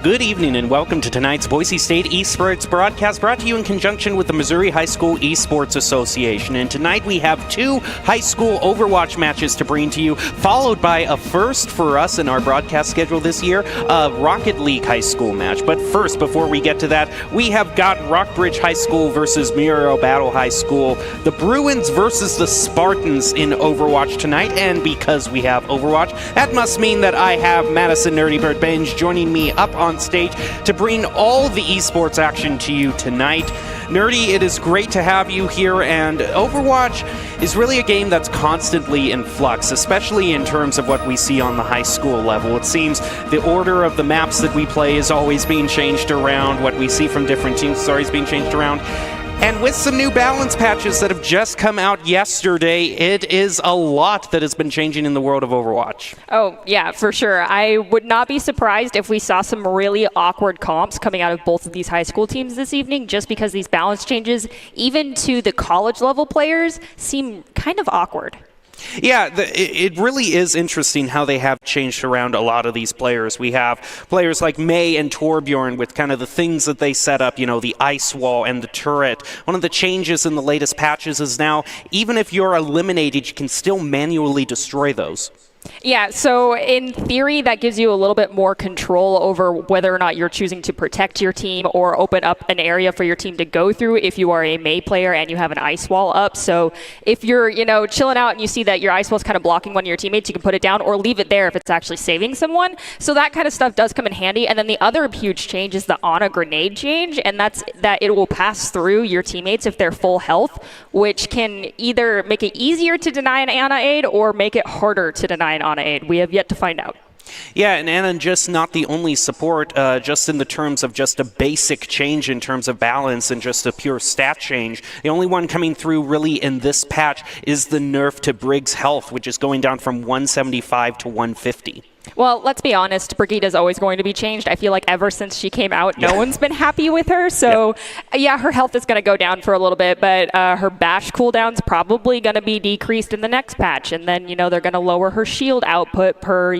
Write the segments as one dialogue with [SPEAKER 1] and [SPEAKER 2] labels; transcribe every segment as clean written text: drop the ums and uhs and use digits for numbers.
[SPEAKER 1] Good evening and welcome to tonight's Boise State Esports broadcast, brought to you in conjunction with the Missouri High School Esports Association. And tonight we have two high school Overwatch matches to bring to you, followed by a first for us in our broadcast schedule this year, a Rocket League high school match. But first, before we get to that, we have got Rockbridge High School versus Muriel Battle High School, the Bruins versus the Spartans in Overwatch tonight. And because we have Overwatch, that must mean that I have Madison Nerdy Bird Binge joining me up on stage to bring all the esports action to you tonight. Nerdy, it is great to have you here, and Overwatch is really a game that's constantly in flux, especially in terms of what we see on the high school level. It seems the order of the maps that we play is always being changed around, what we see from different teams is always being changed around. And with some new balance patches that have just come out yesterday, it is a lot that has been changing in the world of Overwatch.
[SPEAKER 2] Oh, yeah, for sure. I would not be surprised if we saw some really awkward comps coming out of both of these high school teams this evening, just because these balance changes, even to the college level players, seem kind of awkward.
[SPEAKER 1] Yeah, it really is interesting how they have changed around a lot of these players. We have players like May and Torbjorn with kind of the things that they set up, you know, the ice wall and the turret. One of the changes in the latest patches is now, even if you're eliminated, you can still manually destroy those.
[SPEAKER 2] Yeah, so in theory, that gives you a little bit more control over whether or not you're choosing to protect your team or open up an area for your team to go through if you are a May player and you have an ice wall up. So if you're, chilling out and you see that your ice wall is kind of blocking one of your teammates, you can put it down or leave it there if it's actually saving someone. So that kind of stuff does come in handy. And then the other huge change is the on a grenade change, and that's that it will pass through your teammates if they're full health, which can either make it easier to deny an Ana aid or make it harder to deny an Ana aid. We have yet to find out.
[SPEAKER 1] Yeah, and Ana just not the only support, just in the terms of just a basic change in terms of balance and just a pure stat change. The only one coming through really in this patch is the nerf to Briggs' health, which is going down from 175 to 150.
[SPEAKER 2] Well, let's be honest, Brigitte is always going to be changed. I feel like ever since she came out, no one's been happy with her. So, yeah, her health is going to go down for a little bit, but her bash cooldown's probably going to be decreased in the next patch. And then, they're going to lower her shield output per,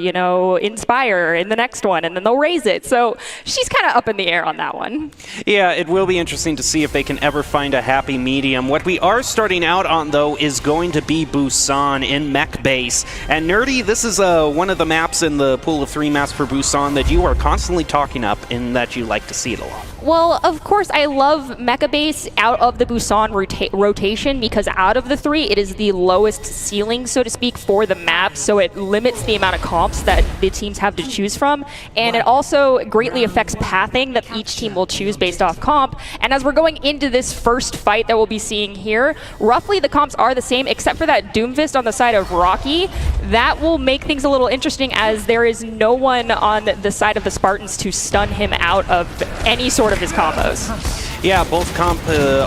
[SPEAKER 2] Inspire in the next one, and then they'll raise it. So she's kind of up in the air on that one.
[SPEAKER 1] Yeah, it will be interesting to see if they can ever find a happy medium. What we are starting out on, though, is going to be Busan in Mech Base. And Nerdy, this is one of the maps in the pool of 3 maps for Busan that you are constantly talking up and that you like to see it a lot.
[SPEAKER 2] Well, of course, I love Mecha Base out of the Busan rotation because out of the 3, it is the lowest ceiling, so to speak, for the map, so it limits the amount of comps that the teams have to choose from, and it also greatly affects pathing that each team will choose based off comp. And as we're going into this first fight that we'll be seeing here, roughly the comps are the same, except for that Doomfist on the side of Rocky. That will make things a little interesting, as there is no one on the side of the Spartans to stun him out of any sort of his combos.
[SPEAKER 1] Yeah, both comp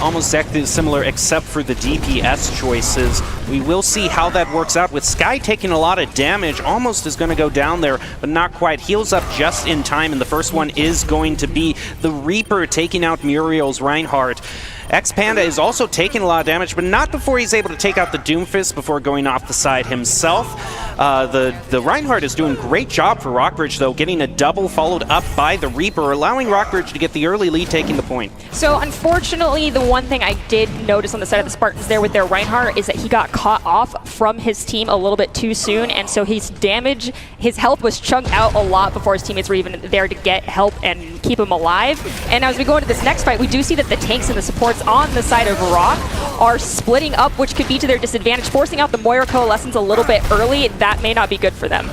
[SPEAKER 1] almost exactly similar except for the DPS choices. We will see how that works out with Sky taking a lot of damage. Almost is going to go down there, but not quite. Heals up just in time, and the first one is going to be the Reaper taking out Muriel's Reinhardt. X-Panda is also taking a lot of damage, but not before he's able to take out the Doomfist before going off the side himself. The Reinhardt is doing a great job for Rockbridge, though, getting a double followed up by the Reaper, allowing Rockbridge to get the early lead, taking the point. So,
[SPEAKER 2] unfortunately, the one thing I did notice on the side of the Spartans there with their Reinhardt is that he got caught off from his team a little bit too soon, and so his health was chunked out a lot before his teammates were even there to get help and keep him alive. And as we go into this next fight, we do see that the tanks and the supports on the side of Rock are splitting up, which could be to their disadvantage, forcing out the Moira Coalescence a little bit early. That may not be good for them.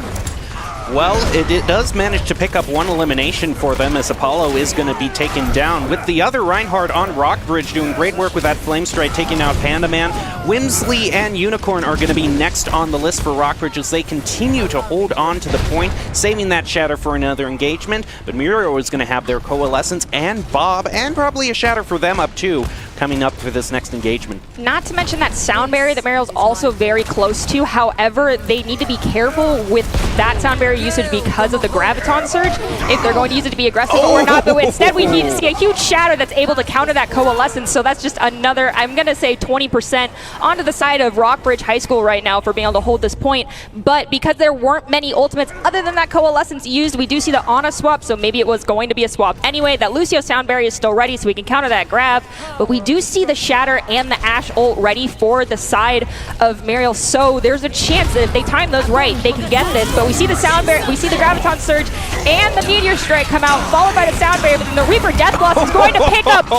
[SPEAKER 1] Well, it does manage to pick up one elimination for them, as Apollo is going to be taken down, with the other Reinhardt on Rockbridge doing great work with that Flame Strike, taking out Panda Man. Whimsley and Unicorn are going to be next on the list for Rockbridge as they continue to hold on to the point, saving that Shatter for another engagement. But Muriel is going to have their Coalescence and Bob, and probably a Shatter for them up too, coming up for this next engagement.
[SPEAKER 2] Not to mention that sound barrier that Muriel's also very close to. However, they need to be careful with that sound barrier usage because of the Graviton Surge, if they're going to use it to be aggressive or not. But instead, we need to see a huge Shatter that's able to counter that Coalescence. So that's just another, I'm going to say 20% onto the side of Rockbridge High School right now for being able to hold this point. But because there weren't many ultimates other than that Coalescence used, we do see the Ana swap, so maybe it was going to be a swap anyway. That Lucio sound barrier is still ready, so we can counter that grab. But we do see the Shatter and the Ashe ult ready for the side of Muriel, so there's a chance that if they time those right, they can get this. But we see the sound barrier, we see the Graviton Surge and the Meteor Strike come out, followed by the sound barrier, but then the Reaper Death Blast is going to pick up 4!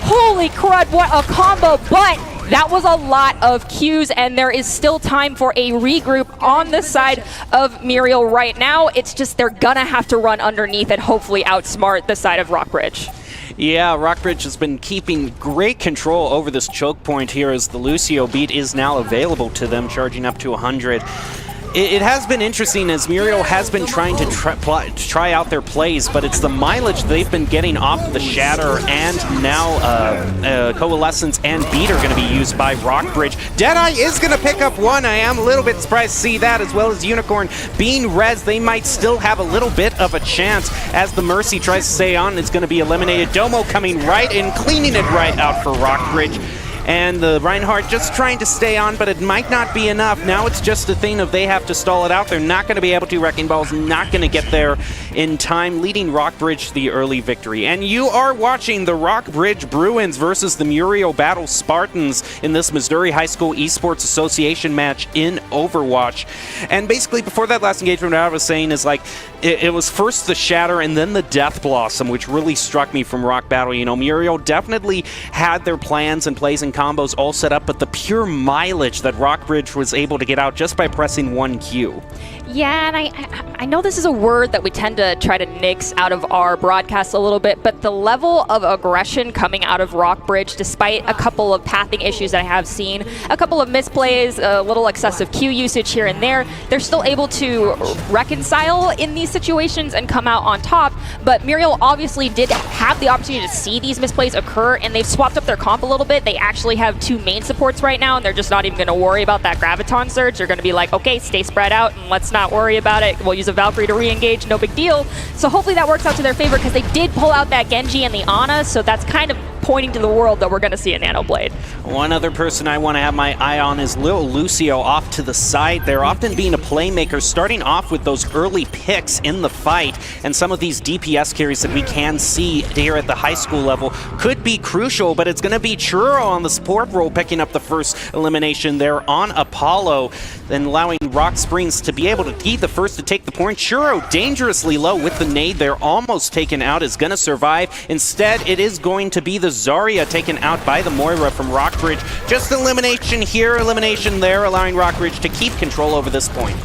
[SPEAKER 2] Holy crud, what a combo, but that was a lot of Qs, and there is still time for a regroup on the side of Muriel right now. It's just they're gonna have to run underneath and hopefully outsmart the side of Rockbridge.
[SPEAKER 1] Yeah, Rockbridge has been keeping great control over this choke point here as the Lucio beat is now available to them, charging up to 100. It has been interesting as Muriel has been trying to try out their plays, but it's the mileage they've been getting off the Shatter, and now Coalescence and Beat are going to be used by Rockbridge. Deadeye is going to pick up one. I am a little bit surprised to see that, as well as Unicorn being res. They might still have a little bit of a chance as the Mercy tries to stay on. It's going to be eliminated. Domo coming right in, cleaning it right out for Rockbridge. And the Reinhardt just trying to stay on, but it might not be enough. Now it's just a thing of they have to stall it out. They're not going to be able to. Wrecking Ball's not going to get there in time, leading Rockbridge to the early victory. And you are watching the Rockbridge Bruins versus the Muriel Battle Spartans in this Missouri High School Esports Association match in Overwatch. And basically, before that last engagement, what I was saying is like, it was first the Shatter and then the Death Blossom, which really struck me from Rock Battle. You know, Muriel definitely had their plans and plays and combos all set up, but the pure mileage that Rockbridge was able to get out just by pressing one Q.
[SPEAKER 2] Yeah, and I know this is a word that we tend to try to nix out of our broadcast a little bit, but the level of aggression coming out of Rockbridge, despite a couple of pathing issues that I have seen, a couple of misplays, a little excessive Q usage here and there, they're still able to reconcile in these situations and come out on top. But Muriel obviously did have the opportunity to see these misplays occur, and they've swapped up their comp a little bit. They actually have 2 main supports right now, and they're just not even going to worry about that Graviton Surge. They're going to be like, okay, stay spread out, and let's not worry about it. We'll use a Valkyrie to re-engage, no big deal. So hopefully that works out to their favor, because they did pull out that Genji and the Ana, so that's kind of pointing to the world that we're going to see a Nano Blade.
[SPEAKER 1] One other person I want to have my eye on is Lil Lucio off to the side. They're often being a playmaker, starting off with those early picks in the fight, and some of these DPS carries that we can see here at the high school level could be crucial, but it's going to be Churro on the support role picking up the first elimination there on Apollo, then allowing Rock Springs to be able to be the first to take the point. Churro dangerously low with the nade there, almost taken out, is going to survive. Instead, it is going to be the Zarya taken out by the Moira from Rockbridge. Just elimination here, elimination there, allowing Rockbridge to keep control over this point.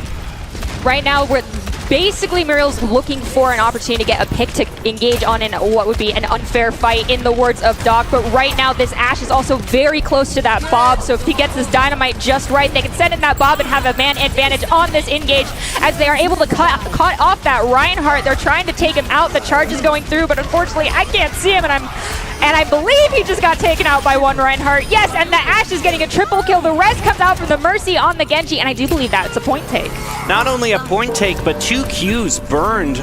[SPEAKER 2] Right now, we're basically Muriel's looking for an opportunity to get a pick to engage on in what would be an unfair fight, in the words of Doc. But right now, this Ashe is also very close to that Bob, so if he gets this dynamite just right, they can send in that Bob and have a man advantage on this engage, as they are able to cut off that Reinhardt. They're trying to take him out. The charge is going through, but unfortunately, I can't see him, and I believe he just got taken out by one Reinhardt. Yes, and the Ashe is getting a triple kill. The res comes out from the Mercy on the Genji, and I do believe that it's a point take.
[SPEAKER 1] Not only a point take, but 2 Qs burned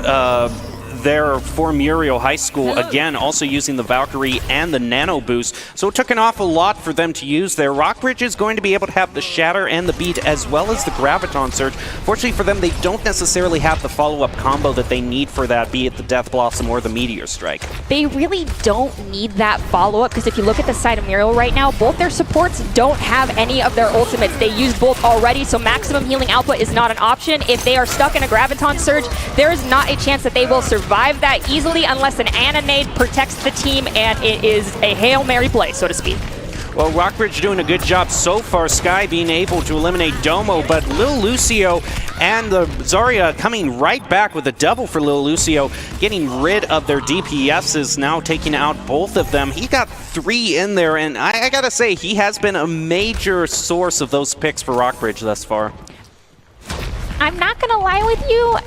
[SPEAKER 1] there for Muriel High School. Again, also using the Valkyrie and the Nano Boost. So it took an awful lot for them to use there. Rockbridge is going to be able to have the Shatter and the Beat as well as the Graviton Surge. Fortunately for them, they don't necessarily have the follow-up combo that they need for that, be it the Death Blossom or the Meteor Strike.
[SPEAKER 2] They really don't need that follow-up, because if you look at the side of Muriel right now, both their supports don't have any of their ultimates. They use both already, so maximum healing output is not an option. If they are stuck in a Graviton Surge, there is not a chance that they will survive that easily unless an Ana nade protects the team, and it is a Hail Mary play, so to speak.
[SPEAKER 1] Well, Rockbridge doing a good job so far. Sky being able to eliminate Domo, but Lil Lucio and the Zarya coming right back with a double for Lil Lucio, getting rid of their DPSs, now taking out both of them. He got 3 in there, and I gotta say, he has been a major source of those picks for Rockbridge thus far.
[SPEAKER 2] I'm not gonna lie with you.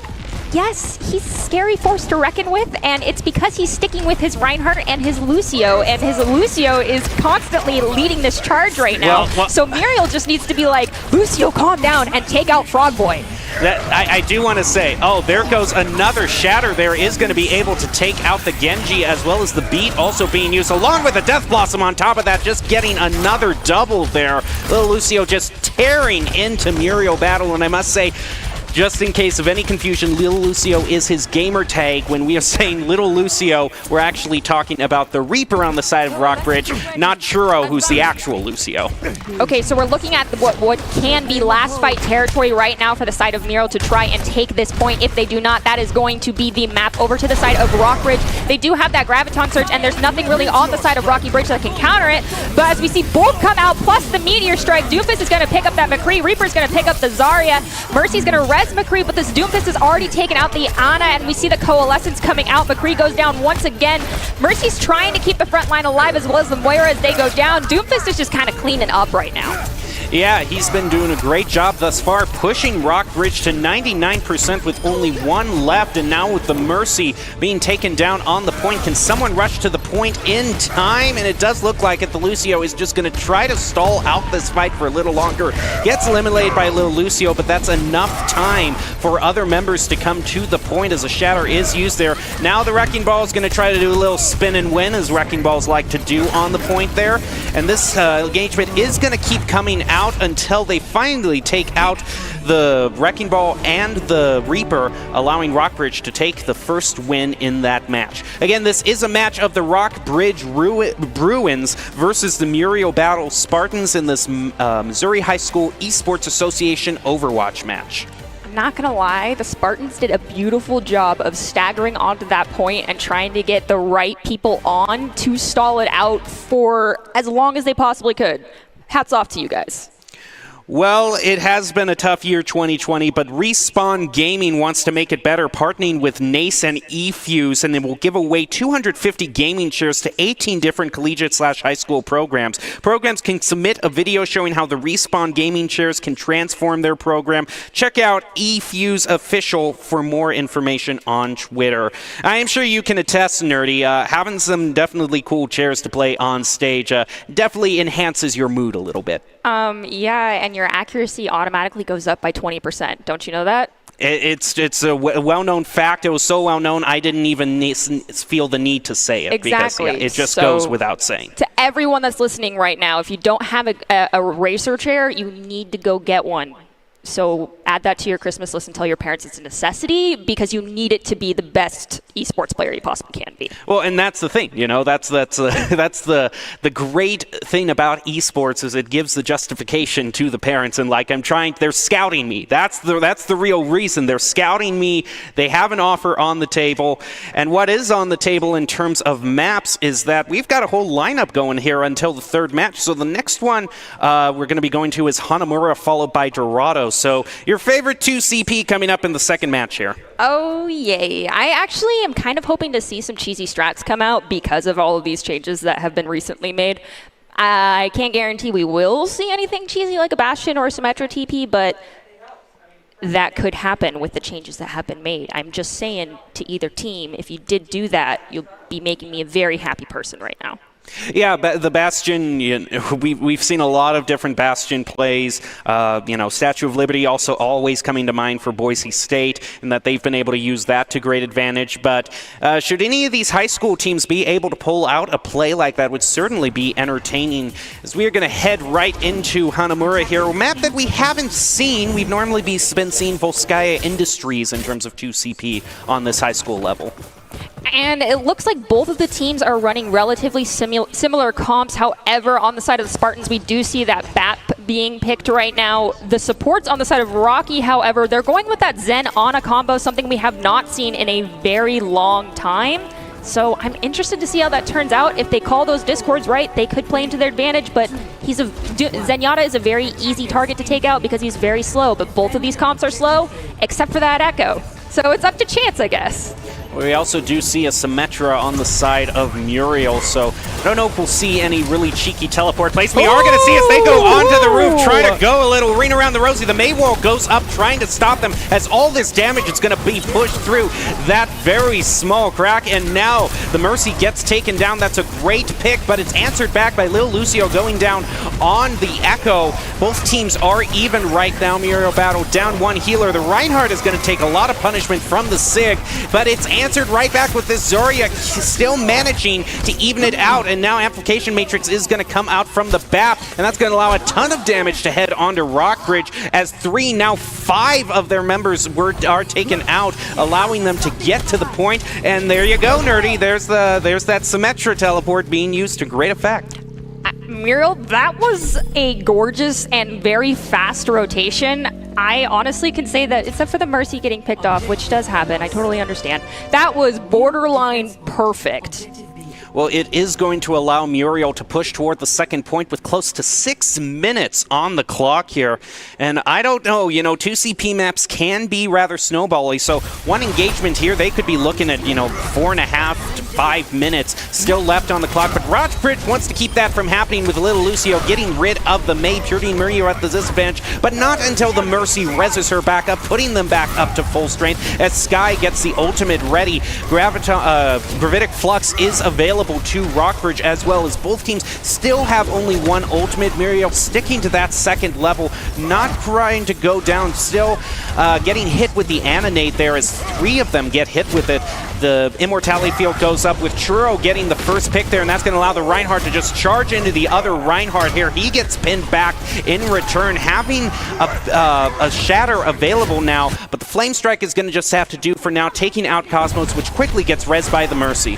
[SPEAKER 2] Yes, he's a scary force to reckon with, and it's because he's sticking with his Reinhardt and his Lucio, and his Lucio is constantly leading this charge right now. So Muriel just needs to be like, Lucio, calm down, and take out Frog Boy.
[SPEAKER 1] I do want to say, oh, there goes another Shatter there, is going to be able to take out the Genji, as well as the Beat also being used, along with the Death Blossom on top of that, just getting another double there. Little Lucio just tearing into Muriel battle, and I must say, just in case of any confusion, Little Lucio is his gamer tag. When we are saying Little Lucio, we're actually talking about the Reaper on the side of Rockbridge, not Churro, who's the actual Lucio.
[SPEAKER 2] Okay, so we're looking at what can be last fight territory right now for the side of Muriel to try and take this point. If they do not, that is going to be the map over to the side of Rockbridge. They do have that Graviton Surge, and there's nothing really on the side of Rocky Bridge that can counter it. But as we see both come out, plus the Meteor Strike, Doomfist is going to pick up that McCree, Reaper's going to pick up the Zarya, Mercy's going to res McCree, but this Doomfist has already taken out the Ana, and we see the Coalescence coming out. McCree goes down once again. Mercy's trying to keep the front line alive, as well as the Moira as they go down. Doomfist is just kind of cleaning up right now.
[SPEAKER 1] Yeah, he's been doing a great job thus far, pushing Rockbridge to 99% with only one left, and now with the Mercy being taken down on the point, can someone rush to the point in time? And it does look like it. The Lucio is just going to try to stall out this fight for a little longer. Gets eliminated by Little Lucio, but that's enough time for other members to come to the point as a Shatter is used there. Now the Wrecking Ball is going to try to do a little spin and win, as Wrecking Balls like to do on the point there. And this engagement is going to keep coming out until they finally take out the Wrecking Ball and the Reaper, allowing Rockbridge to take the first win in that match. Again, this is a match of the Rockbridge Bruins versus the Muriel Battle Spartans in this Missouri High School Esports Association Overwatch match.
[SPEAKER 2] Not gonna lie, the Spartans did a beautiful job of staggering onto that point and trying to get the right people on to stall it out for as long as they possibly could. Hats off to you guys.
[SPEAKER 1] Well, it has been a tough year, 2020, but Respawn Gaming wants to make it better, partnering with NACE and eFuse, and they will give away 250 gaming shares to 18 different collegiate/high school programs. Programs can submit a video showing how the Respawn Gaming shares can transform their program. Check out eFuse Official for more information on Twitter. I am sure you can attest, Nerdy, having some definitely cool chairs to play on stage definitely enhances your mood a little bit.
[SPEAKER 2] Yeah, and your accuracy automatically goes up by 20%. Don't you know that?
[SPEAKER 1] It's a well-known fact. It was so well-known, I didn't even feel the need to say it.
[SPEAKER 2] Exactly.
[SPEAKER 1] Because it just goes without saying.
[SPEAKER 2] To everyone that's listening right now, if you don't have a racer chair, you need to go get one. So add that to your Christmas list and tell your parents it's a necessity, because you need it to be the best esports player you possibly can be.
[SPEAKER 1] Well, and that's the thing, you know, that's the great thing about esports, is it gives the justification to the parents, and like they're scouting me. That's the real reason. They're scouting me. They have an offer on the table, and what is on the table in terms of maps is that we've got a whole lineup going here until the third match. So the next one we're going to be going to is Hanamura, followed by Dorado. So your favorite 2CP coming up in the second match here.
[SPEAKER 2] Oh, yay. I actually am kind of hoping to see some cheesy strats come out because of all of these changes that have been recently made. I can't guarantee we will see anything cheesy like a Bastion or a Symmetra TP, but that could happen with the changes that have been made. I'm just saying to either team, if you did do that, you'll be making me a very happy person right now.
[SPEAKER 1] Yeah, the Bastion, we've seen a lot of different Bastion plays. Statue of Liberty also always coming to mind for Boise State, and that they've been able to use that to great advantage. But should any of these high school teams be able to pull out a play like that, would certainly be entertaining, as we are going to head right into Hanamura here, a map that we haven't seen. We've normally been seeing Volskaya Industries in terms of 2CP on this high school level.
[SPEAKER 2] And it looks like both of the teams are running relatively similar comps. However, on the side of the Spartans, we do see that BAP being picked right now. The supports on the side of Rocky, however, they're going with that Zen Ana combo, something we have not seen in a very long time. So I'm interested to see how that turns out. If they call those discords right, they could play into their advantage, but Zenyatta is a very easy target to take out because he's very slow, but both of these comps are slow, except for that Echo. So it's up to chance, I guess.
[SPEAKER 1] We also do see a Symmetra on the side of Muriel, so I don't know if we'll see any really cheeky teleport plays. We are going to see as they go onto the roof, trying to go a little ring around the Rosie. The May wall goes up, trying to stop them, as all this damage is going to be pushed through that very small crack, and now the Mercy gets taken down. That's a great pick, but it's answered back by Lil Lucio going down on the Echo. Both teams are even right now. Muriel Battle down one healer. The Reinhardt is going to take a lot of punishment from the Sig, but it's answered right back with this Zarya still managing to even it out, and now Amplification Matrix is going to come out from the BAP, and that's going to allow a ton of damage to head onto Rockbridge, as 3, now 5 of their members are taken out, allowing them to get to the point. And there you go, Nerdy. There's that Symmetra teleport being used to great effect.
[SPEAKER 2] Muriel, that was a gorgeous and very fast rotation. I honestly can say that, except for the Mercy getting picked off, which does happen, I totally understand. That was borderline perfect.
[SPEAKER 1] Well, it is going to allow Muriel to push toward the second point with close to 6 minutes on the clock here. And I don't know, 2CP maps can be rather snowbally, so one engagement here, they could be looking at, 4.5 to 5 minutes still left on the clock. But Rockbridge wants to keep that from happening with Little Lucio getting rid of the May, putting Muriel at the disadvantage, but not until the Mercy reses her back up, putting them back up to full strength as Skye gets the ultimate ready. Gravitic Flux is available to Rockbridge, as well as both teams still have only one ultimate. Muriel sticking to that second level, not trying to go down, still getting hit with the Ananate there as 3 of them get hit with it. The Immortality Field goes up with Churro getting the first pick there, and that's going to allow the Reinhardt to just charge into the other Reinhardt here. He gets pinned back in return, having a Shatter available now, but the Flame Strike is going to just have to do for now, taking out Cosmos, which quickly gets rezzed by the Mercy.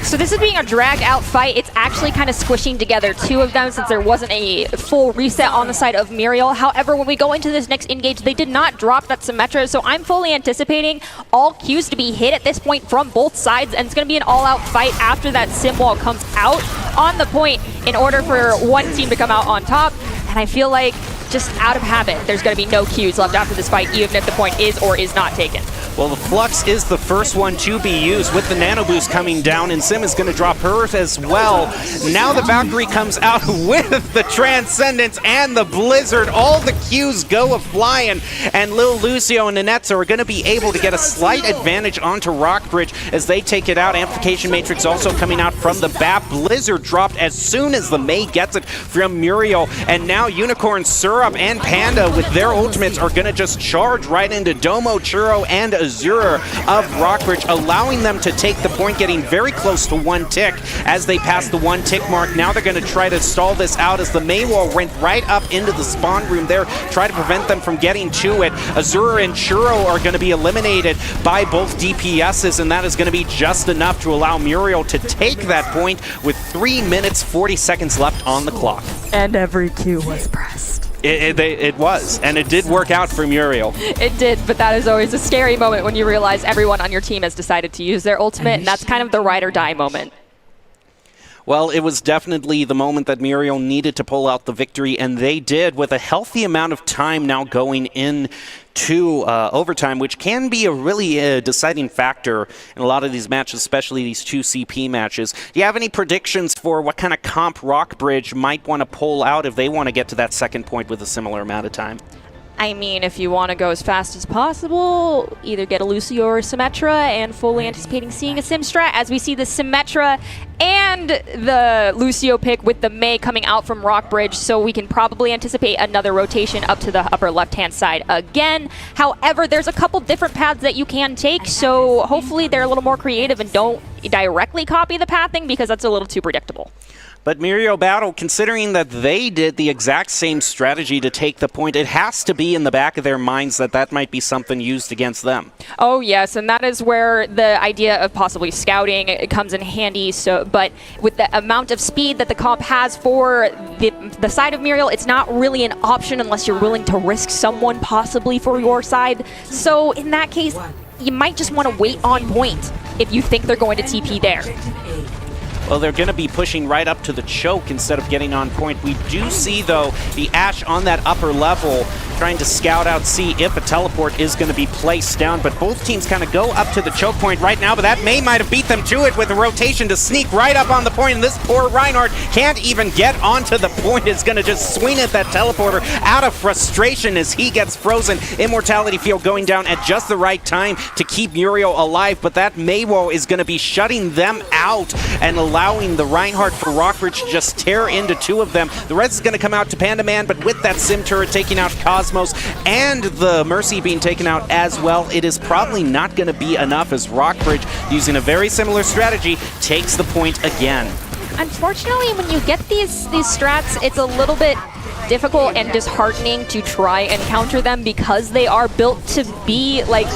[SPEAKER 2] So this is being a drag out fight. It's actually kind of squishing together 2 of them since there wasn't a full reset on the side of Muriel. However, when we go into this next engage, they did not drop that Symmetra, so I'm fully anticipating all Qs to be hit at this point from both sides, and it's going to be an all-out fight after that Sim wall comes out on the point in order for one team to come out on top. And I feel like, just out of habit, there's going to be no Qs left after this fight, even if the point is or is not taken.
[SPEAKER 1] Well, the Flux is the first one to be used with the Nano Boost coming down, and Sim is going to drop hers as well. Now the Valkyrie comes out with the Transcendence and the Blizzard. All the Qs go a-flying, and Lil Lucio and Nanetza are going to be able to get a slight advantage onto Rockbridge as they take it out. Amplification Matrix also coming out from the BAP. Blizzard dropped as soon as the May gets it from Muriel, and now Unicorn, Syrup, and Panda with their ultimates are going to just charge right into Domo, Churro, and Azure of Rockbridge, allowing them to take the point, getting very close to 1 tick as they pass the 1 tick mark. Now they're going to try to stall this out as the May wall went right up into the spawn room there, try to prevent them from getting to it. Azure and Churro are going to be eliminated by both DPSs, and that is going to be just enough to allow Muriel to take that point with 3 minutes 40 seconds left on the clock.
[SPEAKER 2] And every Q was pressed.
[SPEAKER 1] It was, and it did work out for Muriel.
[SPEAKER 2] It did, but that is always a scary moment when you realize everyone on your team has decided to use their ultimate, and that's kind of the ride or die moment.
[SPEAKER 1] Well, it was definitely the moment that Muriel needed to pull out the victory, and they did, with a healthy amount of time now going into overtime, which can be a really deciding factor in a lot of these matches, especially these 2CP matches. Do you have any predictions for what kind of comp Rockbridge might want to pull out if they want to get to that second point with a similar amount of time?
[SPEAKER 2] I mean, if you want to go as fast as possible, either get a Lucio or a Symmetra, and fully anticipating seeing a Sim strat, as we see the Symmetra and the Lucio pick with the May coming out from Rockbridge, so we can probably anticipate another rotation up to the upper left-hand side again. However, there's a couple different paths that you can take, so hopefully they're a little more creative and don't directly copy the pathing, because that's a little too predictable.
[SPEAKER 1] But Muriel Battle, considering that they did the exact same strategy to take the point, it has to be in the back of their minds that that might be something used against them.
[SPEAKER 2] Oh, yes, and that is where the idea of possibly scouting comes in handy. So, but with the amount of speed that the comp has for the side of Muriel, it's not really an option unless you're willing to risk someone possibly for your side. So in that case, you might just want to wait on point if you think they're going to TP there.
[SPEAKER 1] Well, they're going to be pushing right up to the choke instead of getting on point. We do see, though, the Ashe on that upper level trying to scout out, see if a teleport is going to be placed down, but both teams kind of go up to the choke point right now, but that might have beat them to it with a rotation to sneak right up on the point, and this poor Reinhardt can't even get onto the point. It's going to just swing at that teleporter out of frustration as he gets frozen. Immortality Field going down at just the right time to keep Muriel alive, but that Maywall is going to be shutting them out and allowing the Reinhardt for Rockbridge to just tear into two of them. The rest is going to come out to Panda Man, but with that Sim turret taking out Cosmos and the Mercy being taken out as well, it is probably not going to be enough as Rockbridge, using a very similar strategy, takes the point again.
[SPEAKER 2] Unfortunately, when you get these strats, it's a little bit difficult and disheartening to try and counter them because they are built to be like,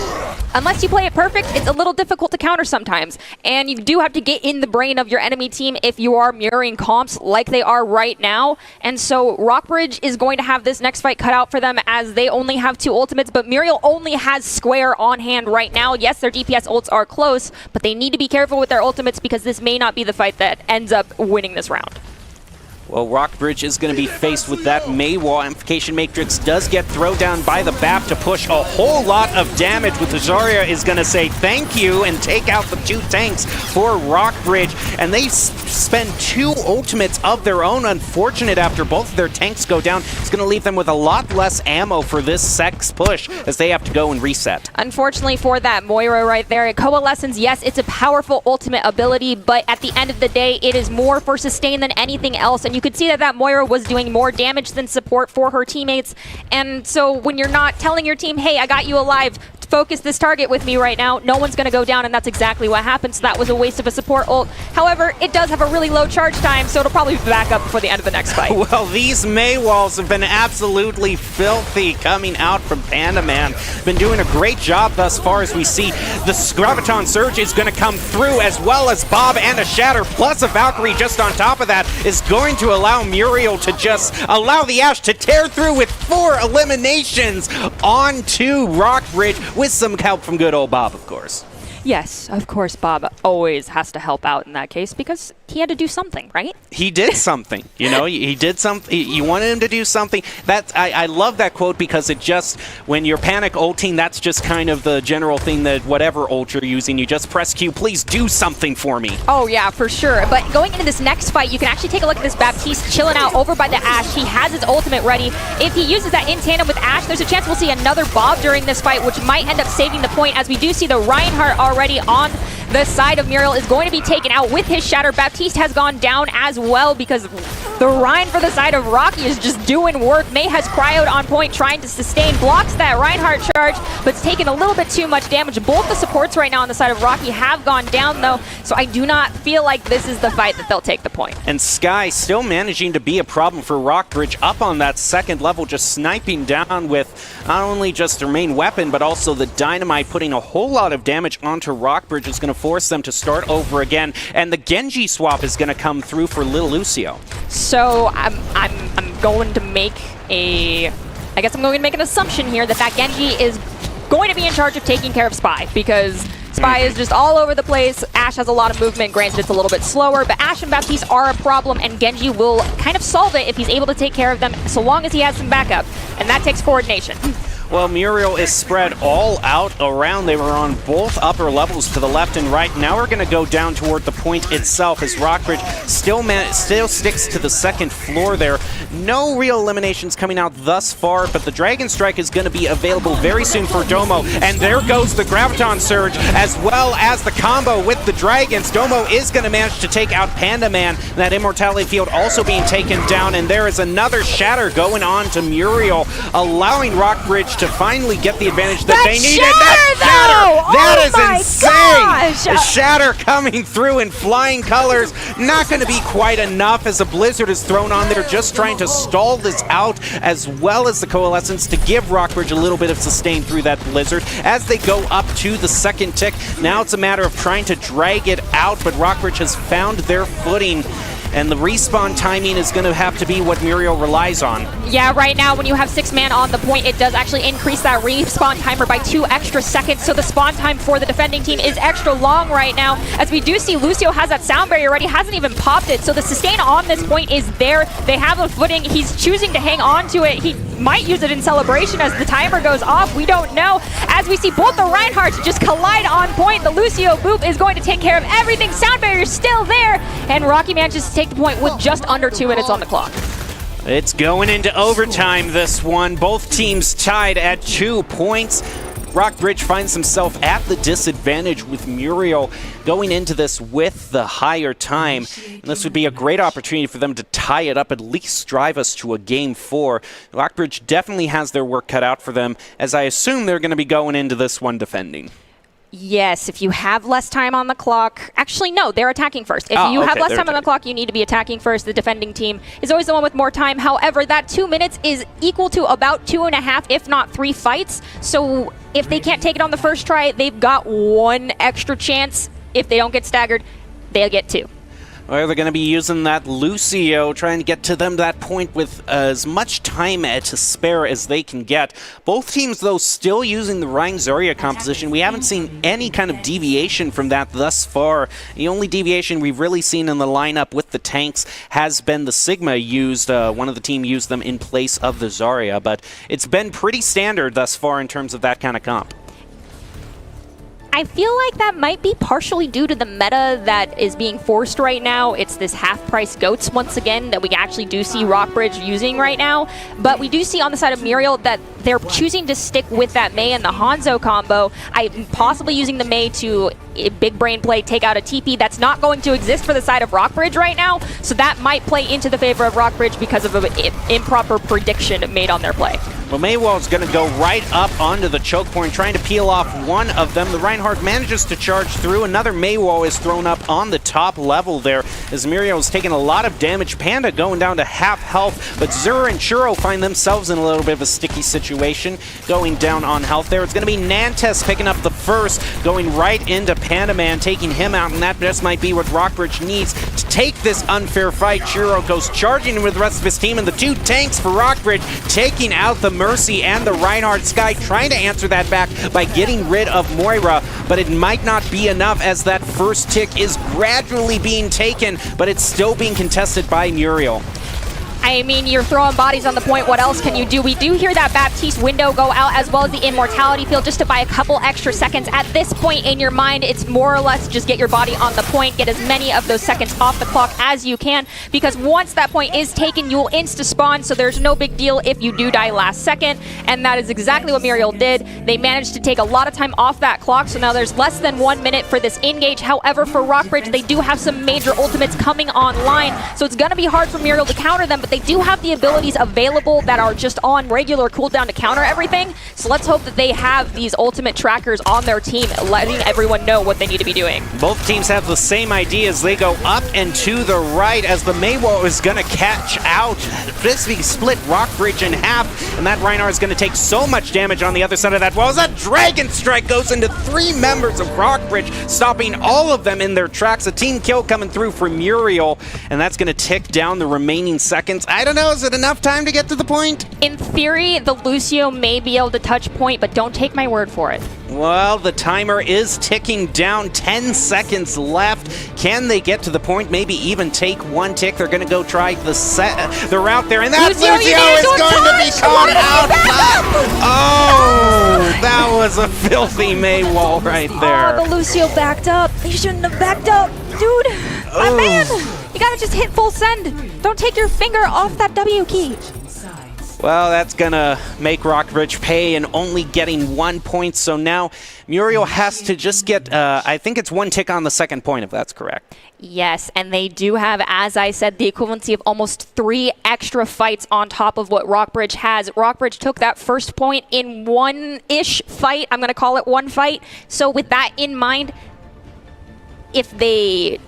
[SPEAKER 2] unless you play it perfect, it's a little difficult to counter sometimes. And you do have to get in the brain of your enemy team if you are mirroring comps like they are right now. And so Rockbridge is going to have this next fight cut out for them as they only have 2 ultimates, but Muriel only has Square on hand right now. Yes, their DPS ults are close, but they need to be careful with their ultimates because this may not be the fight that ends up winning this round.
[SPEAKER 1] Well, Rockbridge is going to be faced with that Maywall. Amplification Matrix does get thrown down by the BAP to push a whole lot of damage, with the Zarya is going to say thank you and take out the 2 tanks for Rockbridge. And they spend 2 ultimates of their own. Unfortunate, after both of their tanks go down, it's going to leave them with a lot less ammo for this Sex push as they have to go and reset.
[SPEAKER 2] Unfortunately for that Moira right there, Coalescence, yes, it's a powerful ultimate ability, but at the end of the day, it is more for sustain than anything else. And you could see that Moira was doing more damage than support for her teammates. And so when you're not telling your team, hey, I got you alive, focus this target with me right now, no one's going to go down, and that's exactly what happened. So that was a waste of a support ult. However, it does have a really low charge time, so it'll probably be back up before the end of the next fight.
[SPEAKER 1] Well, these Maywalls have been absolutely filthy coming out from Panda Man. Been doing a great job thus far as we see the Graviton Surge is going to come through, as well as Bob and a Shatter, plus a Valkyrie just on top of that, is going to allow Muriel to just allow the Ashe to tear through with 4 eliminations onto Rockbridge, with some help from good old Bob, of course.
[SPEAKER 2] Yes, of course, Bob always has to help out in that case because he had to do something, right?
[SPEAKER 1] He did something, you know, he did something. You wanted him to do something. I love that quote because it just, when you're panic ulting, that's just kind of the general thing that whatever ult you're using, you just press Q, please do something for me.
[SPEAKER 2] Oh yeah, for sure. But going into this next fight, you can actually take a look at this Baptiste chilling out over by the Ashe. He has his ultimate ready. If he uses that in tandem with Ashe, there's a chance we'll see another Bob during this fight, which might end up saving the point, as we do see the Reinhardt already on the side of Muriel is going to be taken out with his Shatter. Baptiste has gone down as well because the Rein for the side of Rocky is just doing work. May has cryoed on point, trying to sustain, blocks that Reinhardt charge, but it's taken a little bit too much damage. Both the supports right now on the side of Rocky have gone down though, so I do not feel like this is the fight that they'll take the point.
[SPEAKER 1] And Sky still managing to be a problem for Rockbridge up on that 2nd level, just sniping down with not only just their main weapon, but also the dynamite, putting a whole lot of damage onto Rockbridge. Is going to force them to start over again, and the Genji swap is going to come through for Lil Lucio.
[SPEAKER 2] So I'm going to make an assumption here that Genji is going to be in charge of taking care of Spy, because Spy is just all over the place. Ashe has a lot of movement, granted it's a little bit slower, but Ashe and Baptiste are a problem, and Genji will kind of solve it if he's able to take care of them, so long as he has some backup, and that takes coordination.
[SPEAKER 1] Well, Muriel is spread all out around. They were on both upper levels to the left and right. Now we're going to go down toward the point itself as Rockbridge still sticks to the 2nd floor there. No real eliminations coming out thus far, but the Dragon Strike is going to be available very soon for Domo. And there goes the Graviton Surge, as well as the combo with the Dragons. Domo is going to manage to take out Panda Man. That Immortality Field also being taken down, and there is another Shatter going on to Muriel, allowing Rockbridge to finally get the advantage that they needed. That is insane! A Shatter coming through in flying colors. Not going to be quite enough as a Blizzard is thrown on there, just trying to stall this out, as well as the Coalescence to give Rockbridge a little bit of sustain through that Blizzard. As they go up to the 2nd tick, now it's a matter of trying to drag it out, but Rockbridge has found their footing. And the respawn timing is going to have to be what Muriel relies on.
[SPEAKER 2] Yeah, right now when you have 6-man on the point, it does actually increase that respawn timer by 2 extra seconds. So the spawn time for the defending team is extra long right now. As we do see, Lucio has that sound barrier ready, hasn't even popped it. So the sustain on this point is there. They have a footing. He's choosing to hang on to it. might use it in celebration as the timer goes off. We don't know. As we see both the Reinhardts just collide on point, the Lucio boop is going to take care of everything. Sound barrier's still there, and Rocky manages to take the point with just under 2 minutes on the clock.
[SPEAKER 1] It's going into overtime, this one. Both teams tied at 2 points. Rockbridge finds himself at the disadvantage with Muriel going into this with the higher time. And this would be a great opportunity for them to tie it up, at least drive us to a Game 4. Rockbridge definitely has their work cut out for them, as I assume they're going to be going into this one defending.
[SPEAKER 2] Yes, if you have less time on the clock. Actually, no, they're attacking first. If you have less time on the clock, you need to be attacking first. The defending team is always the one with more time. However, that 2 minutes is equal to about 2.5, if not 3 fights. So if they can't take it on the first try, they've got 1 extra chance. If they don't get staggered, they'll get 2.
[SPEAKER 1] Well, they're going to be using that Lucio, trying to get to them that point with as much time to spare as they can get. Both teams, though, still using the Rein Zarya composition. We haven't seen any kind of deviation from that thus far. The only deviation we've really seen in the lineup with the tanks has been the Sigma used. One of the team used them in place of the Zarya, but it's been pretty standard thus far in terms of that kind of comp.
[SPEAKER 2] I feel like that might be partially due to the meta that is being forced right now. It's this half-price goats once again that we actually do see Rockbridge using right now. But we do see on the side of Muriel that they're choosing to stick with that Mei and the Hanzo combo. I'm possibly using the Mei to big brain play, take out a TP. That's not going to exist for the side of Rockbridge right now. So that might play into the favor of Rockbridge because of an improper prediction made on their play.
[SPEAKER 1] Well, Maywall's going to go right up onto the choke point, trying to peel off one of them. The Reinhardt manages to charge through. Another Maywall is thrown up on the top level there as Muriel is taking a lot of damage. Panda going down to half health, but Zur and Churro find themselves in a little bit of a sticky situation, going down on health there. It's going to be Nantes picking up the first, going right into Panda Man, taking him out, and that just might be what Rockbridge needs to take this unfair fight. Churro goes charging with the rest of his team, and the 2 tanks for Rockbridge taking out the Mercy and the Reinhardt. Sky trying to answer that back by getting rid of Moira, but it might not be enough as that first tick is gradually being taken, but it's still being contested by Muriel.
[SPEAKER 2] I mean, you're throwing bodies on the point. What else can you do? We do hear that Baptiste window go out, as well as the immortality field, just to buy a couple extra seconds. At this point in your mind, it's more or less just get your body on the point, get as many of those seconds off the clock as you can, because once that point is taken, you will insta-spawn, so there's no big deal if you do die last second, and that is exactly what Muriel did. They managed to take a lot of time off that clock, so now there's less than 1 minute for this engage. However, for Rockbridge, they do have some major ultimates coming online, so it's going to be hard for Muriel to counter them, but they do have the abilities available that are just on regular cooldown to counter everything. So let's hope that they have these ultimate trackers on their team, letting everyone know what they need to be doing.
[SPEAKER 1] Both teams have the same idea as they go up and to the right as the Maywall is going to catch out. Frisbee split Rockbridge in half, and that Reinhardt is going to take so much damage on the other side of that wall as that Dragon Strike goes into 3 members of Rockbridge, stopping all of them in their tracks. A team kill coming through for Muriel, and that's going to tick down the remaining seconds. I don't know, is it enough time to get to the point?
[SPEAKER 2] In theory, the Lucio may be able to touch point, but don't take my word for it.
[SPEAKER 1] Well, the timer is ticking down. 10 seconds left. Can they get to the point? Maybe even take 1 tick. They're going to go try the route there, and that Lucio is going to be caught out. Oh, that was a filthy Maywall right there.
[SPEAKER 2] Oh, the Lucio backed up. He shouldn't have backed up. Dude, my man, you got to just hit full send. Don't take your finger off that W key.
[SPEAKER 1] Well, that's going to make Rockbridge pay and only getting 1 point. So now Muriel has to just get, I think it's 1 tick on the second point, if that's correct.
[SPEAKER 2] Yes, and they do have, as I said, the equivalency of almost 3 extra fights on top of what Rockbridge has. Rockbridge took that first point in 1-ish fight. I'm going to call it 1 fight. So with that in mind, if they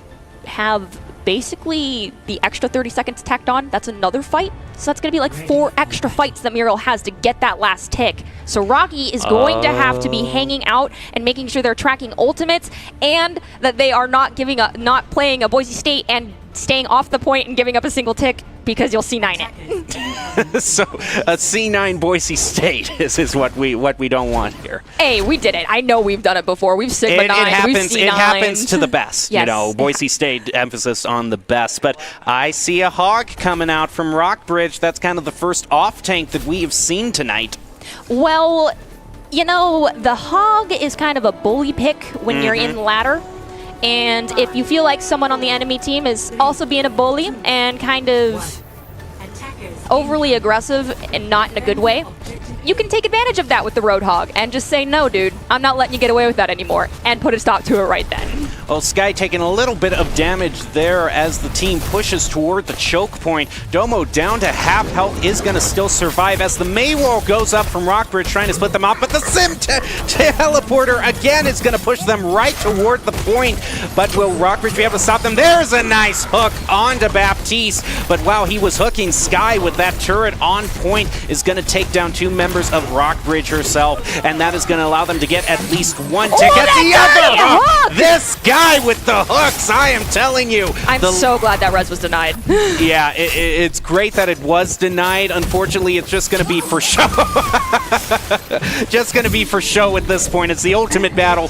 [SPEAKER 2] have basically the extra 30 seconds tacked on, that's another fight. So that's going to be like 4 extra fights that Muriel has to get that last tick. So Rocky is going to have to be hanging out and making sure they're tracking ultimates, and that they are not giving up, not playing a Boise State and staying off the point and giving up a single tick. because you'll C9 it.
[SPEAKER 1] So a C9 Boise State is what we don't want here.
[SPEAKER 2] Hey, we did it. I know we've done it before. We've Sigma 9, we've C9.
[SPEAKER 1] It happens to the best.
[SPEAKER 2] Yes.
[SPEAKER 1] You know, Boise State emphasis on the best. But I see a hog coming out from Rockbridge. That's kind of the first off tank that we have seen tonight.
[SPEAKER 2] Well, you know, the hog is kind of a bully pick when you're in ladder. And if you feel like someone on the enemy team is also being a bully and kind of overly aggressive and not in a good way, you can take advantage of that with the Roadhog and just say, no, dude, I'm not letting you get away with that anymore, and put a stop to it right then.
[SPEAKER 1] Well, Sky taking a little bit of damage there as the team pushes toward the choke point. Domo down to half health is going to still survive as the Maywall goes up from Rockbridge trying to split them off, but the Sim teleporter again is going to push them right toward the point. But will Rockbridge be able to stop them? There's a nice hook onto Baptiste, but while he was hooking, Sky with that turret on point is going to take down 2 members of Rockbridge herself, and that is going to allow them to get at least 1 tick at the other hook. This guy with the hooks, I am telling you.
[SPEAKER 2] I'm so glad that res was denied.
[SPEAKER 1] Yeah, it's great that it was denied. Unfortunately, it's just going to be for show. Just going to be for show at this point. It's the ultimate battle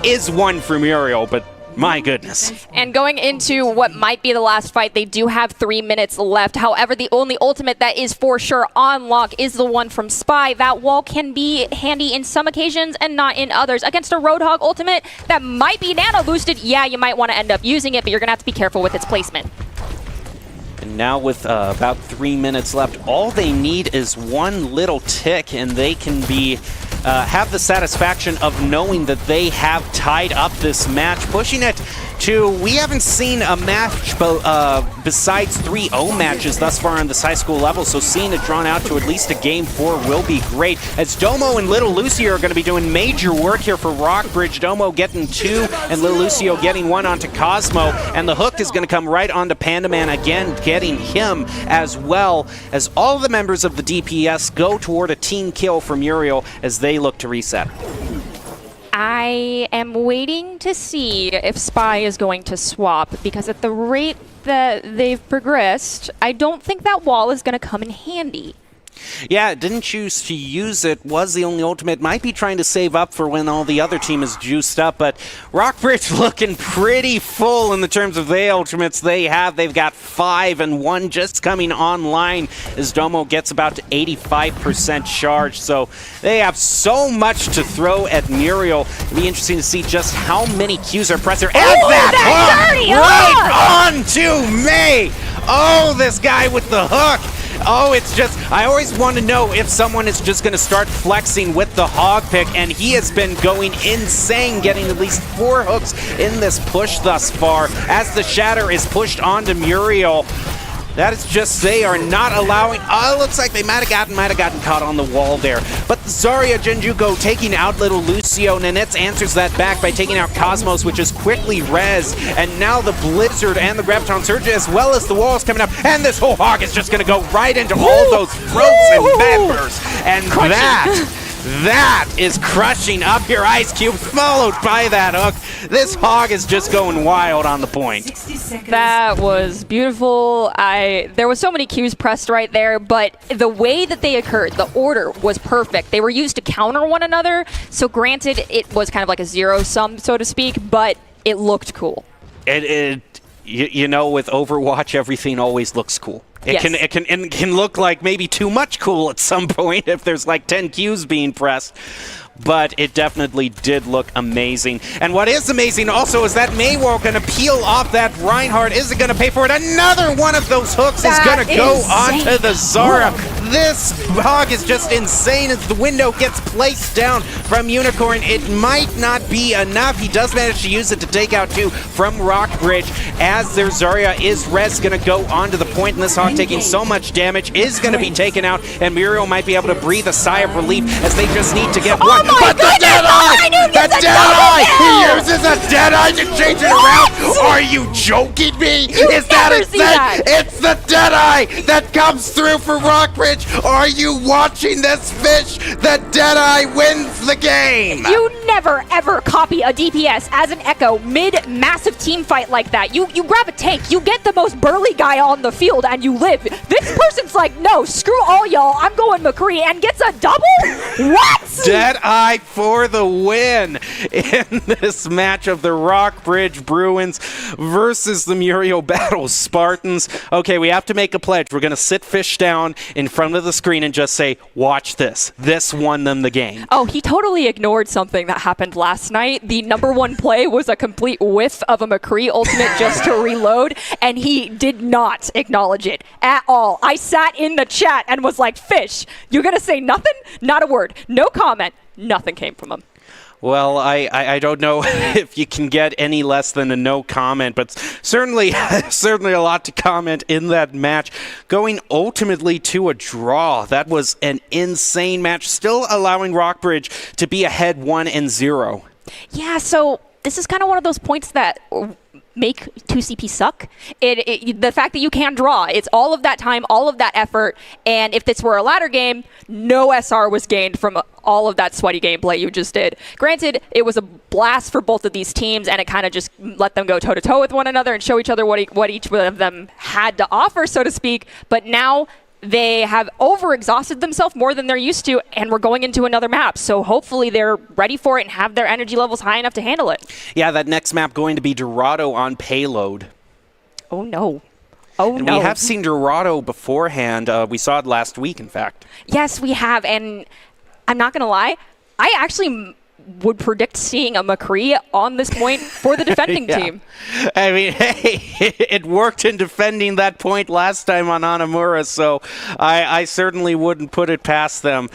[SPEAKER 1] is won for Muriel, but my goodness.
[SPEAKER 2] And going into what might be the last fight, they do have 3 minutes left. However, the only ultimate that is for sure on lock is the one from Spy. That wall can be handy in some occasions and not in others. Against a Roadhog ultimate that might be nano boosted, yeah, you might want to end up using it, but you're going to have to be careful with its placement.
[SPEAKER 1] And now with about 3 minutes left, all they need is 1 little tick, and they can be have the satisfaction of knowing that they have tied up this match, pushing it to, we haven't seen a match besides 3-0 matches thus far on this high school level, so seeing it drawn out to at least a Game 4 will be great, as Domo and Little Lucio are going to be doing major work here for Rockbridge. Domo getting 2 and Little Lucio getting 1 onto Cosmo, and the hook is going to come right onto Panda Man again, getting him as well, as all the members of the DPS go toward a team kill for Muriel as they look to reset.
[SPEAKER 2] I am waiting to see if Spy is going to swap, because at the rate that they've progressed, I don't think that wall is going to come in handy.
[SPEAKER 1] Yeah, didn't choose to use it, was the only ultimate. Might be trying to save up for when all the other team is juiced up, but Rockbridge looking pretty full in the terms of the ultimates they have. They've got 5 and 1 just coming online as Domo gets about to 85% charge. So they have so much to throw at Muriel. It'll be interesting to see just how many Qs are pressed there. And that hook right onto May. Oh, this guy with the hook. Oh, it's just, I always want to know if someone is just going to start flexing with the hog pick, and he has been going insane, getting at least 4 hooks in this push thus far as the Shatter is pushed onto Muriel. That is just, they are not allowing, oh, it looks like they might have gotten caught on the wall there. But Zarya Genjuko taking out Little Lucio. Nanette's answers that back by taking out Cosmos, which is quickly res. And now the Blizzard and the Graviton Surge, as well as the walls coming up. And this whole hog is just going to go right into all those throats and members. And that is crushing up your Ice Cube, followed by that hook. This hog is just going wild on the point.
[SPEAKER 2] That was beautiful. There was so many Qs pressed right there, but the way that they occurred, the order was perfect. They were used to counter one another, so granted, it was kind of like a zero-sum, so to speak, but it looked cool.
[SPEAKER 1] You know, with Overwatch, everything always looks cool. It can look like maybe too much cool at some point if there's like 10 Qs being pressed. But it definitely did look amazing. And what is amazing also is that Maywall going to peel off that Reinhardt. Is it going to pay for it? Another one of those hooks is going to go onto the Zara. This hog is just insane as the window gets placed down from Unicorn. It might not be enough. He does manage to use it to take out 2 from Rockbridge as their Zarya is res going to go onto the point, and this hog taking so much damage is going to be taken out, and Muriel might be able to breathe a sigh of relief as they just need to get 1.
[SPEAKER 2] Oh my goodness! I knew
[SPEAKER 1] The Deadeye! He uses a Deadeye to change it around! Are you joking me? Is that insane? It's the Deadeye that comes through for Rockbridge! Are you watching this, Fish? The Deadeye wins the game!
[SPEAKER 3] You never ever copy a DPS as an Echo mid-massive team fight like that. You grab a tank, you get the most burly guy on the field, and you live. This person's like, no, screw all y'all, I'm going McCree, and gets a double? What?
[SPEAKER 1] Deadeye for the win in this match of the Rockbridge Bruins versus the Muriel Battle Spartans. Okay, we have to make a pledge. We're going to sit Fish down in front of the screen and just say, watch this. This won them the game.
[SPEAKER 2] Oh, he totally ignored something that happened last night. The #1 play was a complete whiff of a McCree ultimate just to reload, and he did not acknowledge it at all. I sat in the chat and was like, Fish, you're going to say nothing? Not a word. No comment. Nothing came from him.
[SPEAKER 1] Well, I don't know if you can get any less than a no comment, but certainly a lot to comment in that match. Going ultimately to a draw. That was an insane match, still allowing Rockbridge to be ahead 1-0.
[SPEAKER 2] Yeah, so this is kind of one of those points that make 2CP suck. The fact that you can draw, it's all of that time, all of that effort, and if this were a ladder game, no SR was gained from all of that sweaty gameplay you just did. Granted, it was a blast for both of these teams, and it kind of just let them go toe-to-toe with one another and show each other what each of them had to offer, so to speak, but now they have overexhausted themselves more than they're used to, and we're going into another map. So hopefully they're ready for it and have their energy levels high enough to handle it.
[SPEAKER 1] Yeah, that next map going to be Dorado on Payload.
[SPEAKER 2] Oh, no. Oh,
[SPEAKER 1] and
[SPEAKER 2] no.
[SPEAKER 1] We have seen Dorado beforehand. We saw it last week, in fact.
[SPEAKER 2] Yes, we have. And I'm not going to lie, I actually would predict seeing a McCree on this point for the defending team.
[SPEAKER 1] I mean, hey, it worked in defending that point last time on Anamura, so I certainly wouldn't put it past them.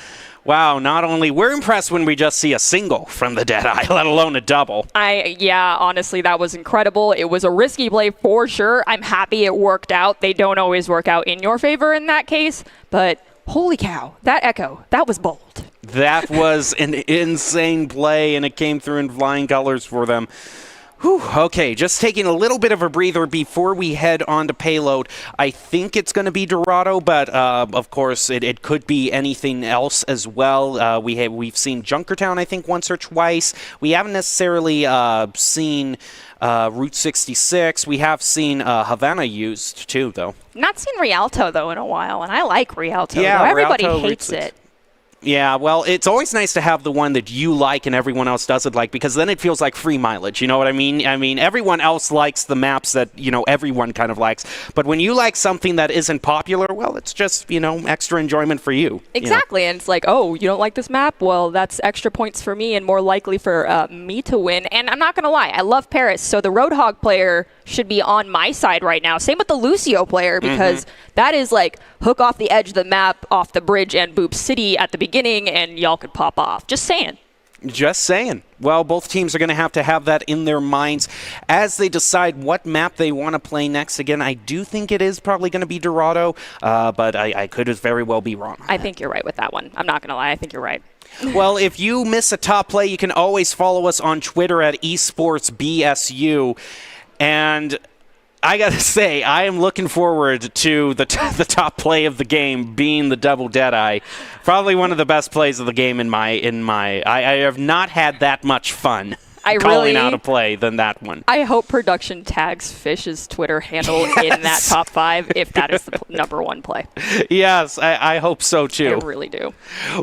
[SPEAKER 1] Wow, not only we're impressed when we just see a single from the Deadeye, let alone a double.
[SPEAKER 2] Yeah, honestly, that was incredible. It was a risky play for sure. I'm happy it worked out. They don't always work out in your favor in that case, but holy cow, that Echo, that was bold.
[SPEAKER 1] That was an insane play, and it came through in flying colors for them. Whew, okay, just taking a little bit of a breather before we head on to Payload. I think it's going to be Dorado, but of course it could be anything else as well. We've seen Junkertown, I think, once or twice. We haven't necessarily seen Route 66. We have seen Havana used too, though.
[SPEAKER 2] Not seen Rialto, though, in a while, and I like Rialto.
[SPEAKER 1] Yeah,
[SPEAKER 2] though. Everybody
[SPEAKER 1] Rialto,
[SPEAKER 2] hates it.
[SPEAKER 1] Yeah, well, it's always nice to have the one that you like and everyone else doesn't like, because then it feels like free mileage, you know what I mean? I mean, everyone else likes the maps that, everyone kind of likes. But when you like something that isn't popular, well, it's just, extra enjoyment for you.
[SPEAKER 2] Exactly, and it's like, oh, you don't like this map? Well, that's extra points for me and more likely for me to win. And I'm not going to lie, I love Paris, so the Roadhog player should be on my side right now. Same with the Lucio player, because that is like hook off the edge of the map, off the bridge, and Boop City at the beginning, and y'all could pop off. Just saying.
[SPEAKER 1] Just saying. Well, both teams are going to have that in their minds as they decide what map they want to play next. Again, I do think it is probably going to be Dorado, but I could very well be wrong.
[SPEAKER 2] I think you're right with that one. I'm not going to lie. I think you're right.
[SPEAKER 1] Well, if you miss a top play, you can always follow us on Twitter at Esports BSU. And I gotta say, I am looking forward to the top play of the game being the double Deadeye. Probably one of the best plays of the game in my. I have not had that much fun calling out a play than that one.
[SPEAKER 2] I hope production tags Fish's Twitter handle in that top 5 if that is the #1 play.
[SPEAKER 1] Yes, I hope so too.
[SPEAKER 2] I really do.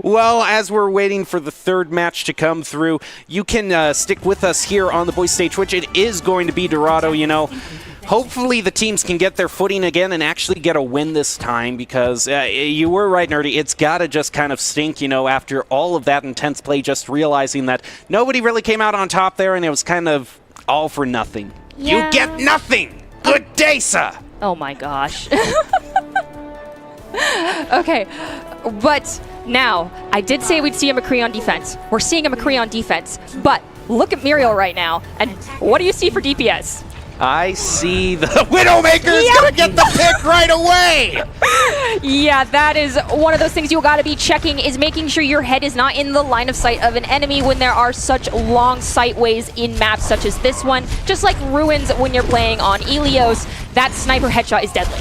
[SPEAKER 1] Well, as we're waiting for the third match to come through, you can stick with us here on the Boise State Twitch. It is going to be Dorado, Hopefully the teams can get their footing again and actually get a win this time, because you were right, Nerdy. It's got to just kind of stink, after all of that intense play, just realizing that nobody really came out on top there, and it was kind of all for nothing. Yeah. You get nothing! Good day, sir!
[SPEAKER 2] Oh my gosh. Okay, but now, I did say we'd see a McCree on defense. We're seeing a McCree on defense, but look at Muriel right now, and what do you see for DPS?
[SPEAKER 1] I see the Widowmaker is going to get the pick right away.
[SPEAKER 3] Yeah, that is one of those things you got to be checking, is making sure your head is not in the line of sight of an enemy when there are such long sightways in maps such as this one. Just like Ruins when you're playing on Ilios, that sniper headshot is deadly.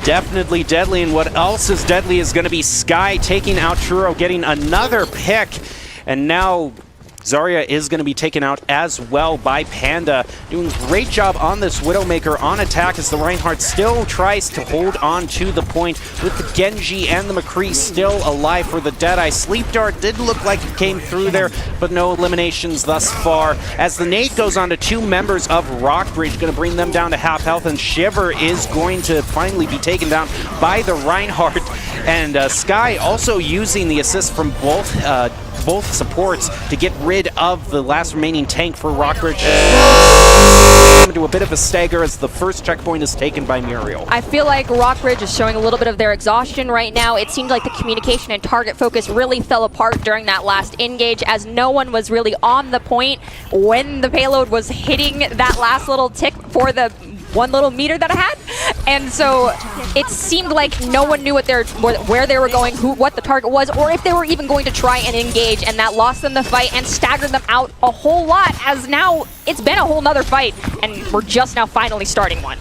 [SPEAKER 1] Definitely deadly, and what else is deadly is going to be Sky taking out Churro, getting another pick, and now Zarya is going to be taken out as well by Panda. Doing a great job on this Widowmaker on attack as the Reinhardt still tries to hold on to the point with the Genji and the McCree still alive for the Deadeye. Sleep Dart did look like it came through there, but no eliminations thus far. As the nade goes on to 2 members of Rockbridge, going to bring them down to half health, and Shiver is going to finally be taken down by the Reinhardt. And Sky also using the assist from both supports to get rid of the last remaining tank for Rockbridge. Into a bit of a stagger as the first checkpoint is taken by Muriel.
[SPEAKER 3] I feel like Rockbridge is showing a little bit of their exhaustion right now. It seemed like the communication and target focus really fell apart during that last engage, as no one was really on the point when the payload was hitting that last little tick for the 1 little meter that I had. And so it seemed like no one knew where they were going, what the target was, or if they were even going to try and engage, and that lost them the fight and staggered them out a whole lot, as now it's been a whole nother fight, and we're just now finally starting one.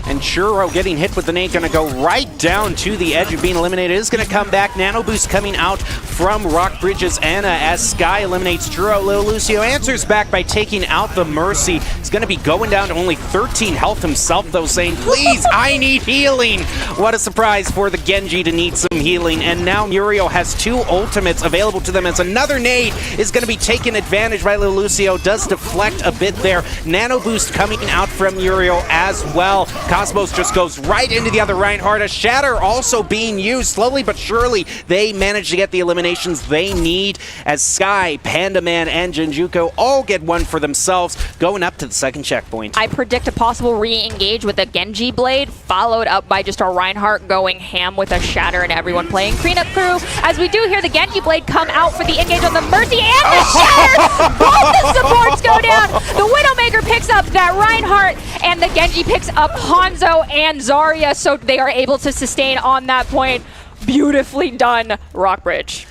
[SPEAKER 1] And Churro getting hit with the nade, going to go right down to the edge of being eliminated. Is going to come back. Nano Boost coming out from Rockbridge's Anna as Sky eliminates Churro. Lil Lucio answers back by taking out the Mercy. He's going to be going down to only 13 health himself, though, saying, please, I need healing. What a surprise for the Genji to need some healing. And now Muriel has 2 ultimates available to them as another nade is going to be taken advantage by Lil Lucio. Does deflect a bit there. Nano Boost coming out from Muriel as well. Cosmos just goes right into the other Reinhardt. A Shatter also being used. Slowly but surely, they manage to get the eliminations they need as Sky, Panda Man, and Jinjuko all get one for themselves, going up to the second checkpoint.
[SPEAKER 3] I predict a possible re-engage with a Genji Blade, followed up by just a Reinhardt going ham with a Shatter and everyone playing Cleanup Crew. As we do hear the Genji Blade come out for the engage on the Mercy and the Shatter! Both the supports go down! The Widowmaker picks up that Reinhardt, and the Genji picks up Hanzo and Zarya, so they are able to sustain on that point. Beautifully done, Rockbridge.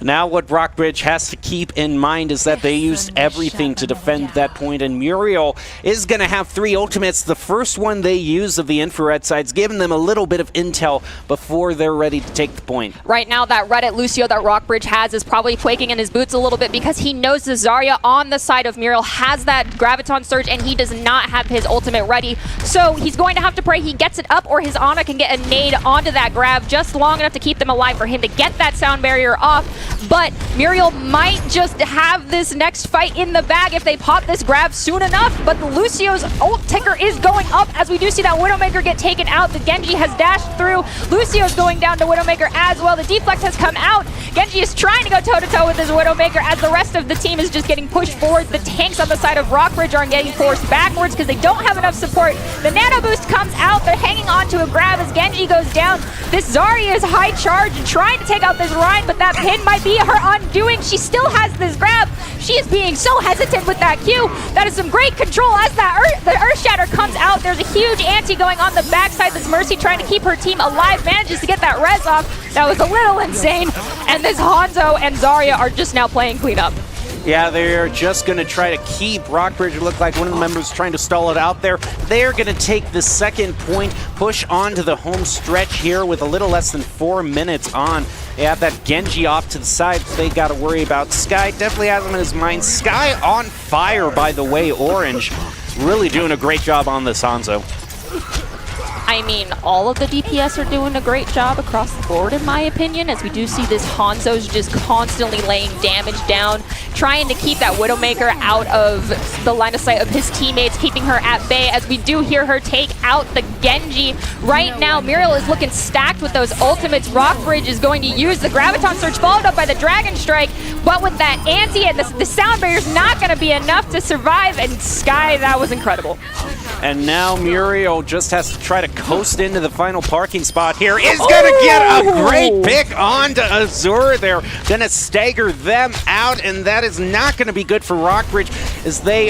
[SPEAKER 1] Now what Rockbridge has to keep in mind is that they used everything to defend that point, and Muriel is going to have 3 ultimates. The first one they use of the infrared sides, giving them a little bit of intel before they're ready to take the point.
[SPEAKER 3] Right now, that Reddit Lucio that Rockbridge has is probably quaking in his boots a little bit because he knows the Zarya on the side of Muriel has that Graviton Surge, and he does not have his ultimate ready. So he's going to have to pray he gets it up, or his Ana can get a nade onto that grab just long enough to keep them alive for him to get that sound barrier off. But Muriel might just have this next fight in the bag if they pop this grab soon enough. But Lucio's ult ticker is going up as we do see that Widowmaker get taken out. The Genji has dashed through. Lucio's going down to Widowmaker as well. The deflect has come out. Genji is trying to go toe-to-toe with his Widowmaker as the rest of the team is just getting pushed forward. The tanks on the side of Rockbridge are getting forced backwards because they don't have enough support. The Nano Boost comes out. They're hanging on to a grab as Genji goes down. This Zarya is high charge and trying to take out this Rein, but that pin might be her undoing. She still has this grab. She is being so hesitant with that Q. That is some great control as the Earth Shatter comes out. There's a huge anti going on the backside. This Mercy trying to keep her team alive, manages to get that res off. That was a little insane. And this Hanzo and Zarya are just now playing cleanup.
[SPEAKER 1] Yeah, they're just going to try to keep Rockbridge. It looked like one of the members trying to stall it out there. They're going to take the second point, push on to the home stretch here with a little less than 4 minutes on. They have that Genji off to the side they got to worry about. Sky definitely has him in his mind. Sky on fire, by the way. Orange really doing a great job on this Hanzo.
[SPEAKER 3] I mean, all of the DPS are doing a great job across the board, in my opinion, as we do see this Hanzo's just constantly laying damage down, trying to keep that Widowmaker out of the line of sight of his teammates, keeping her at bay, as we do hear her take out the Genji. Right now, Muriel is looking stacked with those ultimates. Rockbridge is going to use the Graviton Surge, followed up by the Dragon Strike, but with that anti and the sound barrier is not going to be enough to survive, and Sky, that was incredible.
[SPEAKER 1] And now Muriel just has to try to coast into the final parking spot here. Is going to get a great pick onto Azure there. Going to stagger them out, and that is not going to be good for Rockbridge as they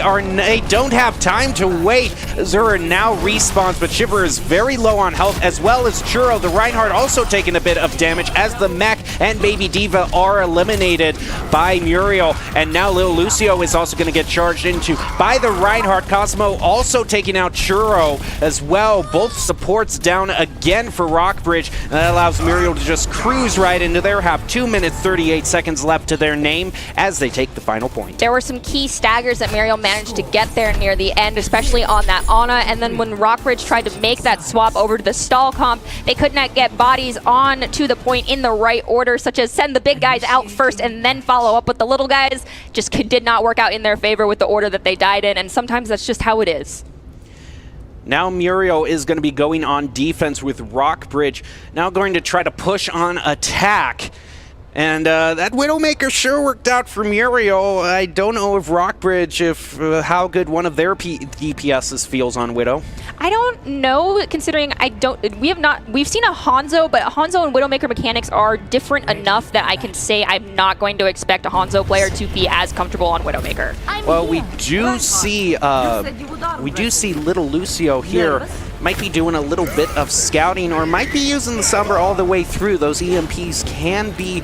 [SPEAKER 1] don't have time to wait. Azure now respawns, but Shiver is very low on health, as well as Churro. The Reinhardt also taking a bit of damage as the Mech and Baby Diva are eliminated by Muriel. And now Lil Lucio is also going to get charged into by the Reinhardt. Cosmo also taking out Churro as well. Both supports down again for Rockbridge. And that allows Muriel to just cruise right into their half. 2 minutes, 38 seconds left to their name as they take the final point.
[SPEAKER 3] There were some key staggers that Muriel managed to get there near the end, especially on that Ana. And then when Rockbridge tried to make that swap over to the stall comp, they could not get bodies on to the point in the right order, such as send the big guys out first and then follow up with the little guys. Just did not work out in their favor with the order that they died in, and sometimes that's just how it is.
[SPEAKER 1] Now Muriel is going to be going on defense with Rockbridge. Now going to try to push on attack. And that Widowmaker sure worked out for Muriel. I don't know if Rockbridge, how good one of their DPSs feels on Widow.
[SPEAKER 3] I don't know, considering we've seen a Hanzo, but Hanzo and Widowmaker mechanics are different enough that I can say I'm not going to expect a Hanzo player to be as comfortable on Widowmaker.
[SPEAKER 1] Well, we do see Little Lucio here. Might be doing a little bit of scouting, or might be using the Sombra all the way through. Those EMPs can be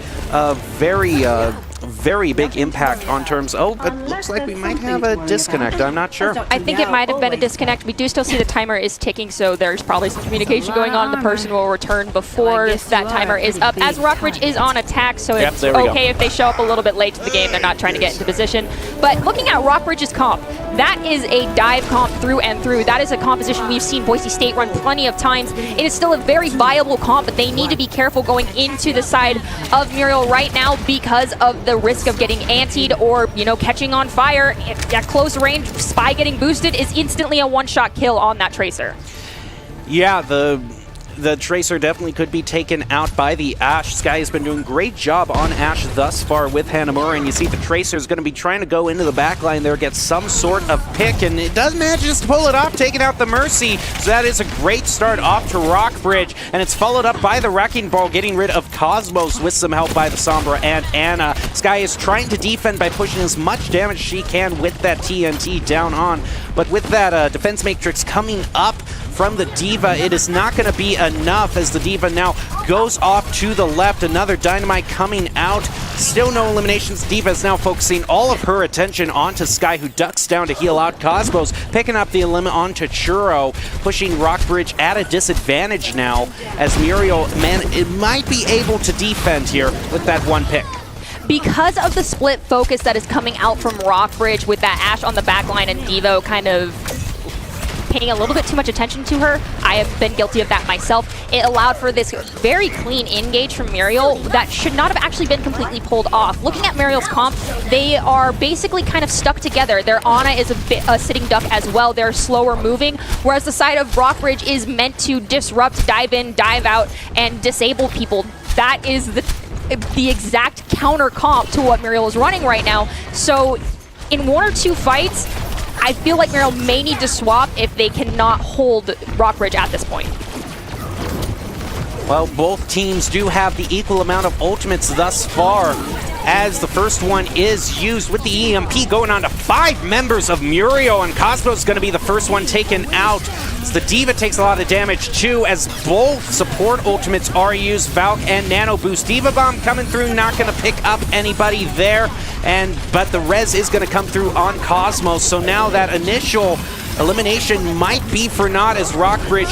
[SPEAKER 1] very big impact on terms. Oh, but looks like we might have a disconnect. I'm not sure.
[SPEAKER 3] I think it might have been a disconnect. We do still see the timer is ticking, so there's probably some communication going on. The person will return before that timer is up, as Rockbridge is on attack, so it's okay if they show up a little bit late to the game. They're not trying to get into position. But looking at Rockbridge's comp, that is a dive comp through and through. That is a composition we've seen Boise State run plenty of times. It is still a very viable comp, but they need to be careful going into the side of Muriel right now because of the risk of getting antied or, catching on fire. At close range, Spy getting boosted is instantly a one-shot kill on that Tracer.
[SPEAKER 1] Yeah, the Tracer definitely could be taken out by the Ashe. Sky has been doing a great job on Ashe thus far with Hanamura, and you see the Tracer is going to be trying to go into the back line there, get some sort of pick, and it does manage just to pull it off, taking out the Mercy. So that is a great start off to Rockbridge, and it's followed up by the Wrecking Ball, getting rid of Cosmos with some help by the Sombra and Ana. Sky is trying to defend by pushing as much damage she can with that TNT down on, but with that defense matrix coming up from the Diva, it is not going to be enough as the Diva now goes off to the left. Another Dynamite coming out. Still no eliminations. Diva is now focusing all of her attention onto Sky, who ducks down to heal out Cosmos, picking up the limit onto Churro, pushing Rockbridge at a disadvantage now as Muriel, it might be able to defend here with that one pick.
[SPEAKER 3] Because of the split focus that is coming out from Rockbridge with that Ashe on the back line and Devo kind of paying a little bit too much attention to her. I have been guilty of that myself. It allowed for this very clean engage from Muriel that should not have actually been completely pulled off. Looking at Muriel's comp, they are basically kind of stuck together. Their Ana is a bit a sitting duck as well. They're slower moving, whereas the side of Rockbridge is meant to disrupt, dive in, dive out, and disable people. That is the exact counter comp to what Muriel is running right now. So in one or two fights, I feel like Muriel may need to swap if they cannot hold Rockbridge at this point.
[SPEAKER 1] Well, both teams do have the equal amount of ultimates thus far, as the first one is used with the EMP going on to 5 members of Muriel, and Cosmos is going to be the first one taken out. As the Diva takes a lot of damage too, as both support ultimates are used, Valk and Nano Boost. Diva Bomb coming through, not going to pick up anybody there, but the res is going to come through on Cosmos, so now that initial elimination might be for naught as Rockbridge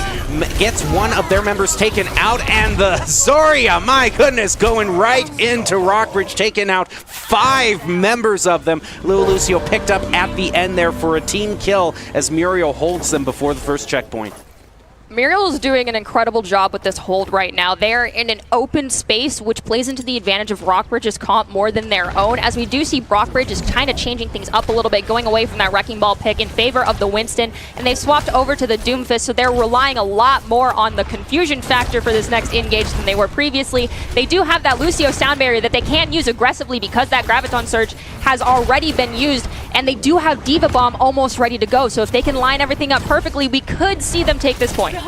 [SPEAKER 1] gets one of their members taken out, and the Zarya, my goodness, going right into Rockbridge, taking out 5 members of them. Lil Lucio picked up at the end there for a team kill as Muriel holds them before the first checkpoint.
[SPEAKER 2] Muriel's doing an incredible job with this hold right now. They're in an open space, which plays into the advantage of Rockbridge's comp more than their own, as we do see Brockbridge is kind of changing things up a little bit, going away from that Wrecking Ball pick in favor of the Winston, and they've swapped over to the Doomfist, so they're relying a lot more on the confusion factor for this next engage than they were previously. They do have that Lucio sound barrier that they can use aggressively because that Graviton Surge has already been used, and they do have Diva Bomb almost ready to go, so if they can line everything up perfectly, we could see them take this point.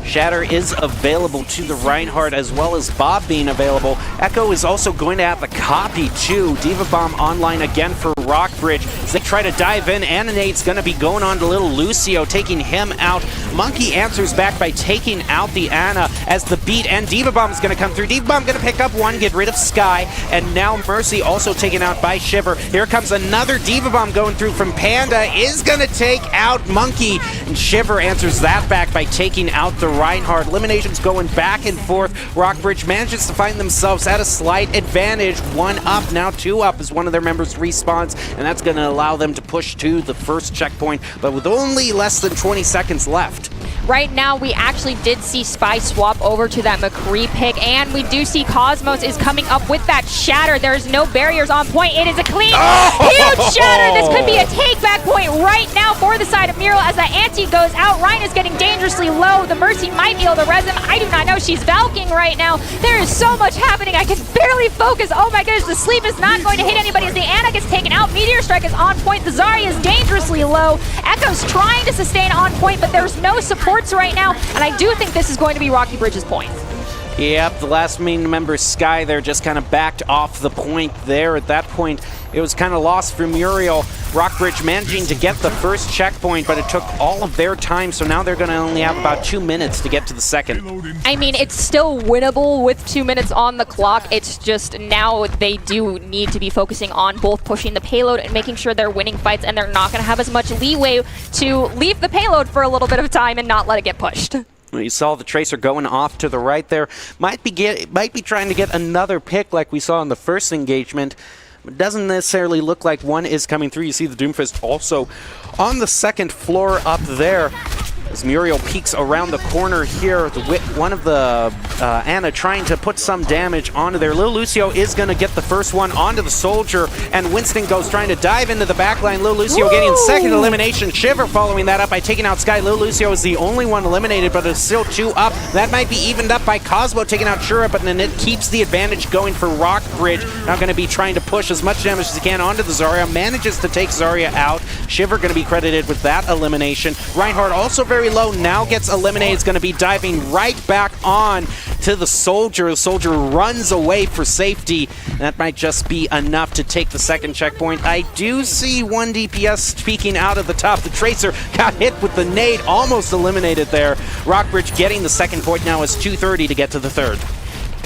[SPEAKER 1] Shatter is available to the Reinhardt, as well as Bob being available. Echo is also going to have the copy too. Diva Bomb online again for Rockbridge as they try to dive in. Ananate's going to be going on to little Lucio, taking him out. Monkey answers back by taking out the Ana as the beat, and Diva Bomb is going to come through. Diva Bomb going to pick up one, get rid of Sky, and now Mercy also taken out by Shiver. Here comes another Diva Bomb going through from Panda, is going to take out Monkey, and Shiver answers that back by taking out the Reinhardt. Eliminations going back and forth. Rockbridge manages to find themselves at a slight advantage. 1 up, now 2 up as one of their members respawns, and that's going to allow them to push to the first checkpoint, but with only less than 20 seconds left.
[SPEAKER 2] Right now, we actually did see Spy swap over to that McCree pick, and we do see Cosmos is coming up with that Shatter. There's no barriers on point. It is a clean, huge Shatter. This could be a take-back point right now for the side of Muriel as that ante goes out. Ryan is getting dangerously low. The Mercy might be able to res him. I do not know. She's Valking right now. There is so much happening. I can barely focus. Oh my goodness, the sleep is not going to hit anybody as the Ana gets taken out. Meteor Strike is on point. The Zarya is dangerously low. Echo's trying to sustain on point, but there's no supports right now, and I do think this is going to be Rocky Bridge's point.
[SPEAKER 1] Yep, the last main member, Sky, there just kind of backed off the point there. At that point, it was kind of lost for Muriel. Rockbridge managing to get the first checkpoint, but it took all of their time, so now they're going to only have about 2 minutes to get to the second.
[SPEAKER 2] I mean, it's still winnable with 2 minutes on the clock. It's just now they do need to be focusing on both pushing the payload and making sure they're winning fights, and they're not going to have as much leeway to leave the payload for a little bit of time and not let it get pushed.
[SPEAKER 1] Well, you saw the Tracer going off to the right there. Might be trying to get another pick like we saw in the first engagement. It doesn't necessarily look like one is coming through. You see the Doomfist also on the second floor up there. As Muriel peeks around the corner here, one of the Ana trying to put some damage onto there. Lil Lucio is going to get the first one onto the Soldier, and Winston goes trying to dive into the backline. Lil Lucio getting second elimination. Shiver following that up by taking out Sky. Lil Lucio is the only one eliminated, but it's still 2 up. That might be evened up by Cosmo taking out Shura, but then it keeps the advantage going for Rockbridge. Now going to be trying to push as much damage as he can onto the Zarya. Manages to take Zarya out. Shiver going to be credited with that elimination. Reinhardt also very low, now gets eliminated. It's going to be diving right back on to the Soldier. The Soldier runs away for safety. That might just be enough to take the second checkpoint. I do see one DPS peeking out of the top. The Tracer got hit with the nade, almost eliminated there. Rockbridge getting the second point now is 2:30 to get to the third.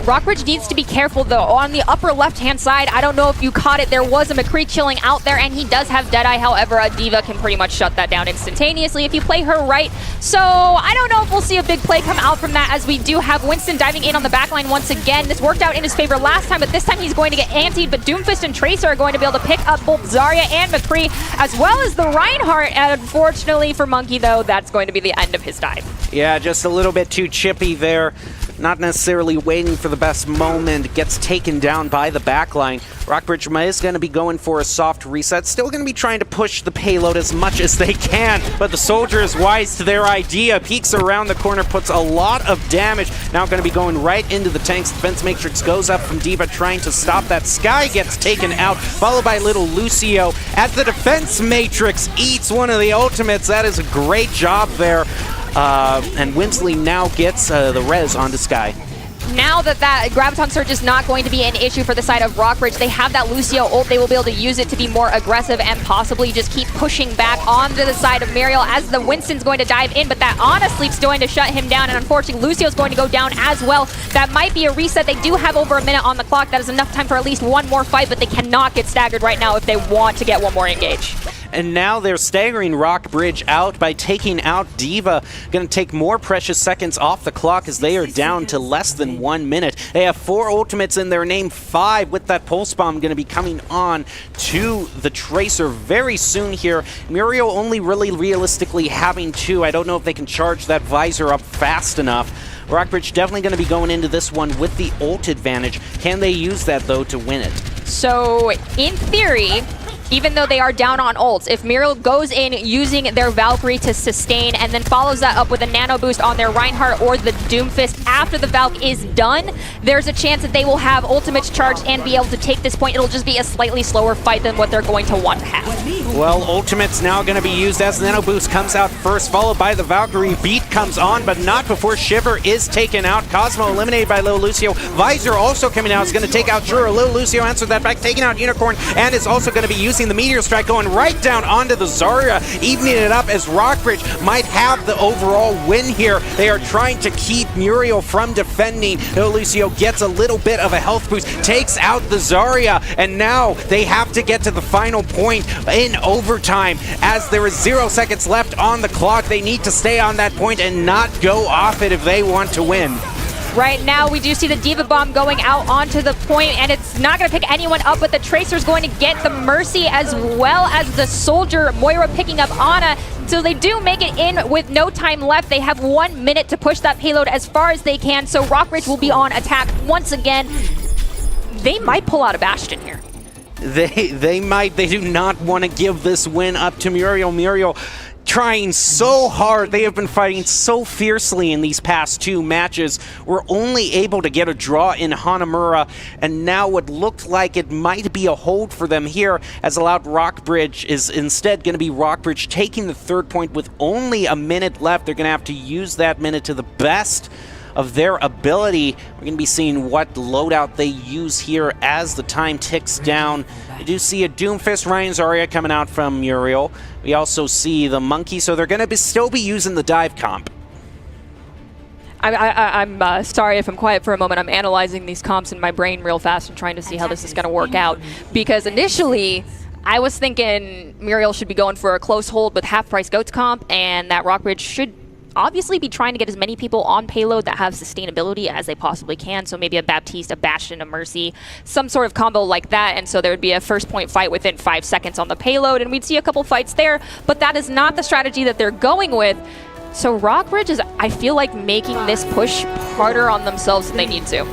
[SPEAKER 2] Rockbridge needs to be careful, though. On the upper left-hand side, I don't know if you caught it, there was a McCree chilling out there, and he does have Deadeye. However, a Diva can pretty much shut that down instantaneously if you play her right. So I don't know if we'll see a big play come out from that, as we do have Winston diving in on the backline once again. This worked out in his favor last time, but this time he's going to get antied, but Doomfist and Tracer are going to be able to pick up both Zarya and McCree, as well as the Reinhardt. And unfortunately for Monkey, though, that's going to be the end of his dive.
[SPEAKER 1] Yeah, just a little bit too chippy there. Not necessarily waiting for the best moment, gets taken down by the backline. Rockbridge is going to be going for a soft reset, still going to be trying to push the payload as much as they can, but the Soldier is wise to their idea, peeks around the corner, puts a lot of damage, now going to be going right into the tanks. Defense Matrix goes up from Diva trying to stop that. Sky gets taken out, followed by little Lucio, as the Defense Matrix eats one of the ultimates. That is a great job there. And Winsley now gets the res onto Sky.
[SPEAKER 2] Now that Graviton Surge is not going to be an issue for the side of Rockbridge, they have that Lucio ult. They will be able to use it to be more aggressive and possibly just keep pushing back onto the side of Muriel, as the Winston's going to dive in, but that Ana Sleep's going to shut him down, and unfortunately Lucio's going to go down as well. That might be a reset. They do have over a minute on the clock. That is enough time for at least one more fight, but they cannot get staggered right now if they want to get one more engage.
[SPEAKER 1] And now they're staggering Rockbridge out by taking out D.Va. Going to take more precious seconds off the clock as they are down to less than 1 minute. They have 4 ultimates in their name, 5 with that pulse bomb going to be coming on to the Tracer very soon here. Muriel only really realistically having 2. I don't know if they can charge that visor up fast enough. Rockbridge definitely going to be going into this one with the ult advantage. Can they use that, though, to win it?
[SPEAKER 3] So, in theory, even though they are down on ults, if Muriel goes in using their Valkyrie to sustain and then follows that up with a nano boost on their Reinhardt or the Doomfist after the Valk is done, there's a chance that they will have ultimates charged and be able to take this point. It'll just be a slightly slower fight than what they're going to want to have.
[SPEAKER 1] Well, ultimate's now going to be used as nano boost comes out first, followed by the Valkyrie. Beat comes on, but not before Shiver is taken out. Cosmo eliminated by Lil Lucio. Visor also coming out is going to take out Juro. Lil Lucio answered that back, taking out Unicorn, and is also going to be using the Meteor Strike, going right down onto the Zarya, evening it up as Rockbridge might have the overall win here. They are trying to keep Muriel from defending. Lil Lucio gets a little bit of a health boost, takes out the Zarya, and now they have to get to the final point in overtime as there is 0 seconds left on the clock. They need to stay on that point and not go off it if they want to win.
[SPEAKER 3] Right now, we do see the D.Va Bomb going out onto the point, and it's not going to pick anyone up, but the Tracer's going to get the Mercy as well as the Soldier. Moira picking up Ana. So they do make it in with no time left. They have 1 minute to push that payload as far as they can, so Rockbridge will be on attack once again. They might pull out a Bastion here.
[SPEAKER 1] They might. They do not want to give this win up to Muriel. Muriel trying so hard. They have been fighting so fiercely in these past 2 matches. Were only able to get a draw in Hanamura, and now what looked like it might be a hold for them here has allowed Rockbridge is instead going to be Rockbridge taking the 3rd point with only a minute left. They're going to have to use that minute to the best of their ability. We're going to be seeing what loadout they use here as the time ticks down. We do see a Doomfist Ryan Zarya coming out from Muriel. We also see the Monkey, so they're going to still be using the dive comp.
[SPEAKER 2] I'm sorry if I'm quiet for a moment. I'm analyzing these comps in my brain real fast and trying to see how this is going to work out. Because initially, I was thinking Muriel should be going for a close hold with half-price Goats comp, and that Rockbridge should obviously be trying to get as many people on payload that have sustainability as they possibly can. So maybe a Baptiste, a Bastion, a Mercy, some sort of combo like that. And so there would be a 1st point fight within 5 seconds on the payload, and we'd see a couple fights there. But that is not the strategy that they're going with. So Rockbridge is, I feel like, making this push harder on themselves than they need to.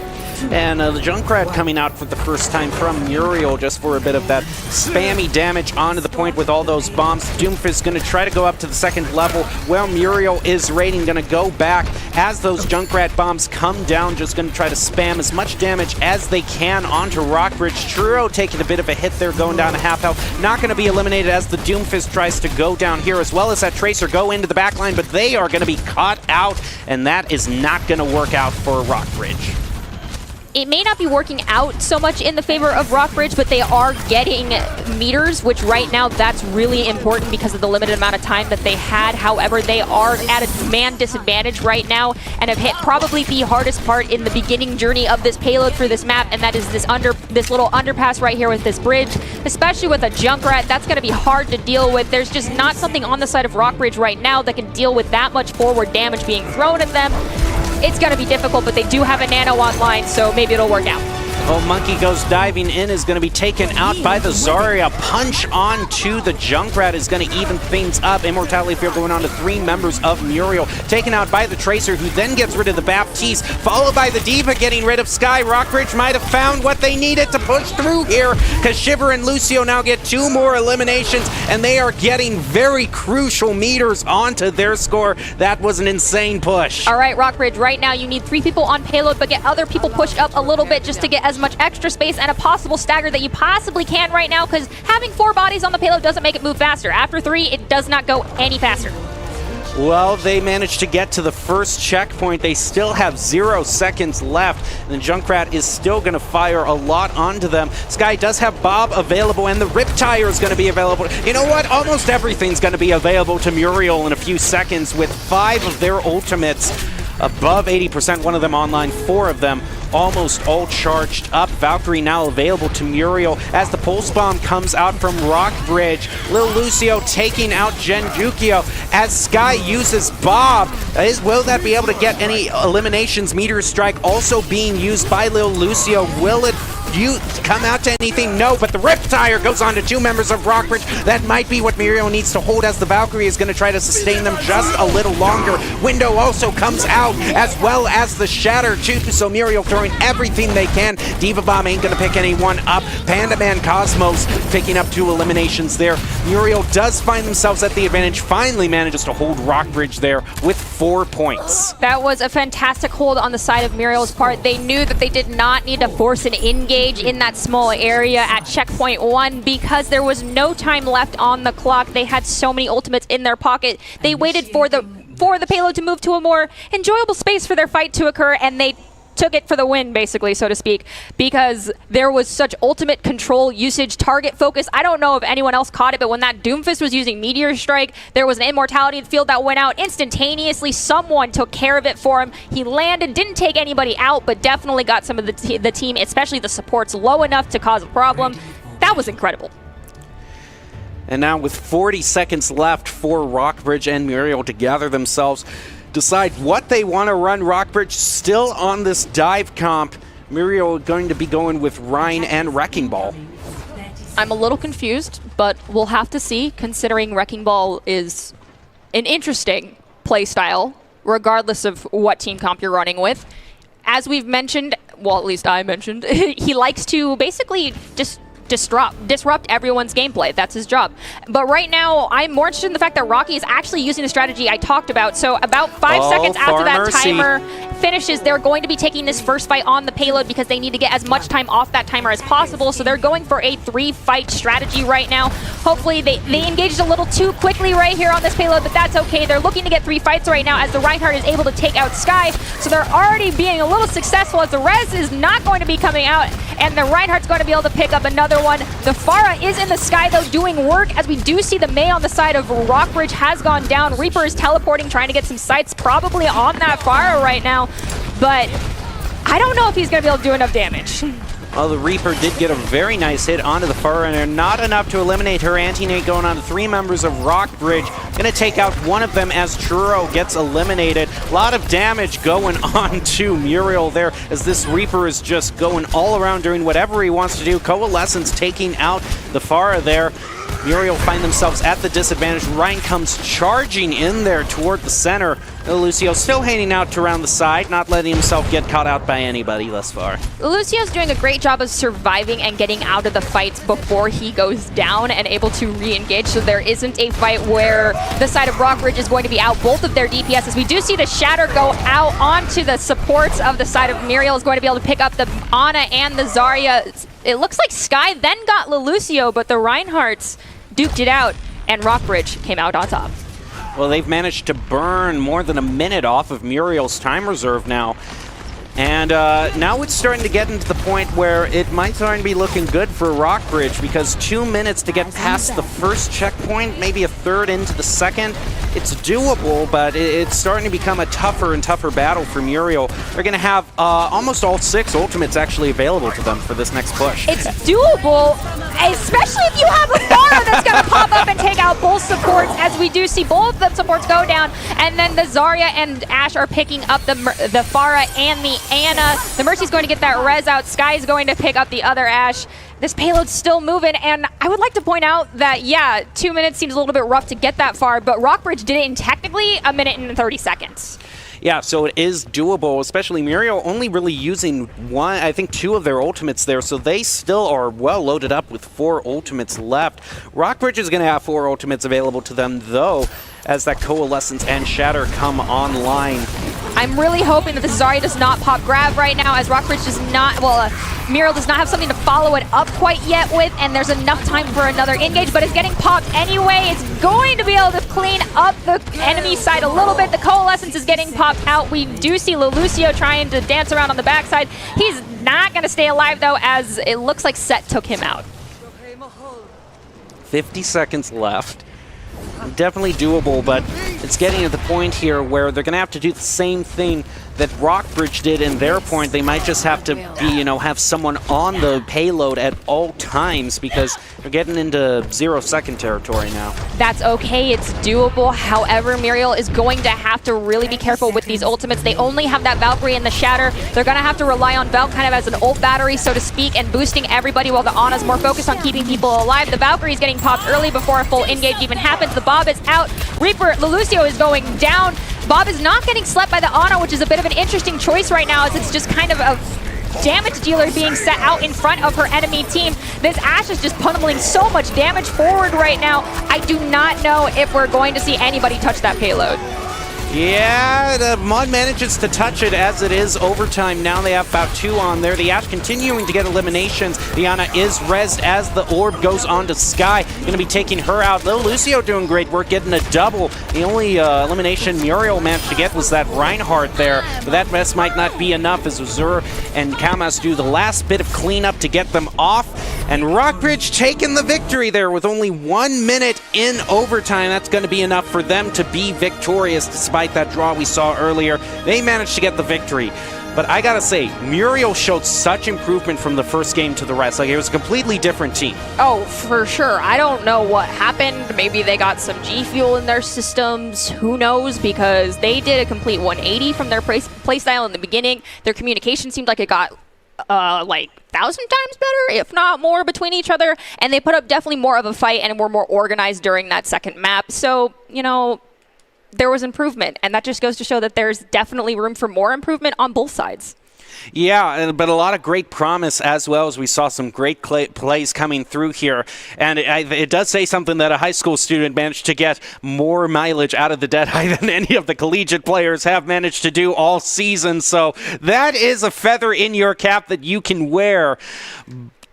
[SPEAKER 1] And the Junkrat coming out for the first time from Muriel just for a bit of that spammy damage onto the point with all those bombs. Doomfist going to try to go up to the 2nd level. Well, Muriel is raiding, going to go back as those Junkrat bombs come down, just going to try to spam as much damage as they can onto Rockbridge. Truro taking a bit of a hit there, going down to half health. Not going to be eliminated as the Doomfist tries to go down here, as well as that Tracer go into the backline, but they are going to be caught out, and that is not going to work out for Rockbridge.
[SPEAKER 3] It may not be working out so much in the favor of Rockbridge, but they are getting meters, which right now that's really important because of the limited amount of time that they had. However, they are at a man disadvantage right now and have hit probably the hardest part in the beginning journey of this payload for this map, and that is this little underpass right here with this bridge. Especially with a Junkrat, that's going to be hard to deal with. There's just not something on the side of Rockbridge right now that can deal with that much forward damage being thrown at them. It's going to be difficult, but they do have a nano online, so maybe it'll work out.
[SPEAKER 1] Oh, Monkey goes diving in, is going to be taken out by the Zarya. Punch on to the Junkrat is going to even things up. Immortality Fear going on to 3 members of Muriel. Taken out by the Tracer, who then gets rid of the Baptiste, followed by the D.Va getting rid of Skye. Rockbridge might have found what they needed to push through here, because Shiver and Lucio now get 2 more eliminations, and they are getting very crucial meters onto their score. That was an insane push.
[SPEAKER 3] All right, Rockbridge, right now you need 3 people on payload, but get other people pushed up a little bit just to get as much extra space and a possible stagger that you possibly can right now, because having 4 bodies on the payload doesn't make it move faster. After 3, it does not go any faster.
[SPEAKER 1] Well, they managed to get to the first checkpoint. They still have 0 seconds left, and Junkrat is still going to fire a lot onto them. Skye does have Bob available, and the Riptire is going to be available. You know what? Almost everything's going to be available to Muriel in a few seconds with 5 of their ultimates above 80%, 1 of them online, 4 of them almost all charged up. Valkyrie now available to Muriel as the pulse bomb comes out from Rockbridge. Lil Lucio taking out Genjukyo as Sky uses Bob. Will that be able to get any eliminations? Meteor Strike also being used by Lil Lucio. Will it come out to anything? No, but the Riptire goes on to 2 members of Rockbridge. That might be what Muriel needs to hold, as the Valkyrie is going to try to sustain them just a little longer. Window also comes out, as well as the Shatter too, so Muriel throwing everything they can. Diva Bomb ain't going to pick anyone up. Panda Man Cosmos picking up 2 eliminations there. Muriel does find themselves at the advantage, finally manages to hold Rockbridge there with 4 points.
[SPEAKER 3] That was a fantastic hold on the side of Muriel's part. They knew that they did not need to force an engage in that small area at checkpoint 1 because there was no time left on the clock. They had so many ultimates in their pocket. They waited for the payload to move to a more enjoyable space for their fight to occur, and they took it for the win, basically, so to speak, because there was such ultimate control usage, target focus. I don't know if anyone else caught it, but when that Doomfist was using Meteor Strike, there was an immortality in the field that went out instantaneously. Someone took care of it for him. He landed, didn't take anybody out, but definitely got some of the team, especially the supports, low enough to cause a problem. That was incredible.
[SPEAKER 1] And now with 40 seconds left for Rockbridge and Muriel to gather themselves, decide what they want to run. Rockbridge still on this dive comp. Muriel going to be going with Rhine and Wrecking Ball.
[SPEAKER 2] I'm a little confused, but we'll have to see, considering Wrecking Ball is an interesting play style, regardless of what team comp you're running with. As we've mentioned, well, at least I mentioned, he likes to basically just disrupt everyone's gameplay. That's his job. But right now, I'm more interested in the fact that Rocky is actually using the strategy I talked about. So about 5 seconds after that timer finishes, they're going to be taking this first fight on the payload because they need to get as much time off that timer as possible. So they're going for a 3-fight strategy right now. Hopefully they engaged a little too quickly right here on this payload, but that's okay. They're looking to get 3 fights right now as the Reinhardt is able to take out Sky. So they're already being a little successful as the Rez is not going to be coming out, and the Reinhardt's going to be able to pick up another one. The Pharah is in the sky, though, doing work, as we do see the Mei on the side of Rockbridge has gone down. Reaper is teleporting, trying to get some sights probably on that Pharah right now, but I don't know if he's going to be able to do enough damage.
[SPEAKER 1] Well, the Reaper did get a very nice hit onto the Pharah, and not enough to eliminate her. Anti-Nate going on to 3 members of Rockbridge. Going to take out one of them as Churro gets eliminated. A lot of damage going on to Muriel there, as this Reaper is just going all around doing whatever he wants to do. Coalescence taking out the Pharah there. Muriel find themselves at the disadvantage. Ryan comes charging in there toward the center. Lucio still hanging out around the side, not letting himself get caught out by anybody thus far.
[SPEAKER 2] Lucio's doing a great job of surviving and getting out of the fights before he goes down and able to re-engage, so there isn't a fight where the side of Rockbridge is going to be out both of their DPSs. We do see the Shatter go out onto the supports of the side of Muriel, is going to be able to pick up the Ana and the Zarya. It looks like Sky then got Lelucio, but the Reinhardts duked it out, and Rockbridge came out on top.
[SPEAKER 1] Well, they've managed to burn more than a minute off of Muriel's time reserve now. And now it's starting to get into the point where it might start to be looking good for Rockbridge, because 2 minutes to get past the first checkpoint, maybe a third into the second. It's doable, but it's starting to become a tougher and tougher battle for Muriel. They're going to have almost all 6 ultimates actually available to them for this next push.
[SPEAKER 3] It's doable, especially if you have a Pharah that's going to pop up and take out both supports, as we do see both of the supports go down, and then the Zarya and Ashe are picking up the Pharah and the Ana. The Mercy's going to get that res out. Sky is going to pick up the other Ashe. This payload's still moving, and I would like to point out that, yeah, 2 minutes seems a little bit rough to get that far, but Rockbridge did it in technically 1 minute and 30 seconds.
[SPEAKER 1] Yeah, so it is doable, especially Muriel only really using 2 of their ultimates there, so they still are well loaded up with 4 ultimates left. Rockbridge is going to have 4 ultimates available to them, though, as that Coalescence and Shatter come online.
[SPEAKER 3] I'm really hoping that the Zarya does not pop grab right now, as Rockbridge does not, Muriel does not have something to follow it up quite yet with, and there's enough time for another engage, but it's getting popped anyway. It's going to be able to clean up the enemy side a little bit. The Coalescence is getting popped out. We do see Lelucio trying to dance around on the backside. He's not going to stay alive, though, as it looks like Set took him out.
[SPEAKER 1] 50 seconds left. Definitely doable, but it's getting to the point here where they're going to have to do the same thing that Rockbridge did in their point. They might just have to be, have someone on the payload at all times because they're getting into 0-second territory now.
[SPEAKER 3] That's okay, it's doable. However, Muriel is going to have to really be careful with these ultimates. They only have that Valkyrie and the Shatter. They're going to have to rely on Val kind of as an ult battery, so to speak, and boosting everybody while the Ana's more focused on keeping people alive. The Valkyrie is getting popped early before a full engage even happens. The Bob is out. Reaper, Lelucio is going down. Bob is not getting slept by the Ana, which is a bit of an interesting choice right now, as it's just kind of a damage dealer being set out in front of her enemy team. This Ashe is just pummeling so much damage forward right now. I do not know if we're going to see anybody touch that payload.
[SPEAKER 1] Yeah, the Mud manages to touch it as it is overtime. Now they have about 2 on there. The Ashe continuing to get eliminations. The Ana is rezzed as the orb goes on to Sky. Going to be taking her out. Lil Lucio doing great work, getting a double. The only elimination Muriel managed to get was that Reinhardt there. But that mess might not be enough as Azur and Kamas do the last bit of cleanup to get them off. And Rockbridge taking the victory there with only 1 minute in overtime. That's going to be enough for them to be victorious despite that draw we saw earlier. They managed to get the victory. But I gotta say, Muriel showed such improvement from the first game to the rest. Like, it was a completely different team.
[SPEAKER 3] Oh, for sure. I don't know what happened. Maybe they got some G Fuel in their systems. Who knows? Because they did a complete 180 from their playstyle in the beginning. Their communication seemed like it got like 1,000 times better, if not more, between each other. And they put up definitely more of a fight and were more organized during that second map. So, there was improvement, and that just goes to show that there's definitely room for more improvement on both sides.
[SPEAKER 1] Yeah, but a lot of great promise as well, as we saw some great plays coming through here. And it does say something that a high school student managed to get more mileage out of the Deadeye than any of the collegiate players have managed to do all season. So that is a feather in your cap that you can wear.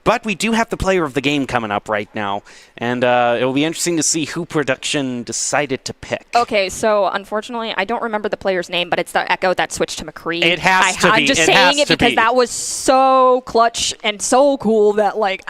[SPEAKER 1] But we do have the player of the game coming up right now, and it will be interesting to see who production decided to pick.
[SPEAKER 3] Okay, so unfortunately, I don't remember the player's name, but it's the Echo that switched to McCree.
[SPEAKER 1] It has to be.
[SPEAKER 3] I'm just saying it because that was so clutch and so cool that, like,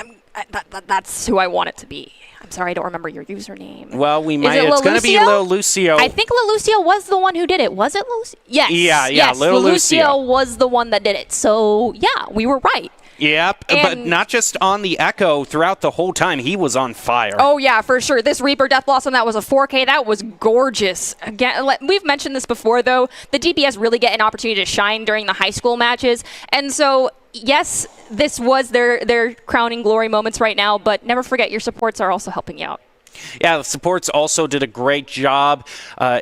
[SPEAKER 3] that's who I want it to be. I'm sorry, I don't remember your username.
[SPEAKER 1] Well, it's going to be Lil Lucio.
[SPEAKER 3] I think Lil Lucio was the one who did it. Was it Lucio? Yes.
[SPEAKER 1] Yeah, Lil
[SPEAKER 3] Lucio was the one that did it. So, yeah, we were right.
[SPEAKER 1] Yep, but not just on the Echo. Throughout the whole time, he was on fire.
[SPEAKER 3] Oh, yeah, for sure. This Reaper Death Blossom, that was a 4K. That was gorgeous. Again, we've mentioned this before, though. The DPS really get an opportunity to shine during the high school matches. And so, yes, this was their crowning glory moments right now, but never forget your supports are also helping you out.
[SPEAKER 1] Yeah, the supports also did a great job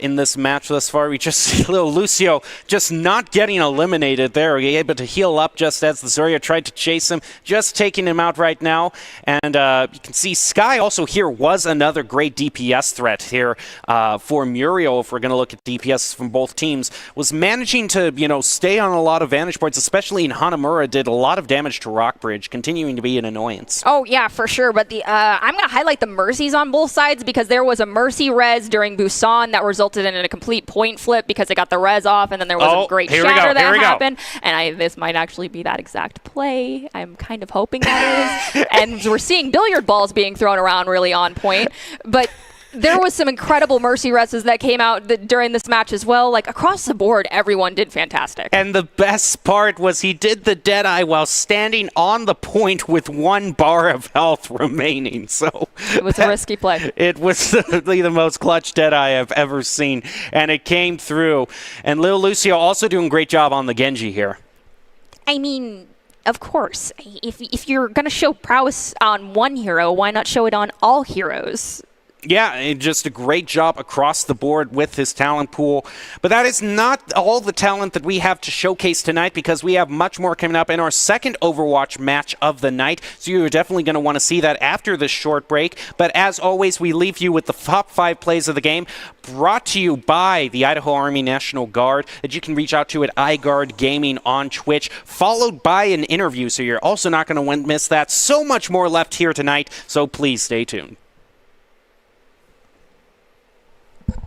[SPEAKER 1] in this match thus far. We just see little Lucio just not getting eliminated there. He able to heal up just as the Zarya tried to chase him, just taking him out right now. And you can see Sky also here was another great DPS threat here for Muriel, if we're going to look at DPS from both teams, was managing to, stay on a lot of vantage points, especially in Hanamura, did a lot of damage to Rockbridge, continuing to be an annoyance.
[SPEAKER 3] Oh, yeah, for sure. But I'm going to highlight the Mercies on both sides because there was a Mercy res during Busan that resulted in a complete point flip because it got the res off, and then there was a great shatter that happened. And this might actually be that exact play. I'm kind of hoping that is. And we're seeing billiard balls being thrown around really on point. But there was some incredible Mercy reses that came out during this match as well. Like, across the board, everyone did fantastic.
[SPEAKER 1] And the best part was he did the Deadeye while standing on the point with 1 bar of health remaining. So
[SPEAKER 3] it was a risky play.
[SPEAKER 1] It was the most clutch Deadeye I've ever seen, and it came through. And Lil Lucio also doing a great job on the Genji here.
[SPEAKER 3] I mean, of course. If you're going to show prowess on one hero, why not show it on all heroes?
[SPEAKER 1] Yeah, just a great job across the board with his talent pool. But that is not all the talent that we have to showcase tonight, because we have much more coming up in our second Overwatch match of the night. So you're definitely going to want to see that after this short break. But as always, we leave you with the top 5 plays of the game, brought to you by the Idaho Army National Guard, that you can reach out to at iGuard Gaming on Twitch, followed by an interview. So you're also not going to miss that. So much more left here tonight, so please stay tuned.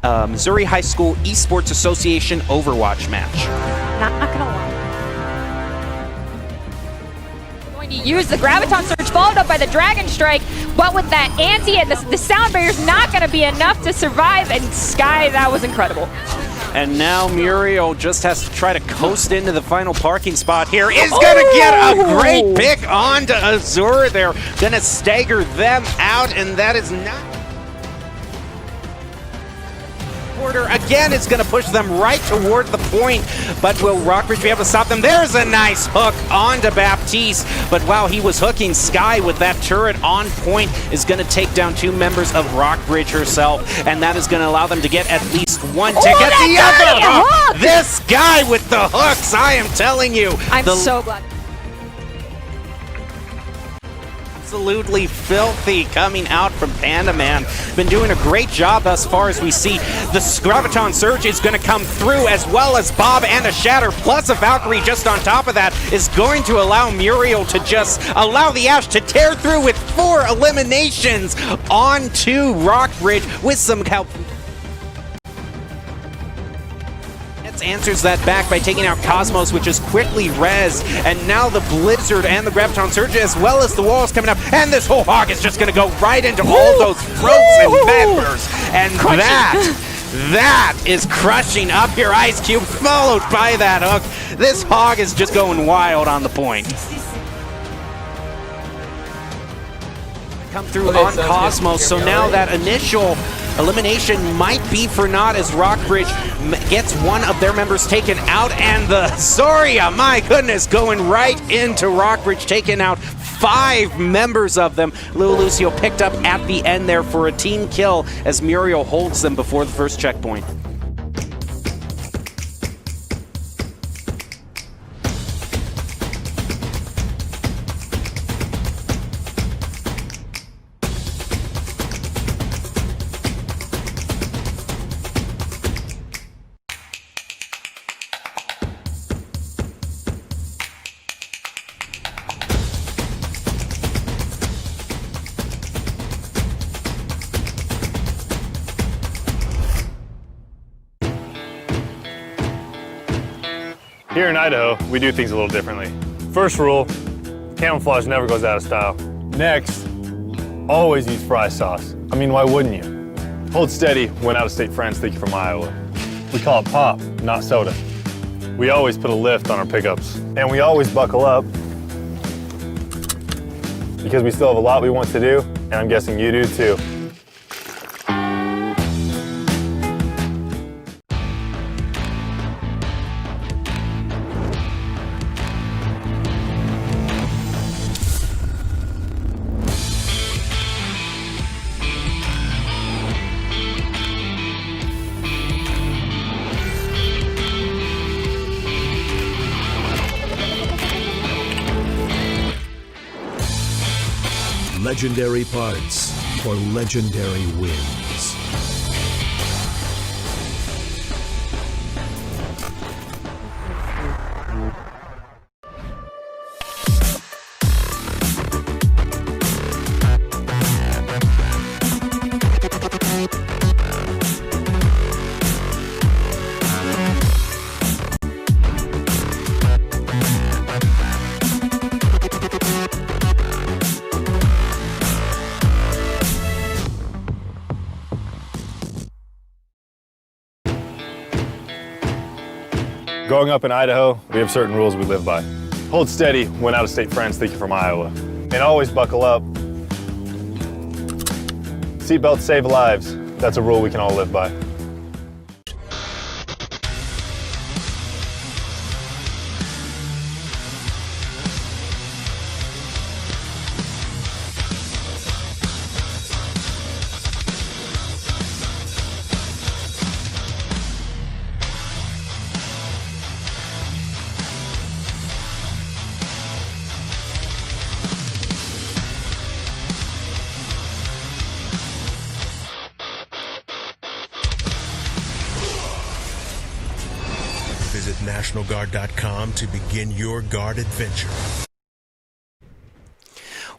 [SPEAKER 1] Missouri High School Esports Association Overwatch match.
[SPEAKER 3] Not gonna lie. going to use the Graviton Surge, followed up by the Dragon Strike, but with that anti and the sound barrier's not going to be enough to survive, and Sky, that was incredible.
[SPEAKER 1] And now Muriel just has to try to coast into the final parking spot here. Is going to get a great pick onto Azure. They're going to stagger them out, and that is not... Again, it's going to push them right toward the point, but will Rockbridge be able to stop them? There's a nice hook onto Baptiste, but while he was hooking, Sky with that turret on point is going to take down 2 members of Rockbridge herself, and that is going to allow them to get at least one to get the other hook. This guy with the hooks, I am telling you.
[SPEAKER 3] I'm so glad.
[SPEAKER 1] Absolutely filthy coming out from Panda Man. Been doing a great job thus far as we see the Graviton Surge is going to come through, as well as Bob and a Shatter, plus a Valkyrie just on top of that, is going to allow Muriel to just allow the Ashe to tear through with 4 eliminations onto Rockbridge with some help. Answers that back by taking out Cosmos, which is quickly res, and now the Blizzard and the Graviton Surge, as well as the walls coming up, and this whole hog is just going to go right into all those throats and members, and that is crushing up your Ice Cube, followed by that hook. This hog is just going wild on the point. Come through on Cosmos, so now that initial elimination might be for naught as Rockbridge gets one of their members taken out, and the Zarya, my goodness, going right into Rockbridge, taking out 5 members of them. Lil Lucio picked up at the end there for a team kill as Muriel holds them before the first checkpoint.
[SPEAKER 4] Here in Idaho, we do things a little differently. First rule, camouflage never goes out of style. Next, always use fry sauce. I mean, why wouldn't you? Hold steady when out-of-state friends think you're from Iowa. We call it pop, not soda. We always put a lift on our pickups. And we always buckle up because we still have a lot we want to do, and I'm guessing you do too.
[SPEAKER 5] Legendary parts for legendary wins.
[SPEAKER 4] Growing up in Idaho, we have certain rules we live by. Hold steady when out-of-state friends think you're from Iowa. And always buckle up. Seatbelts save lives. That's a rule we can all live by.
[SPEAKER 5] Visit NationalGuard.com to begin your Guard adventure.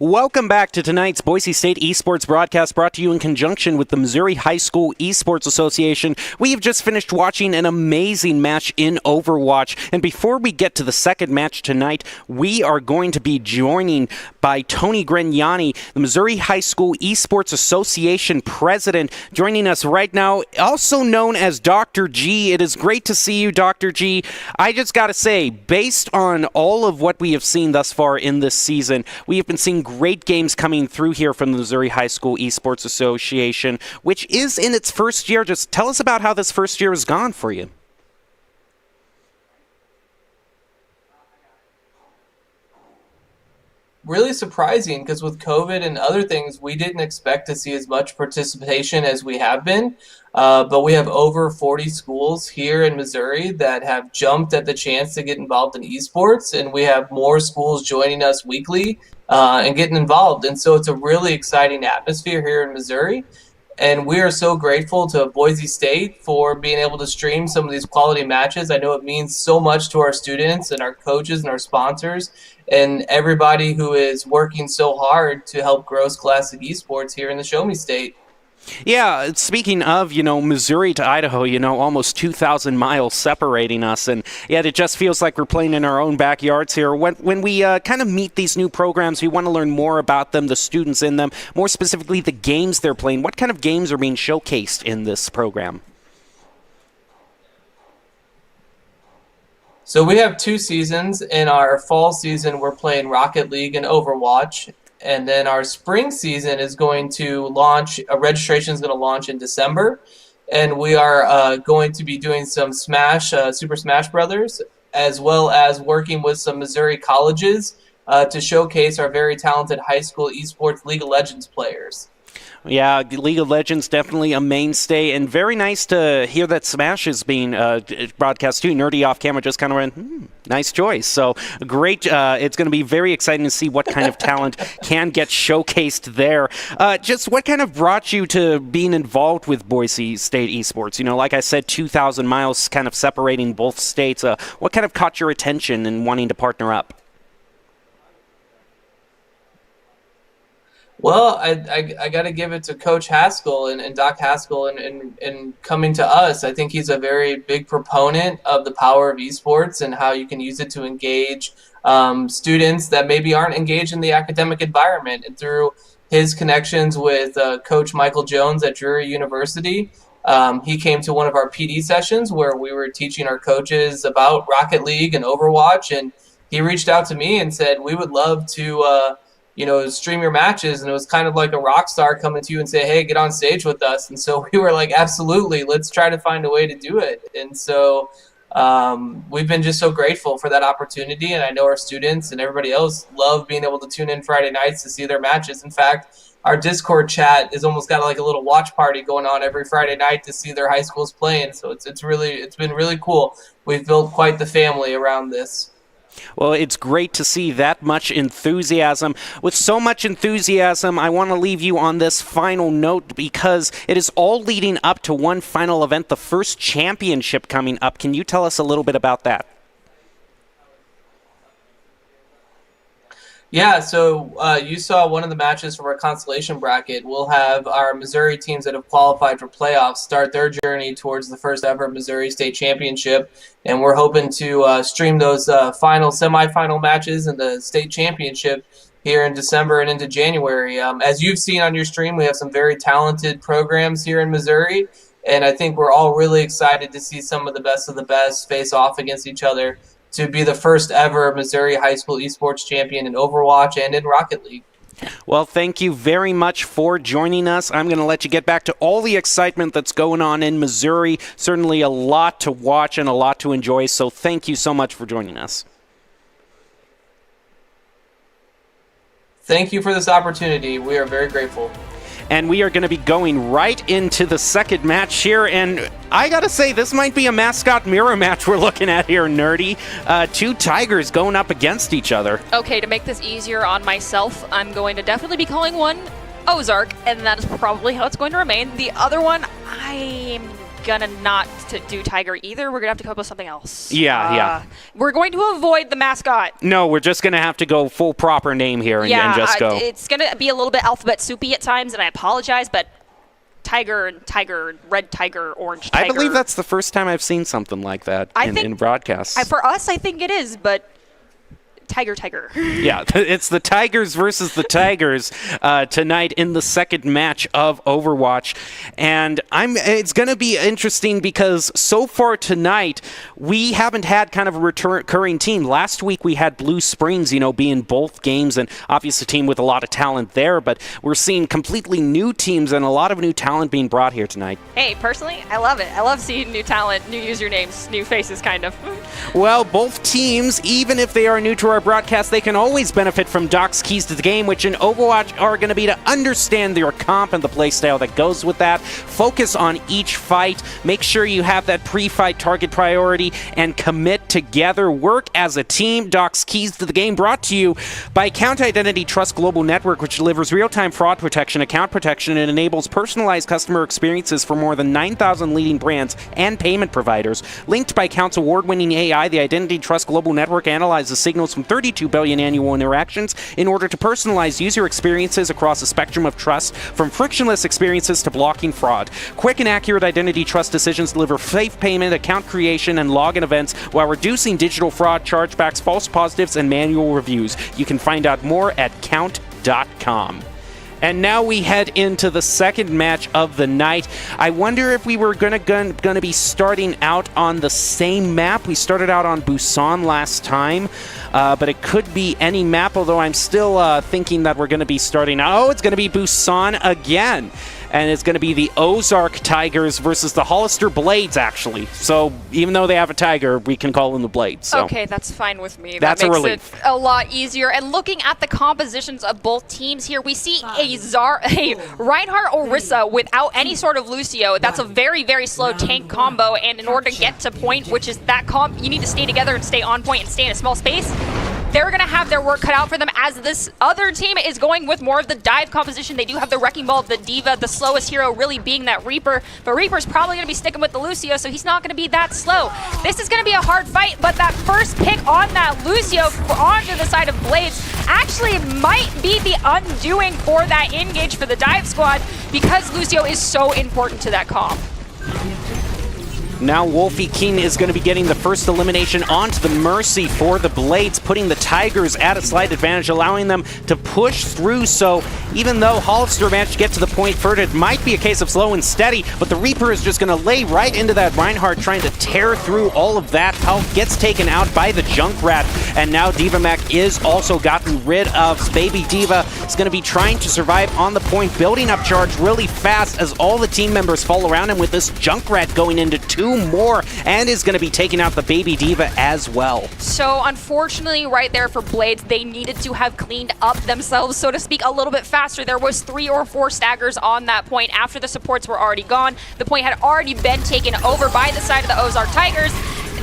[SPEAKER 1] Welcome back to tonight's Boise State Esports broadcast, brought to you in conjunction with the Missouri High School Esports Association. We have just finished watching an amazing match in Overwatch, and before we get to the second match tonight, we are going to be joining by Tony Grignani, the Missouri High School Esports Association president, joining us right now, also known as Dr. G. It is great to see you, Dr. G. I just got to say, based on all of what we have seen thus far in this season, we have been seeing great games coming through here from the Missouri High School Esports Association, which is in its first year. Just tell us about how this first year has gone for you.
[SPEAKER 6] Really surprising, because with COVID and other things, we didn't expect to see as much participation as we have been. But we have over 40 schools here in Missouri that have jumped at the chance to get involved in esports, and we have more schools joining us weekly and getting involved. And so it's a really exciting atmosphere here in Missouri. And we are so grateful to Boise State for being able to stream some of these quality matches. I know it means so much to our students and our coaches and our sponsors and everybody who is working so hard to help grow scholastic esports here in the Show Me State.
[SPEAKER 1] Yeah, speaking of, Missouri to Idaho, almost 2,000 miles separating us, and yet it just feels like we're playing in our own backyards here. When we kind of meet these new programs, we want to learn more about them, the students in them, more specifically the games they're playing. What kind of games are being showcased in this program?
[SPEAKER 6] So we have 2 seasons. In our fall season, we're playing Rocket League and Overwatch. And then our spring season is going to launch, registration is going to launch in December. And we are going to be doing some Super Smash Brothers, as well as working with some Missouri colleges to showcase our very talented high school esports League of Legends players.
[SPEAKER 1] Yeah, League of Legends definitely a mainstay, and very nice to hear that Smash is being broadcast too. Nerdy off camera just kind of went, nice choice. So great. It's going to be very exciting to see what kind of talent can get showcased there. Just what kind of brought you to being involved with Boise State Esports? Like I said, 2,000 miles kind of separating both states. What kind of caught your attention in wanting to partner up?
[SPEAKER 6] Well, I got to give it to Coach Haskell and Doc Haskell and coming to us. I think he's a very big proponent of the power of esports and how you can use it to engage students that maybe aren't engaged in the academic environment. And through his connections with Coach Michael Jones at Drury University, he came to one of our PD sessions where we were teaching our coaches about Rocket League and Overwatch. And he reached out to me and said, we would love to stream your matches. And it was kind of like a rock star coming to you and say, hey, get on stage with us. And so we were like, absolutely, let's try to find a way to do it. And so we've been just so grateful for that opportunity. And I know our students and everybody else love being able to tune in Friday nights to see their matches. In fact, our Discord chat is almost got like a little watch party going on every Friday night to see their high schools playing. So it's been really cool. We've built quite the family around this.
[SPEAKER 1] Well, it's great to see that much enthusiasm. With so much enthusiasm, I want to leave you on this final note because it is all leading up to one final event, the first championship coming up. Can you tell us a little bit about that?
[SPEAKER 6] Yeah, so you saw one of the matches from our consolation bracket. We'll have our Missouri teams that have qualified for playoffs start their journey towards the first ever Missouri State Championship, and we're hoping to stream those semifinal matches in the state championship here in December and into January. As you've seen on your stream, we have some very talented programs here in Missouri, and I think we're all really excited to see some of the best face off against each other to be the first ever Missouri High School Esports champion in Overwatch and in Rocket League.
[SPEAKER 1] Well, thank you very much for joining us. I'm going to let you get back to all the excitement that's going on in Missouri. Certainly a lot to watch and a lot to enjoy, so thank you so much for joining us.
[SPEAKER 6] Thank you for this opportunity. We are very grateful.
[SPEAKER 1] And we are going to be going right into the second match here. And I got to say, this might be a mascot mirror match we're looking at here, Nerdy. 2 tigers going up against each other.
[SPEAKER 2] Okay, to make this easier on myself, I'm going to definitely be calling one Ozark, and that is probably how it's going to remain. The other one, I'm gonna not to do Tiger either. We're gonna have to come up with something else.
[SPEAKER 1] Yeah.
[SPEAKER 2] We're going to avoid the mascot.
[SPEAKER 1] No, we're just going to have to go full proper name here and just go.
[SPEAKER 2] It's gonna be a little bit alphabet soupy at times, and I apologize, but Tiger and Tiger, red Tiger, orange Tiger.
[SPEAKER 1] I believe that's the first time I've seen something like that in broadcasts.
[SPEAKER 2] For us, I think it is, but Tiger.
[SPEAKER 1] Yeah, it's the Tigers versus the Tigers tonight in the second match of Overwatch. And it's going to be interesting because so far tonight, we haven't had kind of a recurring team. Last week, we had Blue Springs, be in both games, and obviously a team with a lot of talent there. But we're seeing completely new teams and a lot of new talent being brought here tonight.
[SPEAKER 2] Hey, personally, I love it. I love seeing new talent, new usernames, new faces, kind of.
[SPEAKER 1] Well, both teams, even if they are new to our broadcast, they can always benefit from Doc's keys to the game, which in Overwatch are going to be to understand your comp and the playstyle that goes with that. Focus on each fight. Make sure you have that pre-fight target priority and commit together. Work as a team. Doc's keys to the game brought to you by Account Identity Trust Global Network, which delivers real-time fraud protection, account protection, and enables personalized customer experiences for more than 9,000 leading brands and payment providers. Linked by Account's award-winning AI, the Identity Trust Global Network analyzes signals from 32 billion annual interactions in order to personalize user experiences across a spectrum of trust, from frictionless experiences to blocking fraud. Quick and accurate identity trust decisions deliver safe payment, account creation, and login events while reducing digital fraud, chargebacks, false positives, and manual reviews. You can find out more at count.com. And now we head into the second match of the night. I wonder if we were gonna be starting out on the same map. We started out on Busan last time, but it could be any map, although I'm still thinking that we're gonna be starting out. Oh, it's gonna be Busan again. And it's going to be the Ozark Tigers versus the Hollister Blades, actually. So even though they have a tiger, we can call them the Blades. So.
[SPEAKER 2] Okay, that's fine with me.
[SPEAKER 1] That's
[SPEAKER 2] that makes
[SPEAKER 1] a relief.
[SPEAKER 2] It a lot easier. And looking at the compositions of both teams here, we see a Reinhardt Orisa without any sort of Lucio. That's a very, very slow tank combo. And in order to get to point, which is that comp, you need to stay together and stay on point and stay in a small space. They're going to have their work cut out for them, as this other team is going with more of the dive composition. They do have the Wrecking Ball, the Diva, the slowest hero really being that Reaper. But Reaper's probably going to be sticking with the Lucio, so he's not going to be that slow. This is going to be a hard fight, but that first pick on that Lucio onto the side of Blades actually might be the undoing for that engage for the dive squad, because Lucio is so important to that comp.
[SPEAKER 1] Now Wolfie King is going to be getting the first elimination onto the Mercy for the Blades, putting the Tigers at a slight advantage, allowing them to push through. So even though Hollister managed to get to the point first, it might be a case of slow and steady, but the Reaper is just going to lay right into that Reinhardt, trying to tear through all of that. Health gets taken out by the Junkrat, and now DivaMac is also gotten rid of. Baby Diva is going to be trying to survive on the point, building up charge really fast as all the team members fall around him, with this Junkrat going into 2 more, and is going to be taking out the Baby Diva as well.
[SPEAKER 2] So unfortunately, right there for Blades, they needed to have cleaned up themselves, so to speak, a little bit faster. There was 3 or 4 staggers on that point after the supports were already gone. The point had already been taken over by the side of the Ozark Tigers.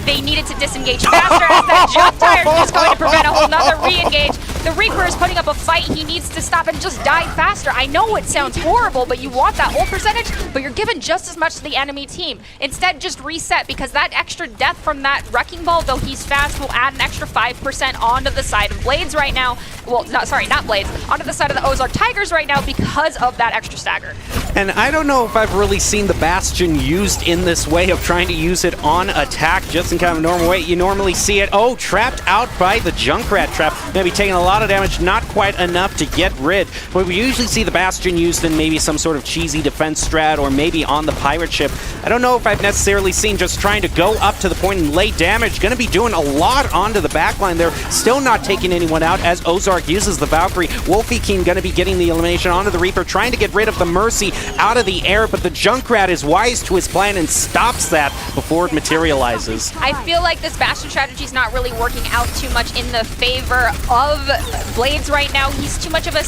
[SPEAKER 2] They needed to disengage faster, as that jump tire is going to prevent a whole nother re-engage. The Reaper is putting up a fight. He needs to stop and just die faster. I know it sounds horrible, but you want that ult percentage, but you're given just as much to the enemy team. Instead, just reset, because that extra death from that Wrecking Ball, though he's fast, will add an extra 5% onto the side of Blades right now. Well, not Blades, onto the side of the Ozark Tigers right now because of that extra stagger.
[SPEAKER 1] And I don't know if I've really seen the Bastion used in this way of trying to use it on attack, just in kind of a normal way. You normally see it, trapped out by the Junkrat trap. Maybe taking a lot of damage, not quite enough to get rid. But we usually see the Bastion used in maybe some sort of cheesy defense strat, or maybe on the pirate ship. I don't know if I've necessarily seen just trying to go up to the point and lay damage. Going to be doing a lot onto the backline there. Still not taking anyone out as Ozark uses the Valkyrie. Wolfie King going to be getting the elimination onto the Reaper, trying to get rid of the Mercy out of the air, but the Junkrat is wise to his plan and stops that before it materializes.
[SPEAKER 2] I feel like this Bastion strategy is not really working out too much in the favor of Blades right now. He's too much of a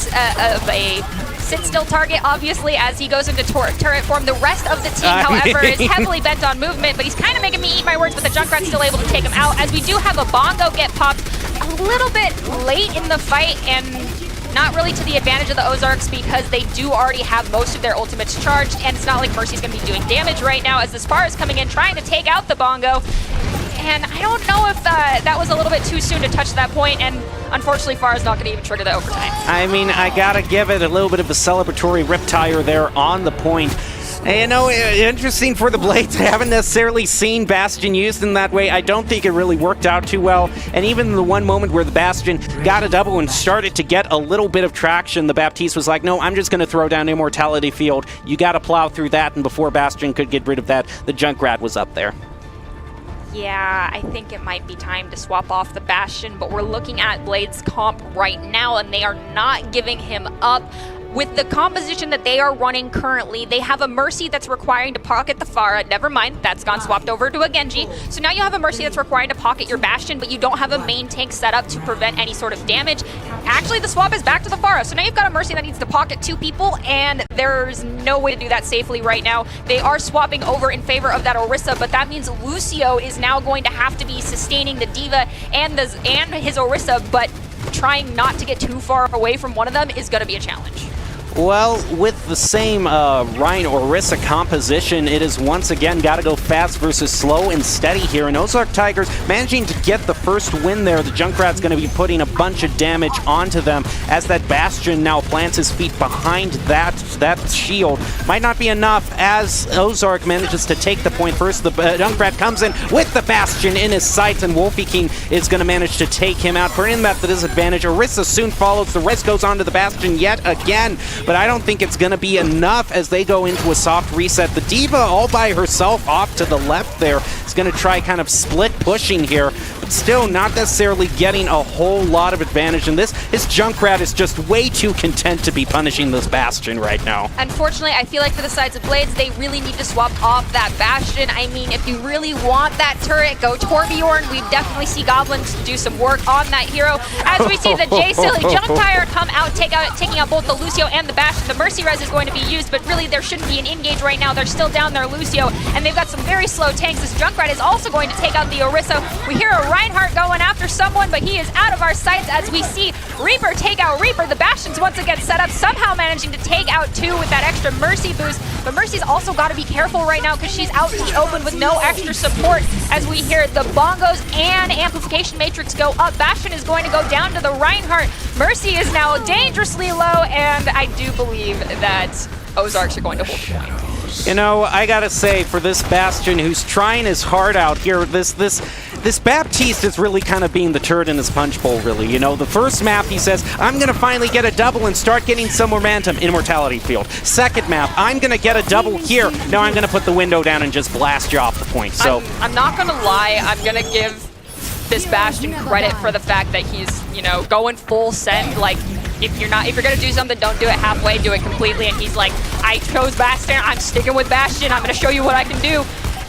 [SPEAKER 2] sit-still target, obviously, as he goes into turret form. The rest of the team, however, is heavily bent on movement, but he's kind of making me eat my words, but the Junkrat's still able to take him out, as we do have a Bongo get popped a little bit late in the fight, and
[SPEAKER 3] not really to the advantage of the Ozarks because they do already have most of their ultimates charged, and it's not like Mercy's going to be doing damage right now as the Spar is coming in trying to take out the Bongo. And I don't know if that was a little bit too soon to touch that point, and unfortunately Farah's not going to even trigger the overtime.
[SPEAKER 1] I mean, I gotta give it a little bit of a celebratory rip tire there on the point. And, you know, interesting for the Blades. I haven't necessarily seen Bastion used in that way. I don't think it really worked out too well. And even the one moment where the Bastion got a double and started to get a little bit of traction, the Baptiste was like, no, I'm just going to throw down Immortality Field. You got to plow through that. And before Bastion could get rid of that, the Junkrat was up there.
[SPEAKER 3] Yeah, I think it might be time to swap off the Bastion, but we're looking at Blade's comp right now, and they are not giving him up. With the composition that they are running currently, they have a Mercy that's requiring to pocket the Pharah. Never mind, that's gone swapped over to a Genji. So now you have a Mercy that's requiring to pocket your Bastion, but you don't have a main tank set up to prevent any sort of damage. Actually, the swap is back to the Pharah. So now you've got a Mercy that needs to pocket 2 people, and there's no way to do that safely right now. They are swapping over in favor of that Orisa, but that means Lucio is now going to have to be sustaining the D.Va and his Orisa, but trying not to get too far away from one of them is going to be a challenge.
[SPEAKER 1] Well, with the same Ryan Orisa composition, it is once again got to go fast versus slow and steady here. And Ozark Tigers managing to get the first win there. The Junkrat's going to be putting a bunch of damage onto them as that Bastion now plants his feet behind that shield. Might not be enough as Ozark manages to take the point first. The Junkrat comes in with the Bastion in his sights, and Wolfie King is going to manage to take him out, putting him at the disadvantage. Orisa soon follows. The rest goes onto the Bastion yet again. But I don't think it's going to be enough as they go into a soft reset. The D.Va all by herself off to the left there is going to try kind of split pushing here, but still not necessarily getting a whole lot of advantage. And his Junkrat is just way too content to be punishing this Bastion right now.
[SPEAKER 3] Unfortunately, I feel like for the sides of Blades, they really need to swap off that Bastion. I mean, if you really want that turret, go Torbjorn. We definitely see Goblins do some work on that hero. As we see the J Silly Junk Tire come out, taking out both the Lucio and the Bastion. The Mercy Res is going to be used, but really there shouldn't be an engage right now. They're still down there, Lucio, and they've got some very slow tanks. This Junkrat is also going to take out the Orisa. We hear a Reinhardt going after someone, but he is out of our sights as we see Reaper take out Reaper. The Bastion's once again set up, somehow managing to take out 2 with that extra Mercy boost. But Mercy's also got to be careful right now because she's out in the open with no extra support as we hear the Bongos and Amplification Matrix go up. Bastion is going to go down to the Reinhardt. Mercy is now dangerously low, and I do believe that Ozarks are going to hold the point.
[SPEAKER 1] You know, I gotta say, for this Bastion who's trying his heart out here, this Baptiste is really kind of being the turd in his punch bowl, really. You know, the first map he says, I'm gonna finally get a double and start getting some momentum, Immortality Field. Second map, I'm gonna get a double here. Now I'm gonna put the window down and just blast you off the point. So
[SPEAKER 2] I'm not gonna lie, I'm gonna give this Bastion credit for the fact that he's, you know, going full send. Like, if you're gonna do something, don't do it halfway, do it completely. And he's like, I chose Bastion, I'm sticking with Bastion, I'm gonna show you what I can do.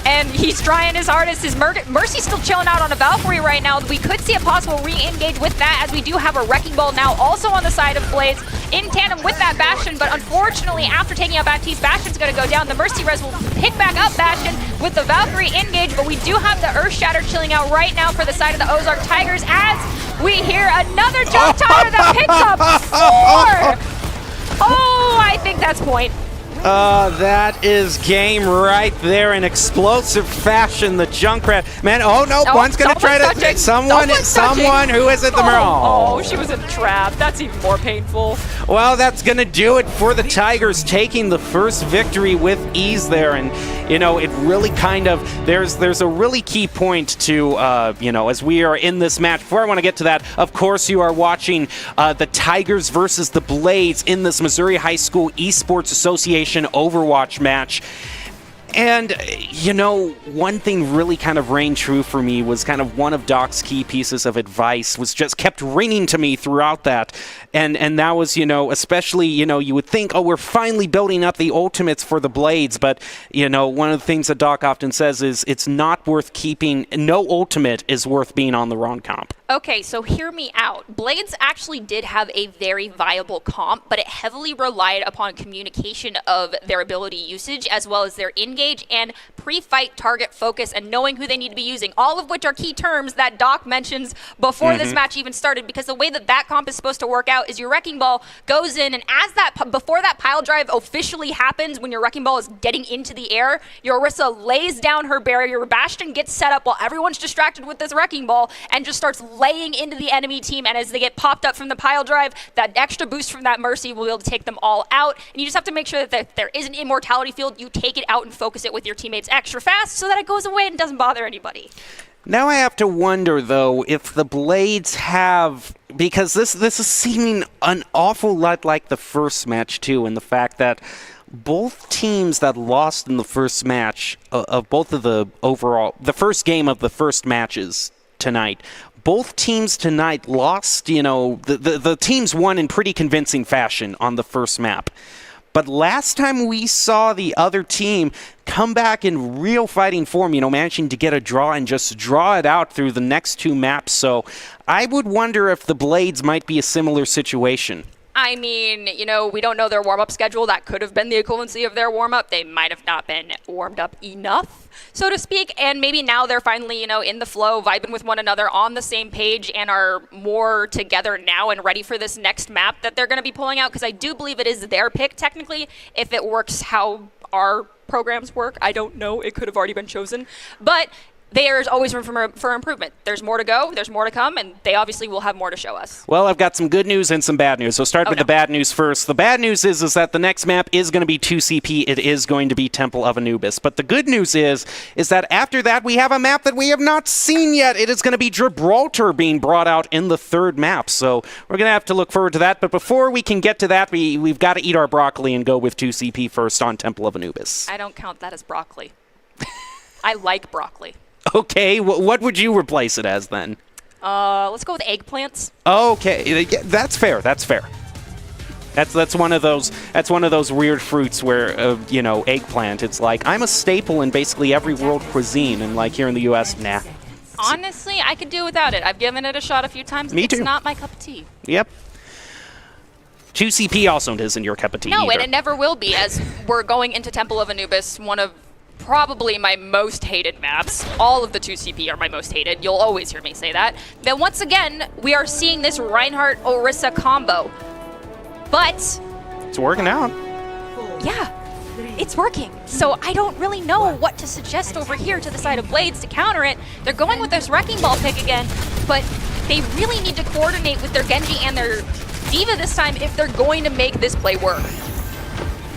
[SPEAKER 2] And he's trying his hardest. His Mercy's still chilling out on a Valkyrie right now. We could see a possible re-engage with that, as we do have a Wrecking Ball now also on the side of Blades in tandem with that Bastion. But unfortunately, after taking out Baptiste, Bastion's going to go down. The Mercy Res will pick back up Bastion with the Valkyrie engage, but we do have the Earth Shatter chilling out right now for the side of the Ozark Tigers as we hear another Jump Tire that picks up 4! Oh, I think that's point.
[SPEAKER 1] That is game right there in explosive fashion. The Junkrat, man. Oh no, one's gonna try to someone who is at the
[SPEAKER 2] Oh, she was in a trap. That's even more painful.
[SPEAKER 1] Well, that's gonna do it for the Tigers, taking the first victory with ease there. And you know, it really kind of there's a really key point to you know, as we are in this match. Before I want to get to that, of course, you are watching the Tigers versus the Blades in this Missouri High School Esports Association Overwatch match. And, you know, one thing really kind of rang true for me was kind of one of Doc's key pieces of advice was just kept ringing to me throughout that. And that was, you know, especially, you know, you would think, oh, we're finally building up the ultimates for the Blades. But, you know, one of the things that Doc often says is it's not worth keeping, no ultimate is worth being on the wrong comp.
[SPEAKER 3] Okay, so hear me out. Blades actually did have a very viable comp, but it heavily relied upon communication of their ability usage as well as their in-game engage and pre-fight target focus and knowing who they need to be using, all of which are key terms that Doc mentions before this match even started, because the way that comp is supposed to work out is your Wrecking Ball goes in, and before that pile drive officially happens, when your Wrecking Ball is getting into the air, your Orisa lays down her barrier, Bastion gets set up while everyone's distracted with this Wrecking Ball and just starts laying into the enemy team, and as they get popped up from the pile drive, that extra boost from that Mercy will be able to take them all out, and you just have to make sure that there is an immortality field, you take it out and focus it with your teammates extra fast so that it goes away and doesn't bother anybody.
[SPEAKER 1] Now I have to wonder, though, if the Blades have, because this is seeming an awful lot like the first match, too, and the fact that both teams that lost in the first match of both of the first game of the first matches tonight, both teams tonight lost, the teams won in pretty convincing fashion on the first map. But last time we saw the other team come back in real fighting form, managing to get a draw and just draw it out through the next two maps. So I would wonder if the Blades might be a similar situation.
[SPEAKER 3] I mean, we don't know their warm-up schedule. That could have been the equivalency of their warm-up. They might have not been warmed up enough, so to speak, and maybe now they're finally, in the flow, vibing with one another on the same page and are more together now and ready for this next map that they're going to be pulling out, because I do believe it is their pick, technically, if it works how our programs work. I don't know. It could have already been chosen, but there is always room for improvement. There's more to go, there's more to come, and they obviously will have more to show us.
[SPEAKER 1] Well, I've got some good news and some bad news. So start with the bad news first. The bad news is that the next map is going to be 2CP. It is going to be Temple of Anubis. But the good news is that after that, we have a map that we have not seen yet. It is going to be Gibraltar being brought out in the third map. So we're going to have to look forward to that. But before we can get to that, we've got to eat our broccoli and go with 2CP first on Temple of Anubis.
[SPEAKER 3] I don't count that as broccoli. I like broccoli.
[SPEAKER 1] Okay, what would you replace it as then?
[SPEAKER 3] Let's go with eggplants.
[SPEAKER 1] Okay, that's fair. That's fair. That's one of those. That's one of those weird fruits where eggplant. It's like I'm a staple in basically every world cuisine, and like here in the U.S., nah.
[SPEAKER 3] Honestly, I could do without it. I've given it a shot a few times.
[SPEAKER 1] Me too.
[SPEAKER 3] It's not my cup of tea.
[SPEAKER 1] Yep. 2CP also isn't your cup of tea.
[SPEAKER 3] No,
[SPEAKER 1] either.
[SPEAKER 3] and it never will be, as we're going into Temple of Anubis, one of probably my most hated maps. All of the 2CP are my most hated. You'll always hear me say that. Then once again, we are seeing this Reinhardt-Orisa combo. But
[SPEAKER 1] it's working out.
[SPEAKER 3] Yeah, it's working. So I don't really know what to suggest over here to the side of Blades to counter it. They're going with this Wrecking Ball pick again, but they really need to coordinate with their Genji and their D.Va this time if they're going to make this play work.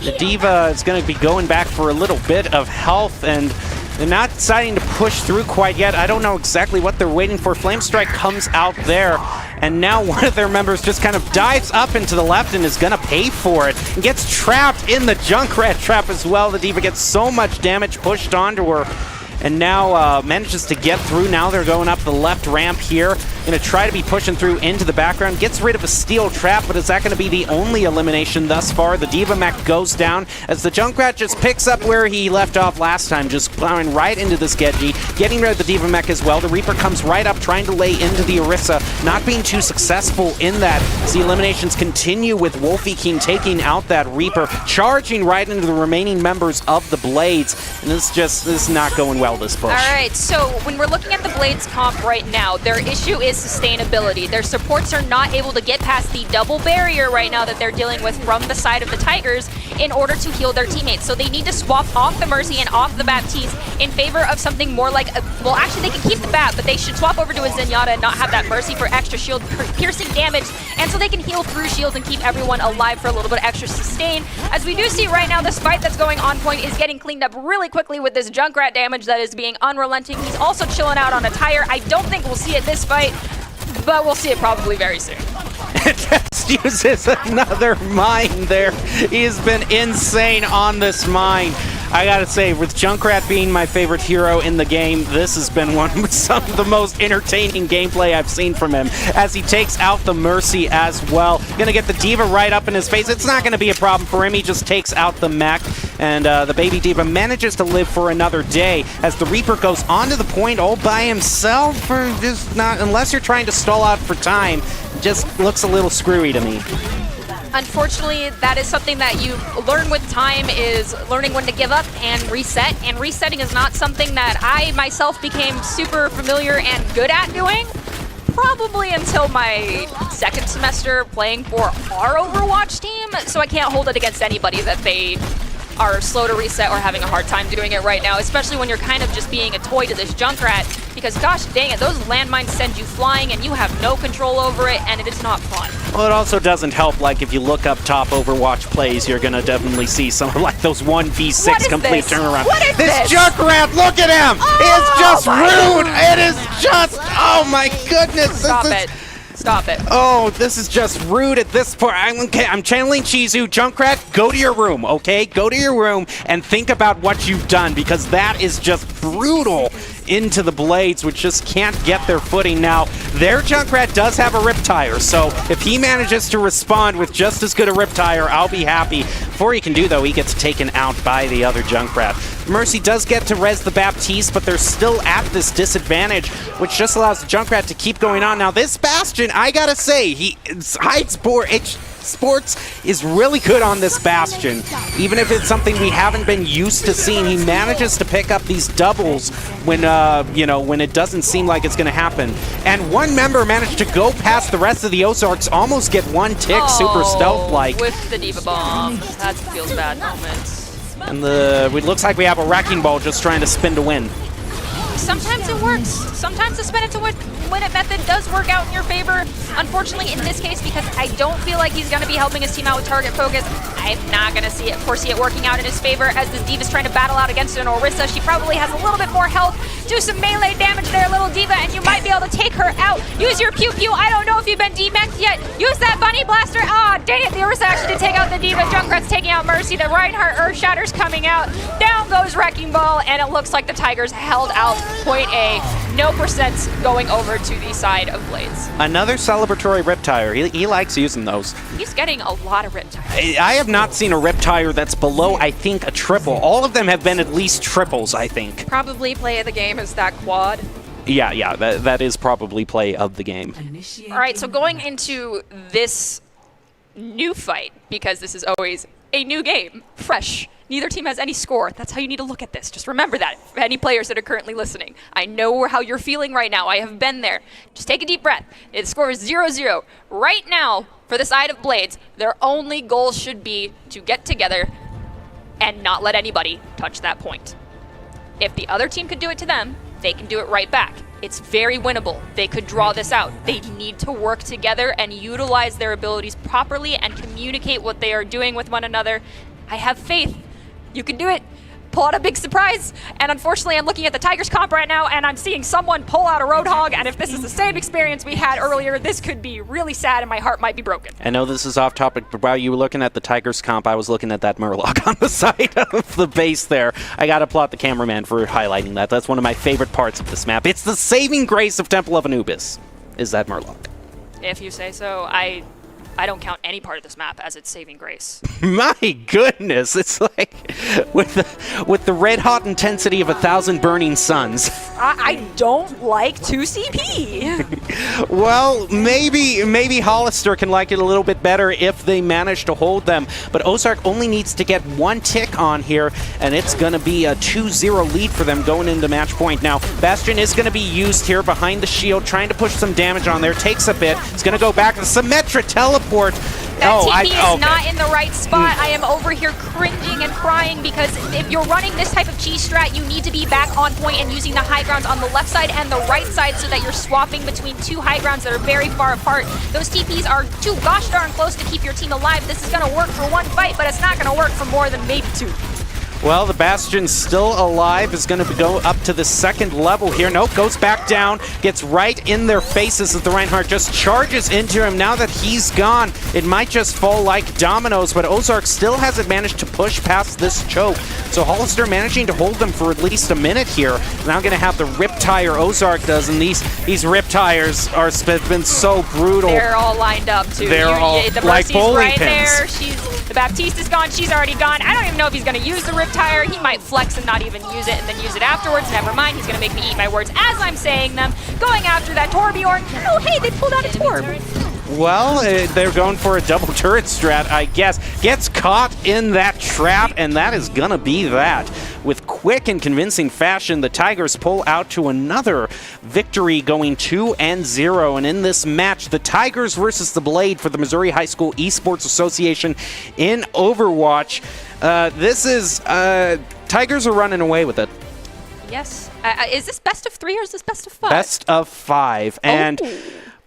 [SPEAKER 1] The D.Va is going to be going back for a little bit of health, and they're not deciding to push through quite yet. I don't know exactly what they're waiting for. Flame Strike comes out there, and now one of their members just kind of dives up into the left and is going to pay for it, and gets trapped in the Junkrat trap as well. The D.Va gets so much damage pushed onto her, and now manages to get through. Now they're going up the left ramp here. Going to try to be pushing through into the background. Gets rid of a steel trap, but is that going to be the only elimination thus far? The D.Va mech goes down as the Junkrat just picks up where he left off last time, just plowing right into this Genji, getting rid of the D.Va mech as well. The Reaper comes right up, trying to lay into the Orisa, not being too successful in that. As the eliminations continue with Wolfie King taking out that Reaper, charging right into the remaining members of the Blades, and this is not going well, this push.
[SPEAKER 3] All right, so when we're looking at the Blades comp right now, their issue is sustainability. Their supports are not able to get past the double barrier right now that they're dealing with from the side of the Tigers in order to heal their teammates. So they need to swap off the Mercy and off the Baptiste in favor of something more like well, actually they can keep the Bat, but they should swap over to a Zenyatta and not have that Mercy for extra shield piercing damage, and so they can heal through shields and keep everyone alive for a little bit extra sustain. As we do see right now, this fight that's going on point is getting cleaned up really quickly with this Junkrat damage that is being unrelenting. He's also chilling out on a tire. I don't think we'll see it this fight, but we'll see it probably very soon.
[SPEAKER 1] Test uses another mine there. He has been insane on this mine. I gotta say, with Junkrat being my favorite hero in the game, this has been some of the most entertaining gameplay I've seen from him, as he takes out the Mercy as well. Gonna get the D.Va right up in his face. It's not gonna be a problem for him. He just takes out the mech, and the baby D.Va manages to live for another day, as the Reaper goes onto the point all by himself, or just not, unless you're trying to stall out for time. Just looks a little screwy to me.
[SPEAKER 3] Unfortunately, that is something that you learn with time, is learning when to give up and reset. And resetting is not something that I myself became super familiar and good at doing. Probably until my second semester playing for our Overwatch team, so I can't hold it against anybody that they are slow to reset or having a hard time doing it right now, especially when you're kind of just being a toy to this Junkrat, because gosh dang it, those landmines send you flying and you have no control over it, and it is not fun.
[SPEAKER 1] Well, it also doesn't help, like, if you look up top Overwatch plays, you're going to definitely see some like those 1v6 complete turnaround.
[SPEAKER 3] What is this?
[SPEAKER 1] Junkrat, look at him! It's just rude! It is just, oh my goodness!
[SPEAKER 3] Stop it. Stop it.
[SPEAKER 1] Oh, this is just rude at this point. I'm channeling Chizu. Junkrat, go to your room, okay? Go to your room and think about what you've done, because that is just brutal into the Blades, which just can't get their footing. Now, their Junkrat does have a Riptire, so if he manages to respond with just as good a Riptire, I'll be happy. Before he can do, though, he gets taken out by the other Junkrat. Mercy does get to res the Baptiste, but they're still at this disadvantage, which just allows the Junkrat to keep going on. Now, this Bastion, I gotta say, Esports is really good on this Bastion. Even if it's something we haven't been used to seeing, he manages to pick up these doubles when, when it doesn't seem like it's going to happen. And one member managed to go past the rest of the Ozarks, almost get one tick, super stealth-like.
[SPEAKER 3] With the Diva Bomb. That feels bad moments.
[SPEAKER 1] And it looks like we have a Wrecking Ball just trying to spin to win.
[SPEAKER 3] Sometimes it works. Sometimes the spin it to win it method does work out in your favor. Unfortunately, in this case, because I don't feel like he's going to be helping his team out with target focus, I'm not going to foresee it working out in his favor, as this Diva's trying to battle out against an Orisa. She probably has a little bit more health. Do some melee damage there, little Diva, and you might be able to take her out. Use your Pew Pew. I don't know if you've been demexed yet. Use that Bunny Blaster. Ah, dang it. The Orisa actually did take out the Diva. Junkrat's taking out Mercy. The Reinhardt Earthshatter's coming out. Down goes Wrecking Ball, and it looks like the Tigers held out point A. No percents going over to the side of Blades.
[SPEAKER 1] Another celebratory Riptire. He likes using those.
[SPEAKER 3] He's getting a lot of Riptires.
[SPEAKER 1] I have not seen a Riptire that's below, I think, a triple. All of them have been at least triples, I think.
[SPEAKER 3] Probably play of the game is that quad.
[SPEAKER 1] Yeah, that is probably play of the game.
[SPEAKER 3] All right, so going into this new fight, because this is always a new game, fresh. Neither team has any score. That's how you need to look at this. Just remember that. For any players that are currently listening, I know how you're feeling right now. I have been there. Just take a deep breath. The score is 0-0. Right now, for the side of Blades, their only goal should be to get together and not let anybody touch that point. If the other team could do it to them, they can do it right back. It's very winnable. They could draw this out. They need to work together and utilize their abilities properly and communicate what they are doing with one another. I have faith. You can do it. Pull out a big surprise. And unfortunately, I'm looking at the Tigers comp right now, and I'm seeing someone pull out a Roadhog. And if this is the same experience we had earlier, this could be really sad, and my heart might be broken.
[SPEAKER 1] I know this is off topic, but while you were looking at the Tigers comp, I was looking at that Murloc on the side of the base there. I got to applaud the cameraman for highlighting that. That's one of my favorite parts of this map. It's the saving grace of Temple of Anubis, is that Murloc.
[SPEAKER 3] If you say so, I don't count any part of this map as its saving grace.
[SPEAKER 1] My goodness, it's like with the red hot intensity of 1,000 burning suns.
[SPEAKER 3] I don't like 2CP.
[SPEAKER 1] Well, maybe Hollister can like it a little bit better if they manage to hold them. But Ozark only needs to get one tick on here, and it's going to be a 2-0 lead for them going into match point. Now, Bastion is going to be used here behind the shield, trying to push some damage on there. Takes a bit. It's going to go back. The Symmetra teleport.
[SPEAKER 3] That TP is not in the right spot. I am over here cringing and crying, because if you're running this type of cheese strat, you need to be back on point and using the high grounds on the left side and the right side so that you're swapping between two high grounds that are very far apart. Those TPs are too gosh darn close to keep your team alive. This is going to work for one fight, but it's not going to work for more than maybe two.
[SPEAKER 1] Well, the Bastion still alive, is going to go up to the second level here. Nope, goes back down, gets right in their faces as the Reinhardt just charges into him. Now that he's gone, it might just fall like dominoes, but Ozark still hasn't managed to push past this choke. So Hollister managing to hold them for at least a minute here. Now going to have the Riptire Ozark does, and these Riptires have been so brutal.
[SPEAKER 3] They're all lined up, too.
[SPEAKER 1] They're all
[SPEAKER 3] the
[SPEAKER 1] like bowling
[SPEAKER 3] right
[SPEAKER 1] pins.
[SPEAKER 3] There. The Baptiste is gone. She's already gone. I don't even know if he's going to use the Riptire. He might flex and not even use it and then use it afterwards. Never mind. He's going to make me eat my words as I'm saying them. Going after that Torbjorn. Oh, hey, they pulled out a Torb.
[SPEAKER 1] Well, they're going for a double turret strat, I guess. Gets caught in that trap, and that is gonna be that. With quick and convincing fashion, the Tigers pull out to another victory, going 2-0. And in this match, the Tigers versus the Blade for the Missouri High School Esports Association in Overwatch. This is Tigers are running away with it.
[SPEAKER 3] Yes. Is this best of 3 or is this best of 5?
[SPEAKER 1] Best of 5. And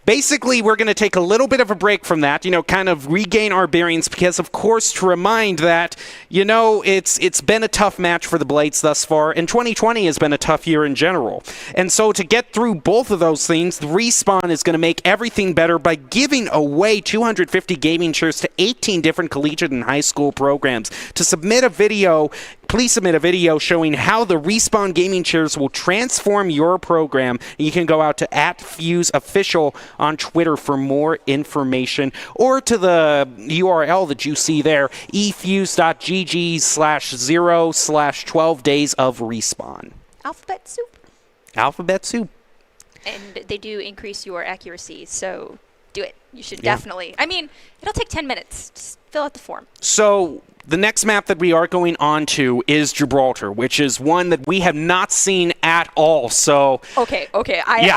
[SPEAKER 1] basically, we're going to take a little bit of a break from that, kind of regain our bearings, because, of course, to remind that, it's been a tough match for the Blades thus far, and 2020 has been a tough year in general. And so to get through both of those things, the Respawn is going to make everything better by giving away 250 gaming chairs to 18 different collegiate and high school programs. To submit a video, please submit a video showing how the Respawn gaming chairs will transform your program. You can go out to @FuseOfficial on Twitter for more information, or to the URL that you see there, efuse.gg/0/12 days of Respawn.
[SPEAKER 3] Alphabet soup.
[SPEAKER 1] Alphabet soup.
[SPEAKER 3] And they do increase your accuracy, so do it. You should definitely. I mean, it'll take 10 minutes. Just fill out the form.
[SPEAKER 1] So the next map that we are going on to is Gibraltar, which is one that we have not seen at all. So
[SPEAKER 3] Okay.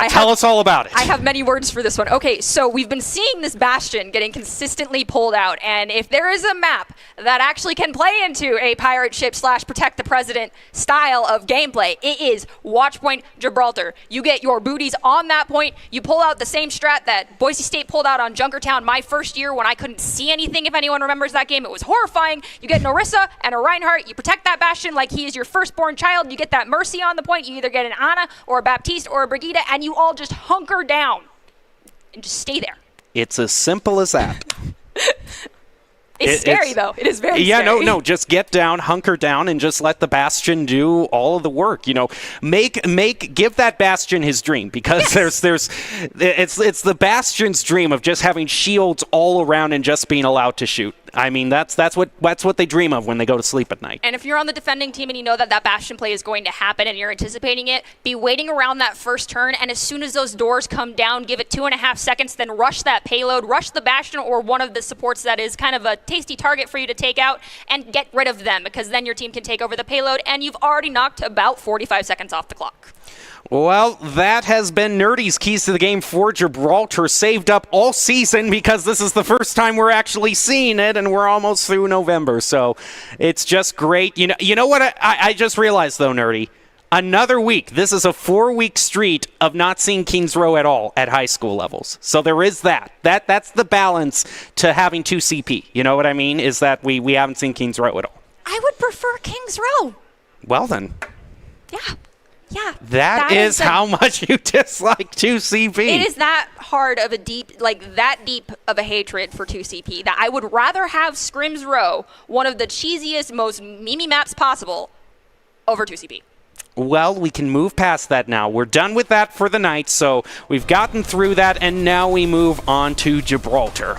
[SPEAKER 1] Tell us all about it.
[SPEAKER 3] I have many words for this one. Okay, so we've been seeing this Bastion getting consistently pulled out, and if there is a map that actually can play into a pirate ship / protect the president style of gameplay, it is Watchpoint Gibraltar. You get your booties on that point. You pull out the same strat that Boise State pulled out on Junkertown my first year when I couldn't see anything. If anyone remembers that game, it was horrifying. You get an Orisa and a Reinhardt. You protect that Bastion like he is your firstborn child. You get that Mercy on the point. You either get an Ana or a Baptiste or a Brigitte, and you all just hunker down and just stay there.
[SPEAKER 1] It's as simple as that.
[SPEAKER 3] It's scary, though. It is very
[SPEAKER 1] scary.
[SPEAKER 3] Yeah,
[SPEAKER 1] no. Just get down, hunker down, and just let the Bastion do all of the work. Give that Bastion his dream, because it's the Bastion's dream of just having shields all around and just being allowed to shoot. I mean, that's what they dream of when they go to sleep at night.
[SPEAKER 3] And if you're on the defending team and you know that Bastion play is going to happen and you're anticipating it, be waiting around that first turn, and as soon as those doors come down, give it 2.5 seconds, then rush that payload, rush the Bastion or one of the supports that is kind of a tasty target for you to take out, and get rid of them, because then your team can take over the payload, and you've already knocked about 45 seconds off the clock.
[SPEAKER 1] Well, that has been Nerdy's Keys to the Game for Gibraltar, saved up all season, because this is the first time we're actually seeing it, and we're almost through November, so it's just great. You know what I just realized, though, Nerdy? Another week. This is a 4-week streak of not seeing Kings Row at all at high school levels. So there is that. That's the balance to having 2 CP. You know what I mean? Is that we haven't seen Kings Row at all.
[SPEAKER 3] I would prefer Kings Row.
[SPEAKER 1] Well, then.
[SPEAKER 3] Yeah.
[SPEAKER 1] That is how much you dislike 2CP.
[SPEAKER 3] It is that hard of a deep of a hatred for 2CP that I would rather have Scrims Row, one of the cheesiest, most meme maps possible, over 2CP.
[SPEAKER 1] Well, we can move past that now. We're done with that for the night, so we've gotten through that, and now we move on to Gibraltar.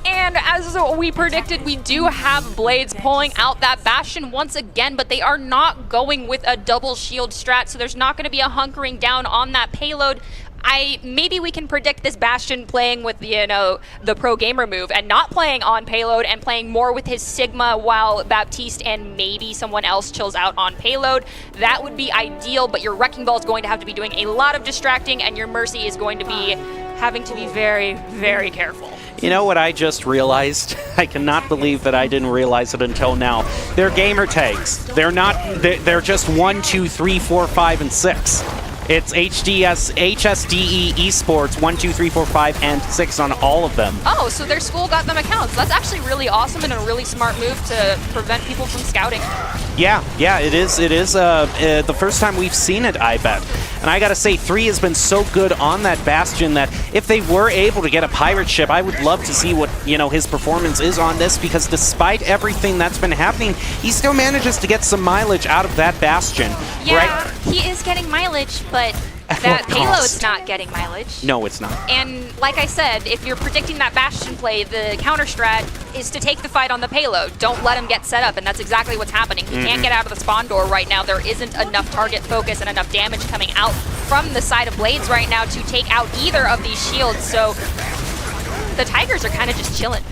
[SPEAKER 3] And as we predicted, we do have Blades pulling out that Bastion once again, but they are not going with a double shield strat, so there's not going to be a hunkering down on that payload. Maybe we can predict this Bastion playing with the pro gamer move and not playing on payload and playing more with his Sigma while Baptiste and maybe someone else chills out on payload. That would be ideal, but your Wrecking Ball is going to have to be doing a lot of distracting, and your Mercy is going to be having to be very, very careful.
[SPEAKER 1] You know what I just realized? I cannot believe that I didn't realize it until now. They're gamer tags. They're just 1, 2, 3, 4, 5, and 6. It's HSDE Esports 1, 2, 3, 4, 5, and 6 on all of them.
[SPEAKER 3] Oh, so their school got them accounts. That's actually really awesome and a really smart move to prevent people from scouting.
[SPEAKER 1] Yeah, it is. It is the first time we've seen it, I bet. And I gotta say, 3 has been so good on that Bastion that if they were able to get a pirate ship, I would love to see what his performance is on this, because despite everything that's been happening, he still manages to get some mileage out of that Bastion.
[SPEAKER 3] Yeah,
[SPEAKER 1] right?
[SPEAKER 3] He is getting mileage, but that payload's not getting mileage.
[SPEAKER 1] No, it's not.
[SPEAKER 3] And like I said, if you're predicting that Bastion play, the counter strat is to take the fight on the payload. Don't let him get set up, and that's exactly what's happening. He can't get out of the spawn door right now. There isn't enough target focus and enough damage coming out from the side of Blades right now to take out either of these shields. So the Tigers are kind of just chilling.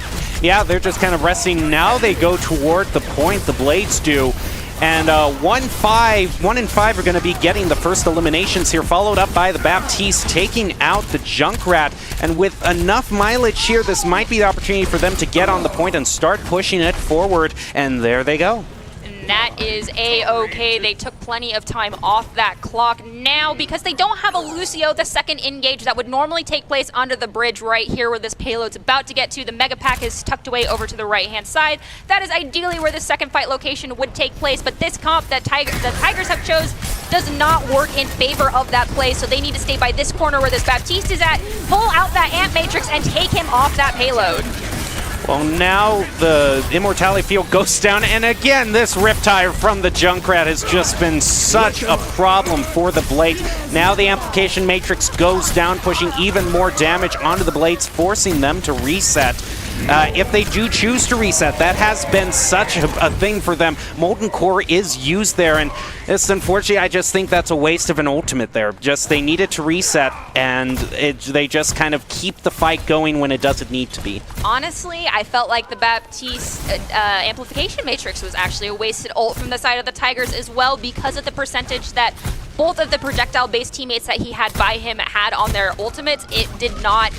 [SPEAKER 1] Yeah, they're just kind of resting. Now they go toward the point, the Blades do. And 1 and 5 are going to be getting the first eliminations here, followed up by the Baptiste taking out the Junkrat. And with enough mileage here, this might be the opportunity for them to get on the point and start pushing it forward. And there they go.
[SPEAKER 3] And that is A-okay. They took plenty of time off that clock. Now, because they don't have a Lucio, the second engage that would normally take place under the bridge right here where this payload's about to get to, the Mega Pack is tucked away over to the right-hand side. That is ideally where the second fight location would take place, but this comp that the Tigers have chose does not work in favor of that play, so they need to stay by this corner where this Baptiste is at, pull out that Ant Matrix, and take him off that payload.
[SPEAKER 1] Well, now the Immortality Field goes down, and again, this Riptire from the Junkrat has just been such a problem for the Blades. Now the Amplification Matrix goes down, pushing even more damage onto the Blades, forcing them to reset. If they do choose to reset, that has been such a thing for them. Molten Core is used there, and it's unfortunately, I just think that's a waste of an ultimate there. Just they needed to reset, and they just kind of keep the fight going when it doesn't need to be.
[SPEAKER 3] Honestly, I felt like the Baptiste Amplification Matrix was actually a wasted ult from the side of the Tigers as well, because of the percentage that both of the projectile-based teammates that he had by him had on their ultimates. It did not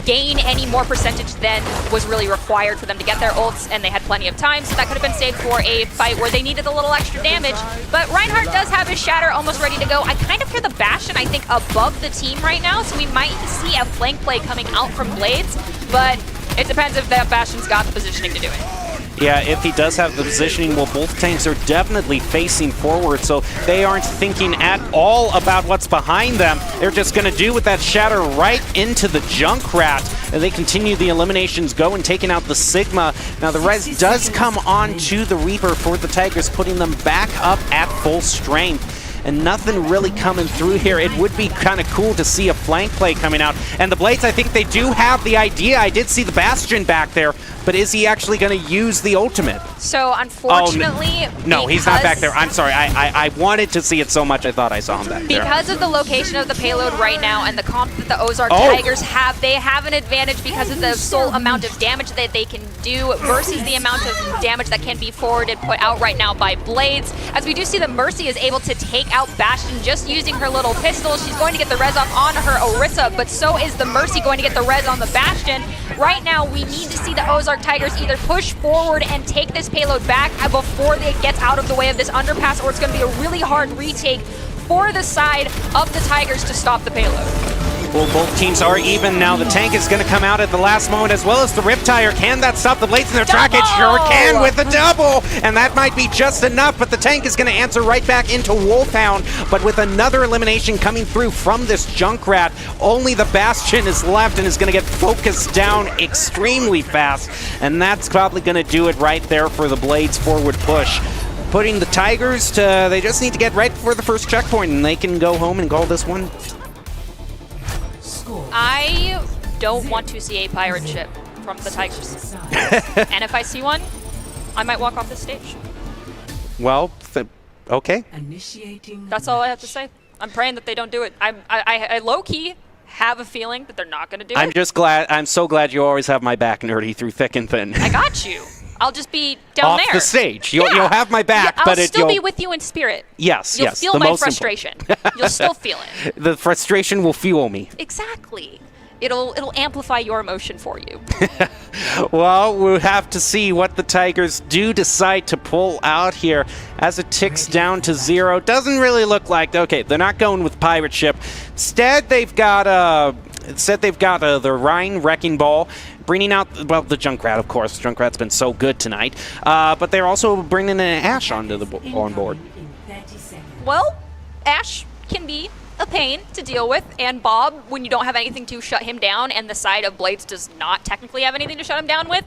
[SPEAKER 3] gain any more percentage than was really required for them to get their ults, and they had plenty of time, so that could have been saved for a fight where they needed a little extra damage. But Reinhardt does have his Shatter almost ready to go. I kind of hear the Bastion, I think, above the team right now, so we might see a flank play coming out from Blades, but it depends if that Bastion's got the positioning to do it.
[SPEAKER 1] Yeah, if he does have the positioning, well, both tanks are definitely facing forward, so they aren't thinking at all about what's behind them. They're just going to do with that Shatter right into the Junkrat, and they continue the eliminations going, taking out the Sigma. Now, the res does come on to the Reaper for the Tigers, putting them back up at full strength. And nothing really coming through here. It would be kind of cool to see a flank play coming out. And the Blades, I think they do have the idea. I did see the Bastion back there, but is he actually going to use the ultimate?
[SPEAKER 3] So, unfortunately...
[SPEAKER 1] No, he's not back there. I'm sorry. I wanted to see it so much I thought I saw him back there.
[SPEAKER 3] Because of the location of the payload right now and the comp that the Ozark Tigers have, they have an advantage because of the sole amount of damage that they can do versus the amount of damage that can be forwarded, put out right now by Blades. As we do see that Mercy is able to take out Bastion just using her little pistol. She's going to get the res off on her Orisa, but so is the Mercy going to get the res on the Bastion. Right now, we need to see the Ozark Tigers either push forward and take this payload back before it gets out of the way of this underpass, or it's going to be a really hard retake for the side of the Tigers to stop the payload.
[SPEAKER 1] Well, both teams are even now. The tank is going to come out at the last moment, as well as the Riptire. Can that stop the Blades in their track? It sure can with a double, and that might be just enough, but the tank is going to answer right back into Wolfhound. But with another elimination coming through from this Junkrat, only the Bastion is left and is going to get focused down extremely fast, and that's probably going to do it right there for the Blades' forward push. Putting the Tigers to, they just need to get right for the first checkpoint, and they can go home and call this one.
[SPEAKER 3] I don't want to see a pirate ship from the Tigers. And if I see one, I might walk off the stage.
[SPEAKER 1] Well, okay.
[SPEAKER 3] That's all I have to say. I'm praying that they don't do it. I low-key have a feeling that they're not going to do it.
[SPEAKER 1] I'm so glad you always have my back, Nerdy, through thick and thin.
[SPEAKER 3] I got you. I'll just be down
[SPEAKER 1] off
[SPEAKER 3] there.
[SPEAKER 1] the stage. You'll have my back,
[SPEAKER 3] yeah,
[SPEAKER 1] but
[SPEAKER 3] I'll still be with you in spirit.
[SPEAKER 1] Yes,
[SPEAKER 3] You'll
[SPEAKER 1] yes.
[SPEAKER 3] feel my frustration. You'll still feel it.
[SPEAKER 1] The frustration will fuel me.
[SPEAKER 3] Exactly. It'll amplify your emotion for you.
[SPEAKER 1] Well, we'll have to see what the Tigers do decide to pull out here as it ticks down to 0. Doesn't really look like, okay, they're not going with Pirate Ship. Instead, they've got the Rhine Wrecking Ball, bringing out, well, the Junkrat, of course. Junkrat's been so good tonight. But they're also bringing an Ashe onto on board.
[SPEAKER 3] Well, Ashe can be a pain to deal with, and Bob, when you don't have anything to shut him down, and the side of Blades does not technically have anything to shut him down with,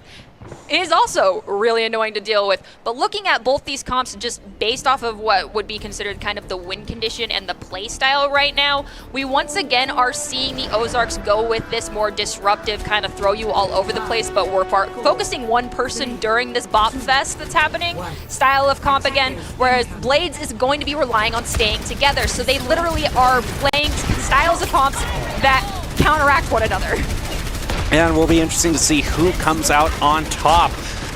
[SPEAKER 3] is also really annoying to deal with. But looking at both these comps just based off of what would be considered kind of the win condition and the play style right now, we once again are seeing the Ozarks go with this more disruptive kind of throw you all over the place, but we're focusing one person during this bop fest that's happening style of comp again, whereas Blades is going to be relying on staying together. So they literally are playing styles of comps that counteract one another.
[SPEAKER 1] And will be interesting to see who comes out on top.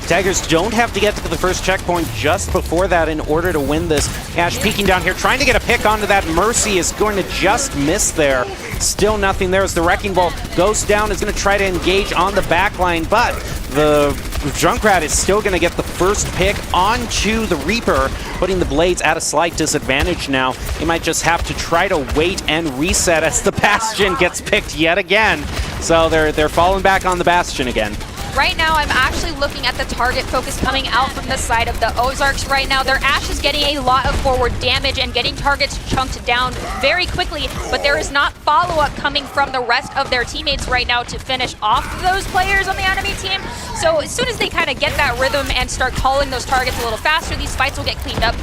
[SPEAKER 1] Tigers don't have to get to the first checkpoint just before that in order to win this. Ash peeking down here, trying to get a pick onto that. Mercy is going to just miss there. Still nothing there as the Wrecking Ball goes down, is going to try to engage on the back line, but the Junkrat is still going to get the first pick onto the Reaper, putting the Blades at a slight disadvantage now. He might just have to try to wait and reset as the Bastion gets picked yet again. So they're falling back on the Bastion again.
[SPEAKER 3] Right now, I'm actually looking at the target focus coming out from the side of the Ozarks right now. Their Ashe is getting a lot of forward damage and getting targets chunked down very quickly, but there is not follow-up coming from the rest of their teammates right now to finish off those players on the enemy team. So as soon as they kind of get that rhythm and start calling those targets a little faster, these fights will get cleaned up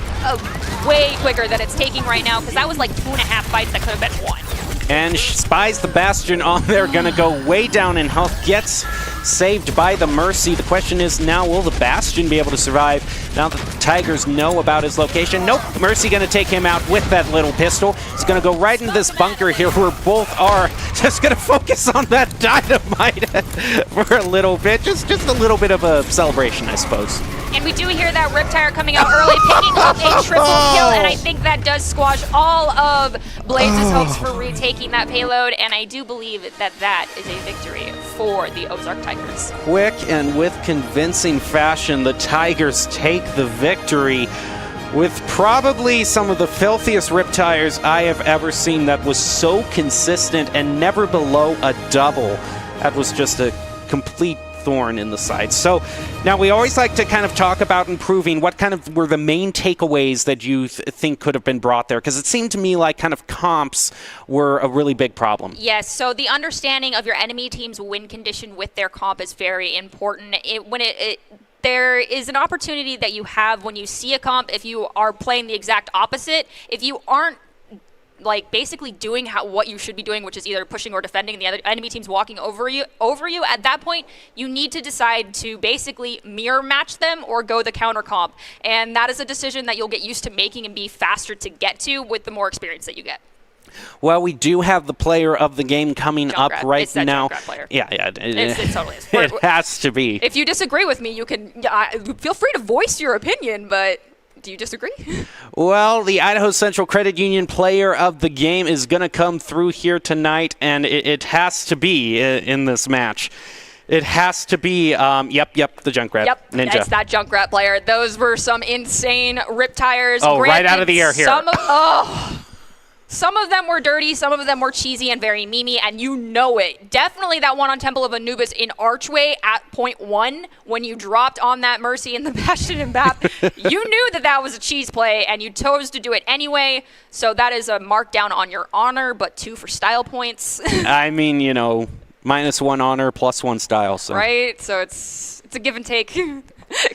[SPEAKER 3] way quicker than it's taking right now, because that was like 2.5 fights that could have been won.
[SPEAKER 1] And spies the Bastion on there, gonna go way down in health, gets saved by the Mercy. The question is now, will the Bastion be able to survive now that the Tigers know about his location? Nope, Mercy gonna take him out with that little pistol. He's gonna go right into this bunker here where both are just gonna focus on that dynamite for a little bit. Just a little bit of a celebration, I suppose.
[SPEAKER 3] And we do hear that Riptire coming out early, picking up a triple kill, and I think that does squash all of Blaze's hopes for retaking that payload, and I do believe that is a victory for the Ozark Tigers.
[SPEAKER 1] Quick and with convincing fashion, the Tigers take the victory with probably some of the filthiest Riptires I have ever seen. That was so consistent and never below a double. That was just a complete thorn in the side. So now we always like to kind of talk about improving. What kind of were the main takeaways that you think could have been brought there? Because it seemed to me like kind of comps were a really big problem.
[SPEAKER 3] Yes, so the understanding of your enemy team's win condition with their comp is very important. There is an opportunity that you have when you see a comp, if you are playing the exact opposite, if you aren't like basically doing what you should be doing, which is either pushing or defending, the other enemy team's walking over you, at that point you need to decide to basically mirror match them or go the counter comp, and that is a decision that you'll get used to making and be faster to get to with the more experience that you get.
[SPEAKER 1] Well, we do have the player of the game coming up right
[SPEAKER 3] it's that
[SPEAKER 1] now.
[SPEAKER 3] Player.
[SPEAKER 1] Yeah,
[SPEAKER 3] It totally is.
[SPEAKER 1] It has to be.
[SPEAKER 3] If you disagree with me, you can feel free to voice your opinion, but do you disagree?
[SPEAKER 1] Well, the Idaho Central Credit Union player of the game is going to come through here tonight, and it has to be in this match. It has to be, the Junkrat Ninja.
[SPEAKER 3] It's that Junkrat player. Those were some insane Riptires.
[SPEAKER 1] Oh, right out of the air here.
[SPEAKER 3] Some of them were dirty, some of them were cheesy and very memey, and you know it. Definitely that one on Temple of Anubis in Archway at point 1, when you dropped on that Mercy in the Bastion and Bap, you knew that was a cheese play, and you chose to do it anyway, so that is a markdown on your honor, but 2 for style points.
[SPEAKER 1] I mean, -1 honor, +1 style. So.
[SPEAKER 3] Right, so it's a give and take.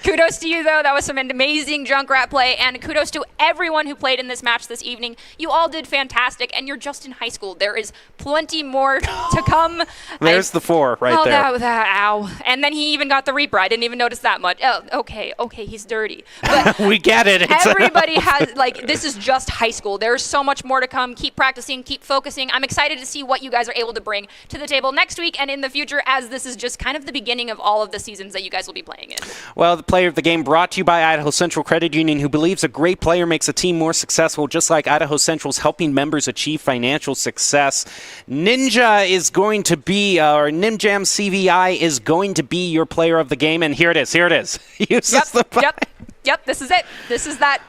[SPEAKER 3] Kudos to you, though. That was some amazing Junkrat play, and kudos to everyone who played in this match this evening. You all did fantastic, and you're just in high school. There is plenty more to come.
[SPEAKER 1] There's the 4 right there.
[SPEAKER 3] Ow. And then he even got the Reaper. I didn't even notice that much. Oh, okay, he's dirty. But
[SPEAKER 1] we get it.
[SPEAKER 3] Everybody has, this is just high school. There's so much more to come. Keep practicing, keep focusing. I'm excited to see what you guys are able to bring to the table next week and in the future, as this is just kind of the beginning of all of the seasons that you guys will be playing in.
[SPEAKER 1] Well, the player of the game brought to you by Idaho Central Credit Union, who believes a great player makes a team more successful, just like Idaho Central's helping members achieve financial success. Ninja is going to be, or Nimjam CVI is going to be your player of the game, and here it is. Yep,
[SPEAKER 3] this is it. This is that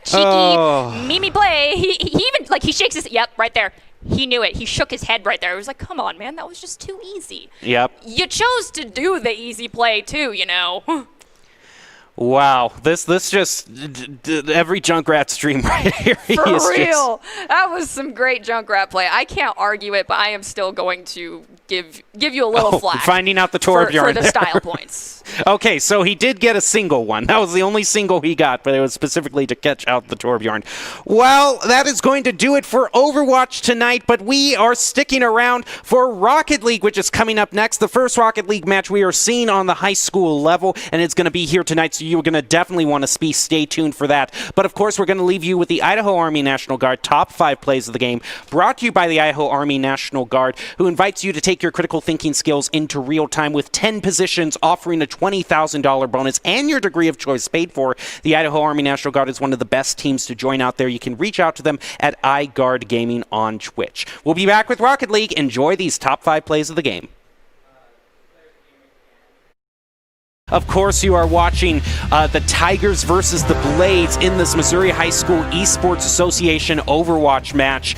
[SPEAKER 3] cheeky Mimi play. He even, he shakes his, right there. He knew it. He shook his head right there. He was like, come on, man, that was just too easy.
[SPEAKER 1] Yep.
[SPEAKER 3] You chose to do the easy play, too,
[SPEAKER 1] Wow, this just every Junkrat stream right here.
[SPEAKER 3] For real, that was some great Junkrat play. I can't argue it, but I am still going to give you a little flack.
[SPEAKER 1] Finding out the Torbjorn
[SPEAKER 3] for the style points.
[SPEAKER 1] Okay, so he did get a single one. That was the only single he got, but it was specifically to catch out the Torbjorn. Well, that is going to do it for Overwatch tonight, but we are sticking around for Rocket League, which is coming up next. The first Rocket League match we are seeing on the high school level, and it's going to be here tonight, so you're going to definitely want to stay tuned for that. But of course, we're going to leave you with the Idaho Army National Guard top 5 plays of the game, brought to you by the Idaho Army National Guard, who invites you to take take your critical thinking skills into real time with 10 positions offering a $20,000 bonus and your degree of choice paid for. The Idaho Army National Guard is one of the best teams to join out there. You can reach out to them at iGuard Gaming on Twitch. We'll be back with Rocket League. Enjoy these top 5 plays of the game. Of course, you are watching the Tigers versus the Blades in this Missouri High School Esports Association Overwatch match.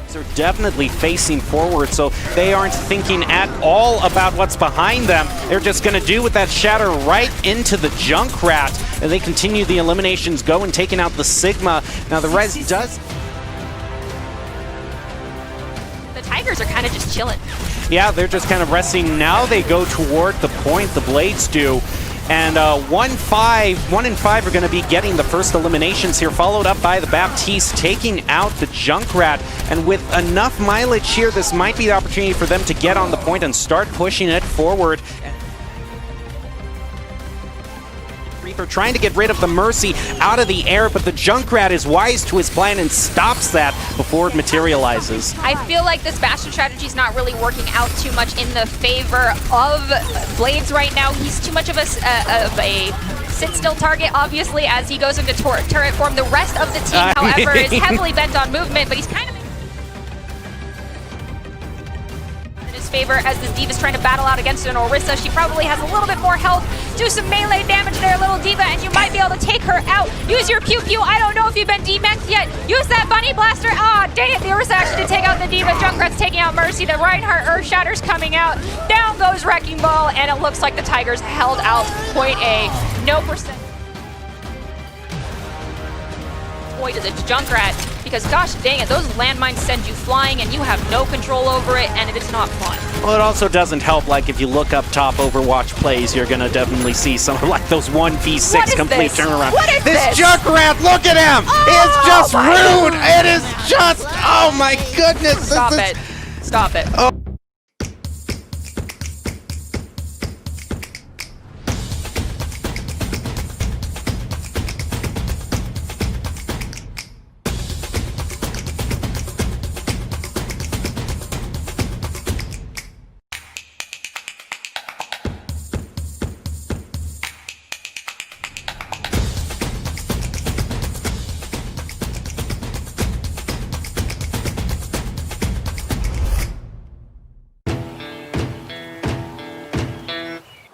[SPEAKER 1] They're definitely facing forward, so they aren't thinking at all about what's behind them. They're just going to do with that shatter right into the Junkrat, and they continue the eliminations going, taking out the Sigma. Now the res does...
[SPEAKER 3] The Tigers are kind of just chilling.
[SPEAKER 1] Yeah, they're just kind of resting. Now they go toward the point, the Blades do. And 1 and 5 are going to be getting the first eliminations here, followed up by the Baptiste taking out the Junkrat. And with enough mileage here, this might be the opportunity for them to get on the point and start pushing it forward. Reaper trying to get rid of the Mercy out of the air, but the Junkrat is wise to his plan and stops that before it materializes.
[SPEAKER 3] I feel like this Bastion strategy is not really working out too much in the favor of Blades right now. He's too much of a sit-still target, obviously, as he goes into turret form. The rest of the team, however, is heavily bent on movement, but he's kind of in his favor as this D.Va is trying to battle out against an Orisa. She probably has a little bit more health. Do some melee damage there, little D.Va, and you might be able to take her out. Use your pew-pew. I don't know if you've been demexed yet. Use that bunny blaster. Ah, dang it. The Orisa actually did take out the D.Va. Junkrat's taking out Mercy. The Reinhardt Earthshatter's coming out. Down goes Wrecking Ball, and it looks like the Tigers held out point A. No percent. Boy, to the Junkrat, because gosh dang it, those landmines send you flying and you have no control over it, and it is not fun.
[SPEAKER 1] Well, it also doesn't help, like, if you look up top Overwatch plays, you're going to definitely see some of, like, those 1v6 complete turnaround.
[SPEAKER 3] What is this?
[SPEAKER 1] Junkrat, look at him! It's just rude! It is just, oh my goodness!
[SPEAKER 3] Stop it. Stop it.
[SPEAKER 1] Oh.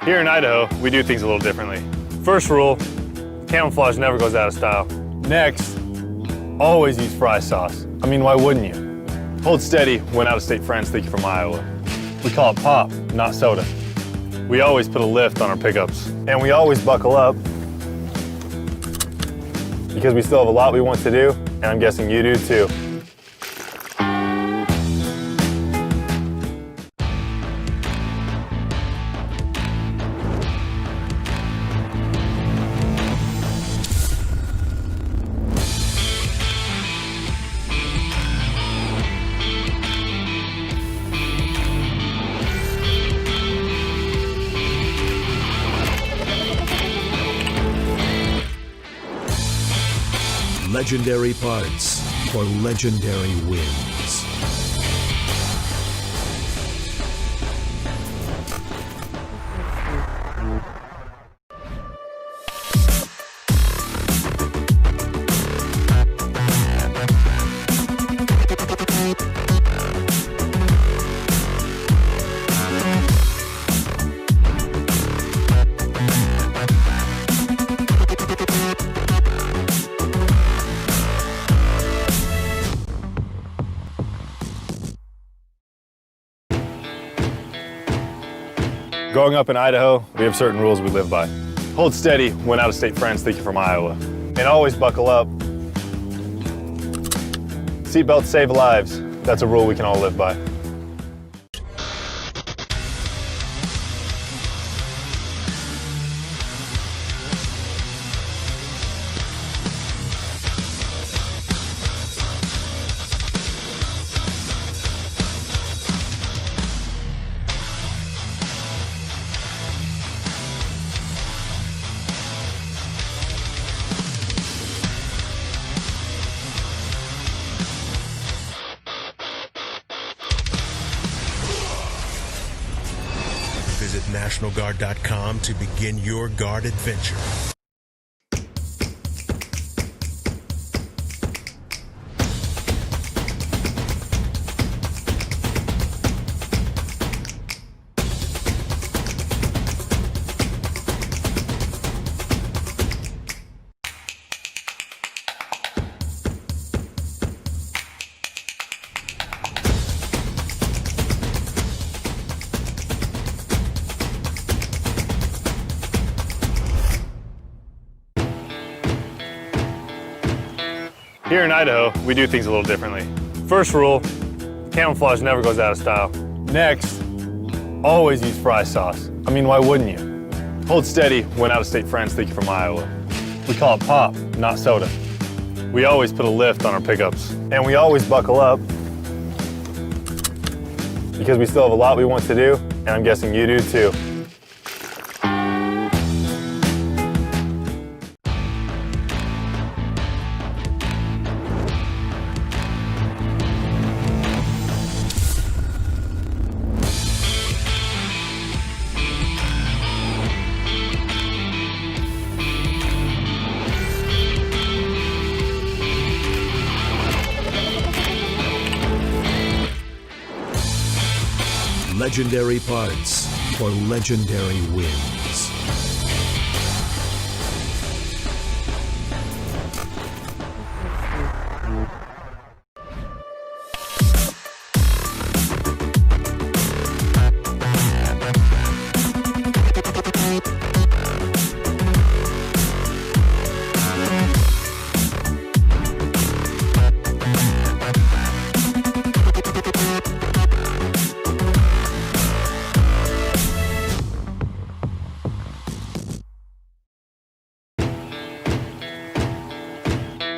[SPEAKER 4] Here in Idaho, we do things a little differently. First rule, camouflage never goes out of style. Next, always use fry sauce. I mean, why wouldn't you? Hold steady when out-of-state friends think you're from Iowa. We call it pop, not soda. We always put a lift on our pickups. And we always buckle up because we still have a lot we want to do, and I'm guessing you do too.
[SPEAKER 5] Legendary parts for legendary wins.
[SPEAKER 4] Growing up in Idaho, we have certain rules we live by. Hold steady when out-of-state friends think you're from Iowa. And always buckle up. Seatbelts save lives. That's a rule we can all live by.
[SPEAKER 5] NationalGuard.com to begin your guard adventure.
[SPEAKER 4] Here in Idaho, we do things a little differently. First rule, camouflage never goes out of style. Next, always use fry sauce. I mean, why wouldn't you? Hold steady when out-of-state friends think you're from Iowa. We call it pop, not soda. We always put a lift on our pickups. And we always buckle up because we still have a lot we want to do, and I'm guessing you do too.
[SPEAKER 5] Legendary parts for legendary wins.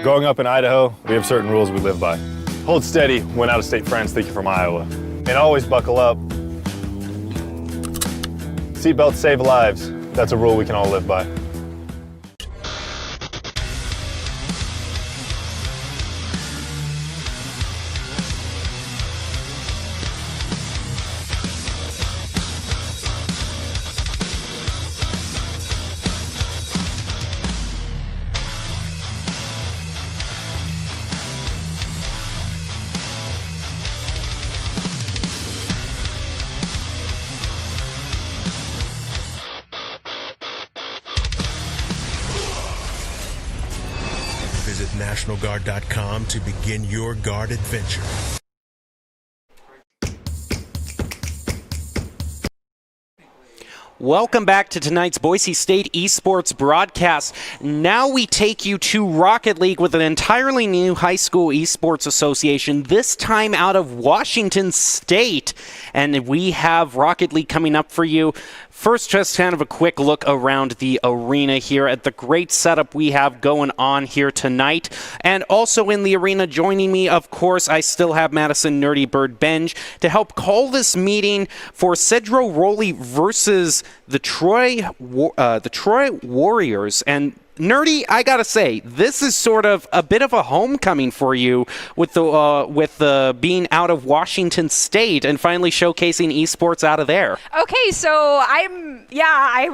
[SPEAKER 4] Growing up in Idaho, we have certain rules we live by. Hold steady when out-of-state friends think you're from Iowa. And always buckle up. Seatbelts save lives. That's a rule we can all live by.
[SPEAKER 5] Visit NationalGuard.com to begin your guard adventure.
[SPEAKER 1] Welcome back to tonight's Boise State Esports broadcast. Now we take you to Rocket League with an entirely new high school esports association, this time out of Washington State. And we have Rocket League coming up for you. First, just kind of a quick look around the arena here at the great setup we have going on here tonight. And also in the arena joining me, of course, I still have Madison Nerdy Bird Benj to help call this meeting for Cedro Rowley versus the Troy Warriors. And Nerdy, I gotta say, this is sort of a bit of a homecoming for you with the being out of Washington State and finally showcasing esports out of there.
[SPEAKER 3] Okay, so I'm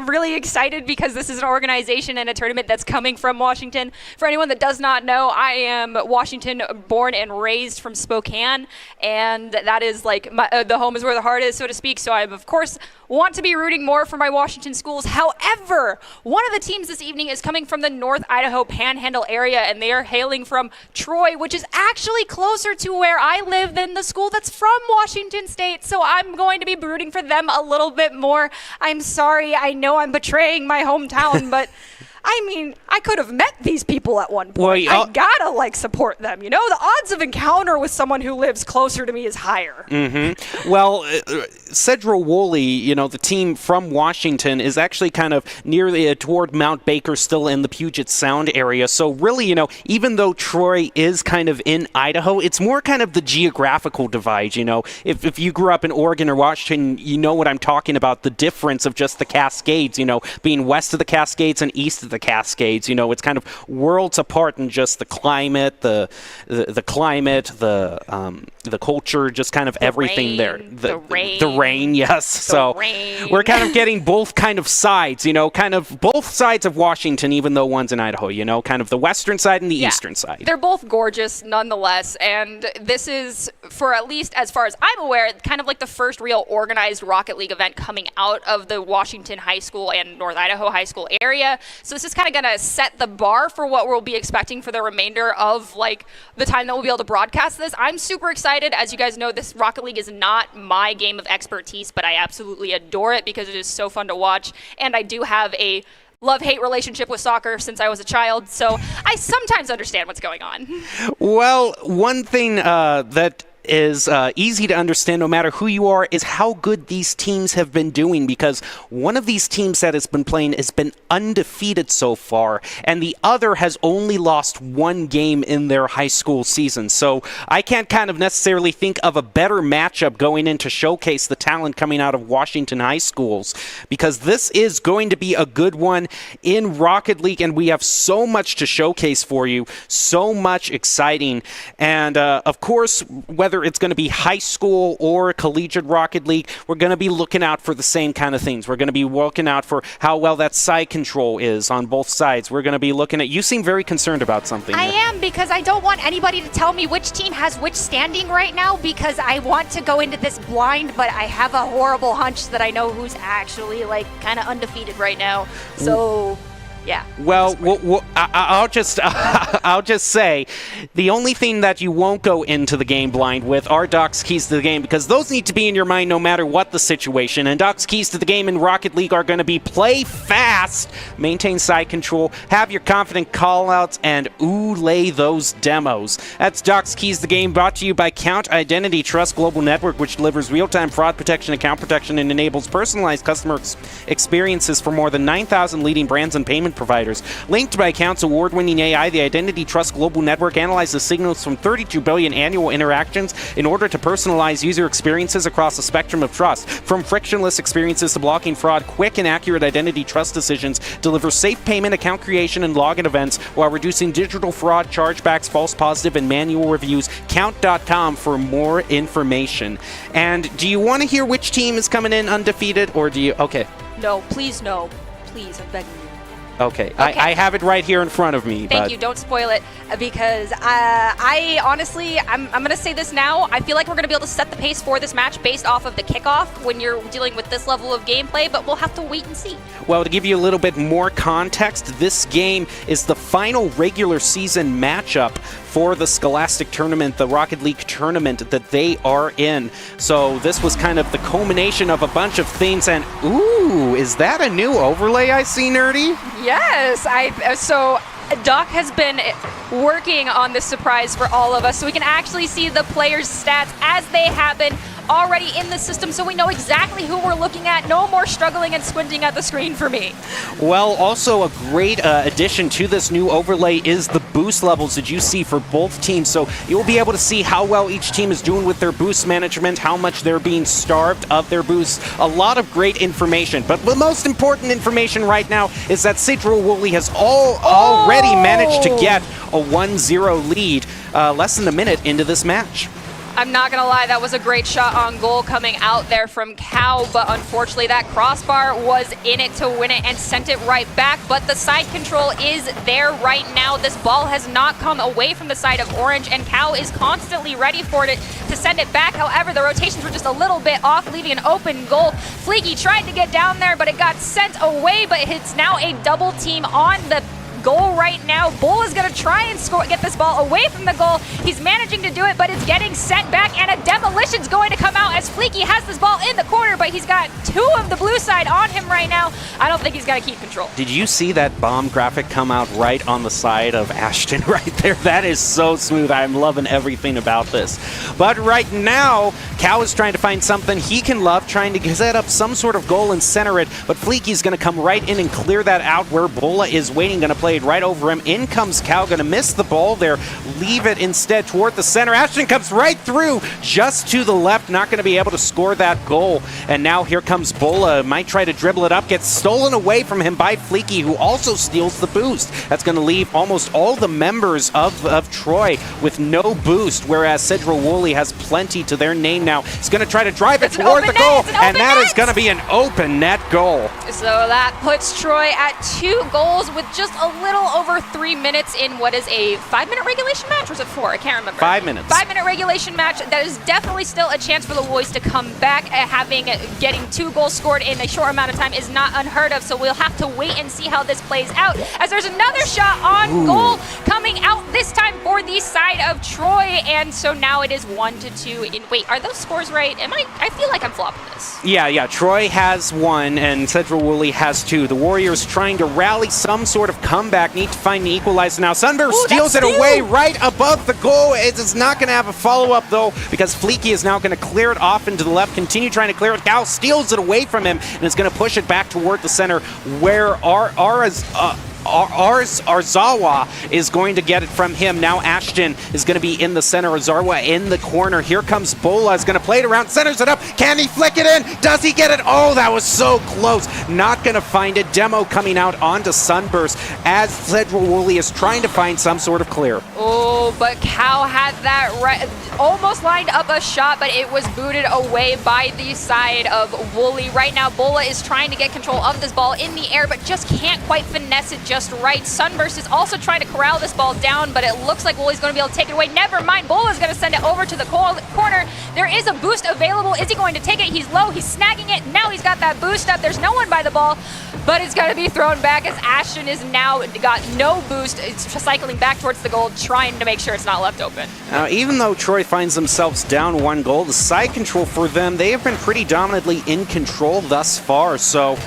[SPEAKER 3] really excited because this is an organization and a tournament that's coming from Washington. For anyone that does not know, I am Washington born and raised from Spokane, and that is like the home is where the heart is, so to speak. So I, of course, want to be rooting more for my Washington schools. However, one of the teams this evening is coming from the North Idaho Panhandle area, and they are hailing from Troy, which is actually closer to where I live than the school that's from Washington State. So I'm going to be rooting for them a little bit more. I'm sorry, I know I'm betraying my hometown, but I mean, I could have met these people at one point. I gotta support them. You know, the odds of encounter with someone who lives closer to me is higher.
[SPEAKER 1] Mm-hmm. Well, Cedro Woolley, the team from Washington is actually kind of near toward Mount Baker, still in the Puget Sound area. So really, even though Troy is kind of in Idaho, it's more kind of the geographical divide. If you grew up in Oregon or Washington, you know what I'm talking about. The difference of just the Cascades. Being west of the Cascades and east of the Cascades. You know, it's kind of worlds apart in just the climate, the culture, just kind of everything there.
[SPEAKER 2] The rain.
[SPEAKER 1] The rain, yes. So we're kind of getting both kind of sides, you know, kind of both sides of Washington, even though one's in Idaho, you know, kind of the western side and the eastern side.
[SPEAKER 3] They're both gorgeous nonetheless, and this is, for at least as far as I'm aware, kind of like the first real organized Rocket League event coming out of the Washington High School and North Idaho High School area. So this is kind of going to set the bar for what we'll be expecting for the remainder of like the time that we'll be able to broadcast this. I'm super excited. As you guys know, this Rocket League is not my game of expertise, but I absolutely adore it because it is so fun to watch, and I do have a love-hate relationship with soccer since I was a child, so I sometimes understand what's going on.
[SPEAKER 1] Well, one thing that is easy to understand no matter who you are is how good these teams have been doing, because one of these teams that has been playing has been undefeated so far, and the other has only lost one game in their high school season. So I can't kind of necessarily think of a better matchup going in to showcase the talent coming out of Washington high schools, because this is going to be a good one in Rocket League, and we have so much to showcase for you, so much exciting. And of course, whether it's going to be high school or collegiate Rocket League, we're going to be looking out for the same kind of things. We're going to be looking out for how well that side control is on both sides. We're going to be looking at... You seem very concerned about something.
[SPEAKER 3] I am, because I don't want anybody to tell me which team has which standing right now, because I want to go into this blind, but I have a horrible hunch that I know who's actually like kind of undefeated right now. So... yeah.
[SPEAKER 1] Well, I'll just say the only thing that you won't go into the game blind with are Doc's keys to the game, because those need to be in your mind no matter what the situation. And Doc's keys to the game in Rocket League are going to be play fast, maintain side control, have your confident callouts, and lay those demos. That's Doc's keys to the game, brought to you by Count Identity Trust Global Network, which delivers real-time fraud protection, account protection, and enables personalized customer experiences for more than 9,000 leading brands and payment providers. Linked by Account's award-winning AI, the Identity Trust Global Network analyzes signals from 32 billion annual interactions in order to personalize user experiences across a spectrum of trust. From frictionless experiences to blocking fraud, quick and accurate identity trust decisions deliver safe payment, account creation, and login events while reducing digital fraud, chargebacks, false positive, and manual reviews. Count.com for more information. And do you want to hear which team is coming in undefeated, or do you... Okay.
[SPEAKER 3] No, please no. Please, I'm begging you.
[SPEAKER 1] Okay. I have it right here in front of me.
[SPEAKER 3] Thank you. Don't spoil it, because I honestly, I'm going to say this now. I feel like we're going to be able to set the pace for this match based off of the kickoff when you're dealing with this level of gameplay, but we'll have to wait and see.
[SPEAKER 1] Well, to give you a little bit more context, this game is the final regular season matchup for the Scholastic Tournament, the Rocket League tournament that they are in. So this was kind of the culmination of a bunch of things, and ooh, is that a new overlay I see, Nerdy?
[SPEAKER 3] Yes, so Doc has been working on this surprise for all of us, so we can actually see the players' stats as they happen already in the system, so we know exactly who we're looking at. No more struggling and squinting at the screen for me.
[SPEAKER 1] Well, also a great addition to this new overlay is the boost levels that you see for both teams. So you'll be able to see how well each team is doing with their boost management, how much they're being starved of their boosts. A lot of great information. But the most important information right now is that Sidro Woolley has already managed to get a 1-0 lead less than a minute into this match.
[SPEAKER 3] I'm not going to lie, that was a great shot on goal coming out there from Cow, but unfortunately that crossbar was in it to win it and sent it right back, but the side control is there right now. This ball has not come away from the side of Orange, and Cow is constantly ready for it to send it back. However, the rotations were just a little bit off, leaving an open goal. Fleeky tried to get down there, but it got sent away, but it's now a double team on the goal right now. Bull is going to try and get this ball away from the goal. He's managing to do it, but it's getting sent back, and a demolition's going to come out as Fleeky has this ball in the corner, but he's got two of the blue side on him right now. I don't think he's going to keep control.
[SPEAKER 1] Did you see that bomb graphic come out right on the side of Ashton right there? That is so smooth. I'm loving everything about this. But right now, Cow is trying to find something he can love, trying to set up some sort of goal and center it, but Fleeky's going to come right in and clear that out where Bola is waiting, going to play played right over him. In comes Cal, gonna miss the ball there, leave it instead toward the center. Ashton comes right through, just to the left, not gonna be able to score that goal. And now here comes Bola, might try to dribble it up, gets stolen away from him by Fleeky, who also steals the boost. That's gonna leave almost all the members of Troy with no boost, whereas Cedral Woolley has plenty to their name now. He's gonna try to drive it toward the goal, and that is gonna be an open net goal.
[SPEAKER 3] So that puts Troy at 2 goals with just a little over 3 minutes in what is a 5-minute regulation match, or is it 4? I can't remember.
[SPEAKER 1] 5 minutes.
[SPEAKER 3] 5-minute regulation match. That is definitely still a chance for the Wolves to come back. Getting 2 goals scored in a short amount of time is not unheard of, so we'll have to wait and see how this plays out, as there's another shot on goal coming out this time for the side of Troy, and so now it is 1-2. Wait, are those scores right? I feel like I'm flopping this.
[SPEAKER 1] Yeah. Troy has 1 and Cedral Woolley has 2. The Warriors trying to rally some sort of comeback, need to find the equalizer now. Sunburst steals it away right above the goal. It is not going to have a follow-up though, because Fleeky is now going to clear it off into the left, continue trying to clear it. Cal steals it away from him and is going to push it back toward the center, where Arzawa is going to get it from him. Now Ashton is going to be in the center. Arzawa in the corner. Here comes Bola. Is going to play it around. Centers it up. Can he flick it in? Does he get it? Oh, that was so close. Not going to find it. Demo coming out onto Sunburst as Cedral Woolley is trying to find some sort of clear.
[SPEAKER 3] Oh, but Cal had that right. Almost lined up a shot, but it was booted away by the side of Woolley. Right now, Bola is trying to get control of this ball in the air, but just can't quite finesse it just right. Sunburst is also trying to corral this ball down, but it looks like Woolley's going to be able to take it away. Never mind, Bola's going to send it over to the corner. There is a boost available. Is he going to take it? He's low, he's snagging it. Now he's got that boost up. There's no one by the ball, but it's going to be thrown back as Ashton is now got no boost. It's cycling back towards the goal, trying to make sure it's not left open.
[SPEAKER 1] Now, even though Troy finds themselves down 1 goal, the side control for them, they have been pretty dominantly in control thus far, so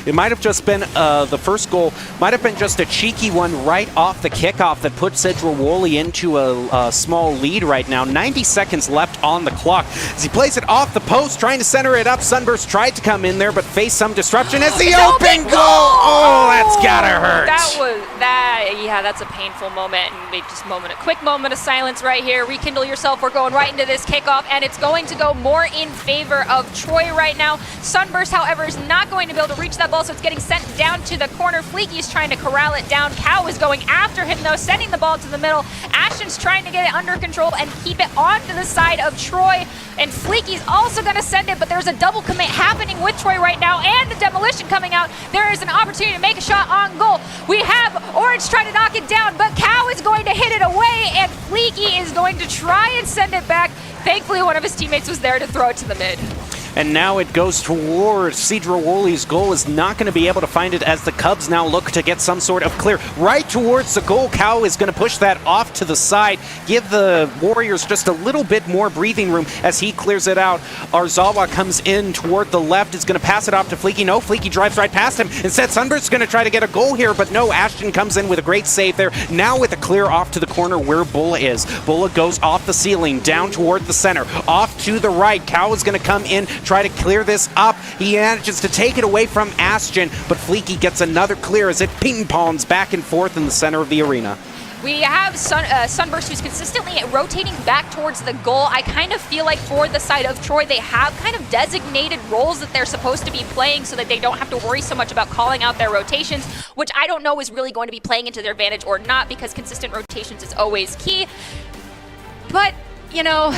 [SPEAKER 1] it might have just been the first goal might have been just a cheeky one right off the kickoff that put Cedral Woolley into a small lead right now. 90 seconds left on the clock as he plays it off the post, trying to center it up. Sunburst tried to come in there, but faced some disruption as the open goal! Oh, that's gotta hurt.
[SPEAKER 3] That's a painful moment, and maybe just a quick moment of silence right here. Rekindle yourself. We're going right into this kickoff, and it's going to go more in favor of Troy right now. Sunburst, however, is not going to be able to reach that ball, so it's getting sent down to the corner. Fleeky's trying to corral it down. Cow is going after him, though, sending the ball to the middle. Ashton's trying to get it under control and keep it onto the side of Troy, and Fleeky's also going to send it, but there's a double commit happening with Troy right now, and the demolition coming out. There is an opportunity to make a shot on goal. We have Orange trying to knock it down, but Cow is going to hit it away, and Fleeky is going to try and send it back. Thankfully, one of his teammates was there to throw it to the mid.
[SPEAKER 1] And now it goes towards Cedral Woolley's goal. Is not going to be able to find it as the Cubs now look to get some sort of clear right towards the goal. Cow is going to push that off to the side, give the Warriors just a little bit more breathing room as he clears it out. Arzawa comes in toward the left, is going to pass it off to Fleeky. No, Fleeky drives right past him. Instead, Sunburst's going to try to get a goal here, but no, Ashton comes in with a great save there. Now with a clear off to the corner where Bola is. Bola goes off the ceiling, down toward the center, off to the right. Cow is going to come in, try to clear this up. He manages to take it away from Ashton, but Fleeky gets another clear as it ping-pongs back and forth in the center of the arena.
[SPEAKER 3] We have Sunburst, who's consistently rotating back towards the goal. I kind of feel like for the side of Troy, they have kind of designated roles that they're supposed to be playing so that they don't have to worry so much about calling out their rotations, which I don't know is really going to be playing into their advantage or not, because consistent rotations is always key. But you know,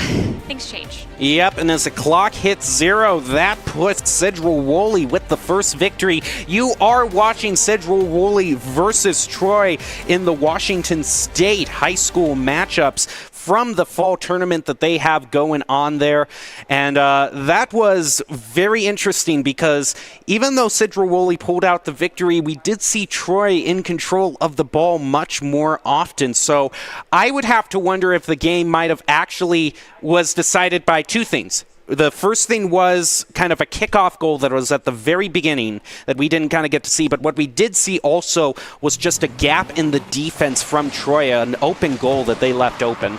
[SPEAKER 3] things change.
[SPEAKER 1] Yep, and as the clock hits 0, that puts Cedral Woolley with the first victory. You are watching Cedral Woolley versus Troy in the Washington State high school matchups from the fall tournament that they have going on there. And that was very interesting because even though Cedral Woolley pulled out the victory, we did see Troy in control of the ball much more often. So I would have to wonder if the game might have actually was decided by two things. The first thing was kind of a kickoff goal that was at the very beginning that we didn't kind of get to see. But what we did see also was just a gap in the defense from Troy, an open goal that they left open.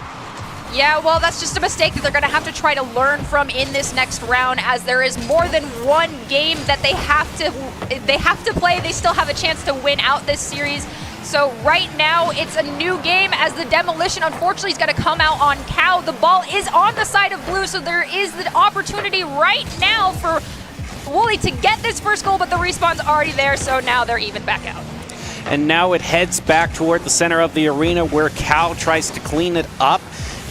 [SPEAKER 3] Yeah, well, that's just a mistake that they're going to have to try to learn from in this next round, as there is more than one game that they have to play. They still have a chance to win out this series. So right now, it's a new game as the demolition, unfortunately, is going to come out on Cow. The ball is on the side of blue, so there is the opportunity right now for Wooly to get this first goal, but the respawn's already there, so now they're even back out.
[SPEAKER 1] And now it heads back toward the center of the arena where Cow tries to clean it up.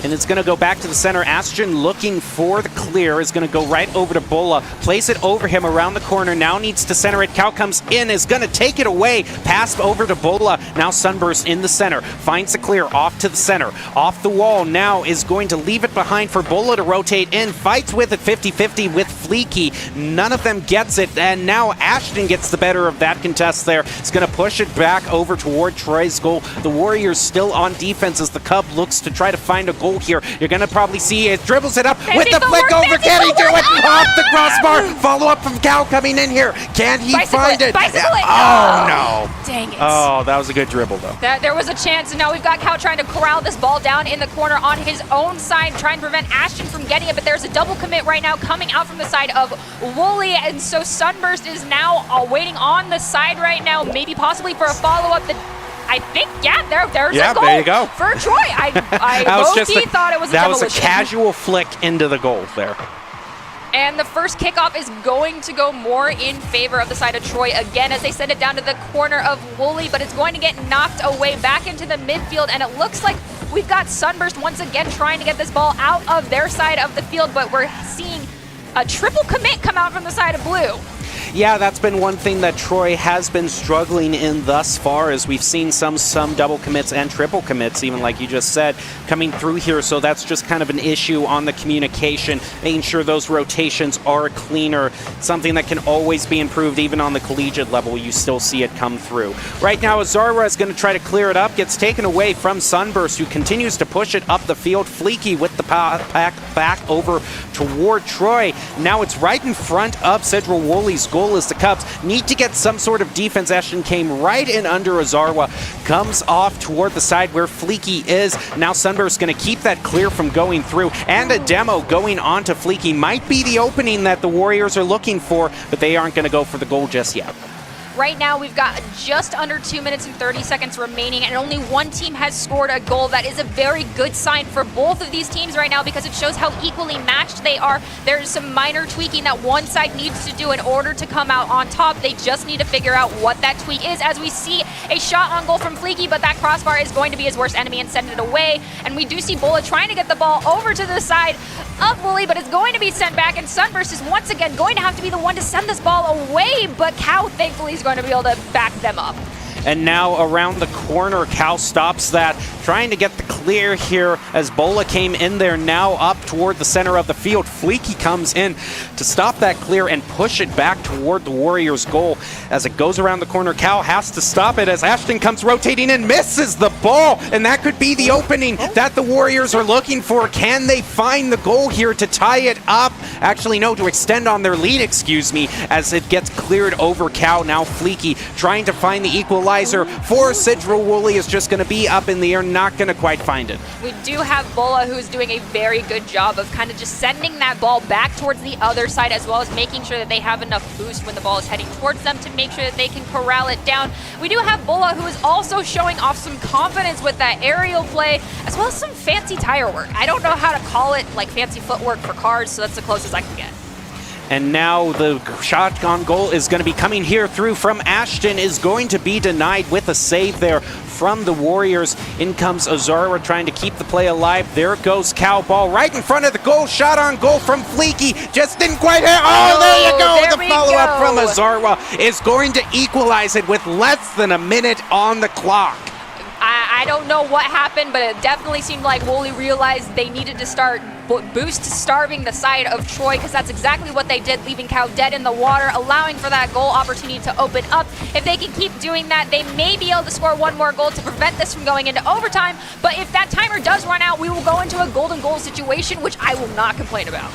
[SPEAKER 1] And it's going to go back to the center. Ashton looking for the clear is going to go right over to Bola. Place it over him around the corner. Now needs to center it. Cow comes in, is going to take it away. Pass over to Bola. Now Sunburst in the center. Finds the clear off to the center. Off the wall now is going to leave it behind for Bola to rotate in. Fights with it 50-50 with Fleeky. None of them gets it. And now Ashton gets the better of that contest there. It's going to push it back over toward Troy's goal. The Warriors still on defense as the Cub looks to try to find a goal here. You're going to probably see it dribbles it up with the flick over. Can he do it? Off the crossbar. Follow up from Cow coming in here. Can he find it? Oh, no.
[SPEAKER 3] Dang it.
[SPEAKER 1] Oh, that was a good dribble, though.
[SPEAKER 3] There was a chance, and now we've got Cow trying to corral this ball down in the corner on his own side, trying to prevent Ashton from getting it, but there's a double commit right now coming out from the side of Wooly, and so Sunburst is now waiting on the side right now, maybe possibly for a follow-up. I think, yeah, there's a goal
[SPEAKER 1] there you go.
[SPEAKER 3] for Troy. I low-key thought it was a demolition.
[SPEAKER 1] That was a casual flick into the goal there.
[SPEAKER 3] And the first kickoff is going to go more in favor of the side of Troy again as they send it down to the corner of Wooly, but it's going to get knocked away back into the midfield, and it looks like we've got Sunburst once again trying to get this ball out of their side of the field, but we're seeing a triple commit come out from the side of blue.
[SPEAKER 1] Yeah, that's been one thing that Troy has been struggling in thus far, as we've seen some double commits and triple commits, even like you just said, coming through here. So that's just kind of an issue on the communication, making sure those rotations are cleaner, something that can always be improved. Even on the collegiate level, you still see it come through. Right now, Azara is going to try to clear it up, gets taken away from Sunburst, who continues to push it up the field. Fleeky with the pack back over toward Troy. Now it's right in front of Cedral Wooly's goal as the Cubs need to get some sort of defense. Ashton came right in under Azarwa, comes off toward the side where Fleeky is. Now Sunburst going to keep that clear from going through, and a demo going on to Fleeky might be the opening that the Warriors are looking for, but they aren't going to go for the goal just yet.
[SPEAKER 3] Right now, we've got just under 2 minutes and 30 seconds remaining, and only one team has scored a goal. That is a very good sign for both of these teams right now because it shows how equally matched they are. There's some minor tweaking that one side needs to do in order to come out on top. They just need to figure out what that tweak is, as we see a shot on goal from Fleeky, but that crossbar is going to be his worst enemy and send it away. And we do see Bola trying to get the ball over to the side of Wooly, but it's going to be sent back, and Sunburst is once again going to have to be the one to send this ball away, but Cow thankfully is going to be able to back them up.
[SPEAKER 1] And now around the corner, Cow stops that, trying to get the clear here as Bola came in there, now up toward the center of the field. Fleeky comes in to stop that clear and push it back toward the Warriors' goal. As it goes around the corner, Cow has to stop it as Ashton comes rotating and misses the ball, and that could be the opening that the Warriors are looking for. Can they find the goal here to tie it up? Actually, no, to extend on their lead, excuse me, as it gets cleared over Cow. Now Fleeky trying to find the equalizer for Cedral Wooly is just going to be up in the air, not going to quite find it.
[SPEAKER 3] We do have Bola, who's doing a very good job of kind of just sending that ball back towards the other side, as well as making sure that they have enough boost when the ball is heading towards them to make sure that they can corral it down. We do have Bola, who is also showing off some confidence with that aerial play, as well as some fancy tire work. I don't know how to call it, like fancy footwork for cars, so that's the closest I can get.
[SPEAKER 1] And now the shot on goal is going to be coming here through from Ashton, is going to be denied with a save there from the Warriors. In comes Azara trying to keep the play alive. There goes Cow, ball right in front of the goal. Shot on goal from Fleeky. Just didn't quite hit. Oh, there you go. The follow-up from Azara is going to equalize it with less than a minute on the clock.
[SPEAKER 3] I don't know what happened, but it definitely seemed like Wooly realized they needed to start boost starving the side of Troy, because that's exactly what they did, leaving Cow dead in the water, allowing for that goal opportunity to open up. If they can keep doing that, they may be able to score one more goal to prevent this from going into overtime. But if that timer does run out, we will go into a golden goal situation, which I will not complain about.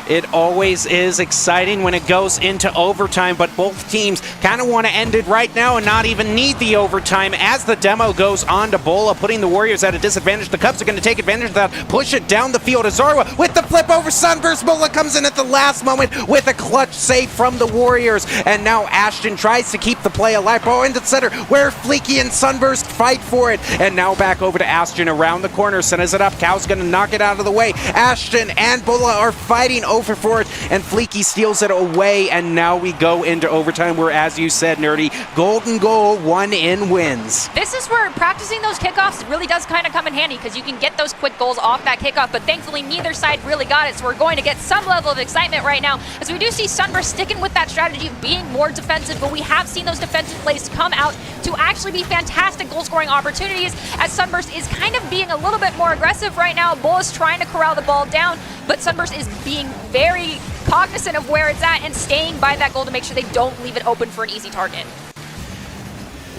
[SPEAKER 1] It always is exciting when it goes into overtime, but both teams kind of want to end it right now and not even need the overtime as the demo goes on to Bola, putting the Warriors at a disadvantage. The Cubs are going to take advantage of that, push it down the field. Azarwa with the flip over Sunburst. Bola comes in at the last moment with a clutch save from the Warriors, and now Ashton tries to keep the play alive. Ball into the center where Fleeky and Sunburst fight for it, and now back over to Ashton around the corner, sends it up. Cow's going to knock it out of the way. Ashton and Bola are fighting over for it, and Fleeky steals it away, and now we go into overtime where, as you said, Nerdy, golden goal, 1-in wins.
[SPEAKER 3] This is where practicing those kickoffs really does kind of come in handy, because you can get those quick goals off that kickoff, but thankfully neither side really got it, so we're going to get some level of excitement right now, as we do see Sunburst sticking with that strategy of being more defensive, but we have seen those defensive plays come out to actually be fantastic goal-scoring opportunities, as Sunburst is kind of being a little bit more aggressive right now. Bull is trying to corral the ball down, but Sunburst is being very cognizant of where it's at and staying by that goal to make sure they don't leave it open for an easy target.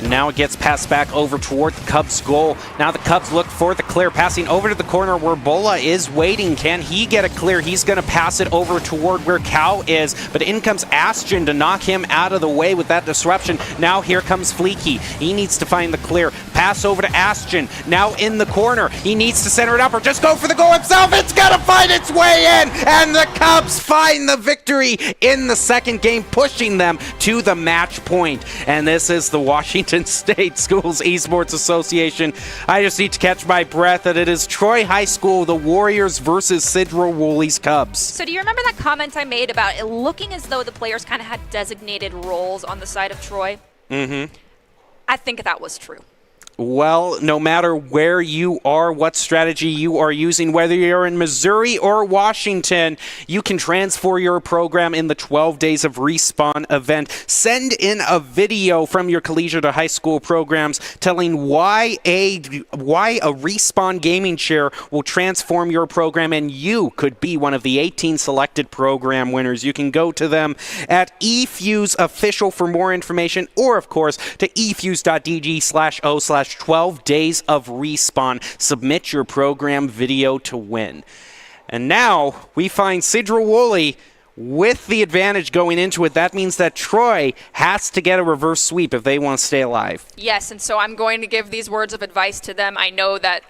[SPEAKER 1] Now it gets passed back over toward the Cubs' goal. Now the Cubs look for the clear, passing over to the corner where Bola is waiting. Can he get a clear? He's going to pass it over toward where Cow is, but in comes Ashton to knock him out of the way with that disruption. Now here comes Fleeky. He needs to find the clear. Pass over to Ashton. Now in the corner. He needs to center it up or just go for the goal himself. It's going to find its way in, and the Cubs find the victory in the second game, pushing them to the match point. And this is the Washington State Schools Esports Association. I just need to catch my breath that it is Troy High School, the Warriors versus Sidra Wooley's Cubs.
[SPEAKER 3] So do you remember that comment I made about it looking as though the players kind of had designated roles on the side of Troy?
[SPEAKER 1] Mm-hmm.
[SPEAKER 3] I think that was true.
[SPEAKER 1] Well, no matter where you are, what strategy you are using, whether you're in Missouri or Washington, you can transfer your program in the 12 Days of Respawn event. Send in a video from your collegiate or high school programs telling why a Respawn gaming chair will transform your program, and you could be one of the 18 selected program winners. You can go to them at eFuse Official for more information, or, of course, to efuse.dg/o/12 Days of Respawn. Submit your program video to win. And now we find Sidra Wooley with the advantage going into it. That means that Troy has to get a reverse sweep if they want to stay alive.
[SPEAKER 3] Yes, and so I'm going to give these words of advice to them. I know that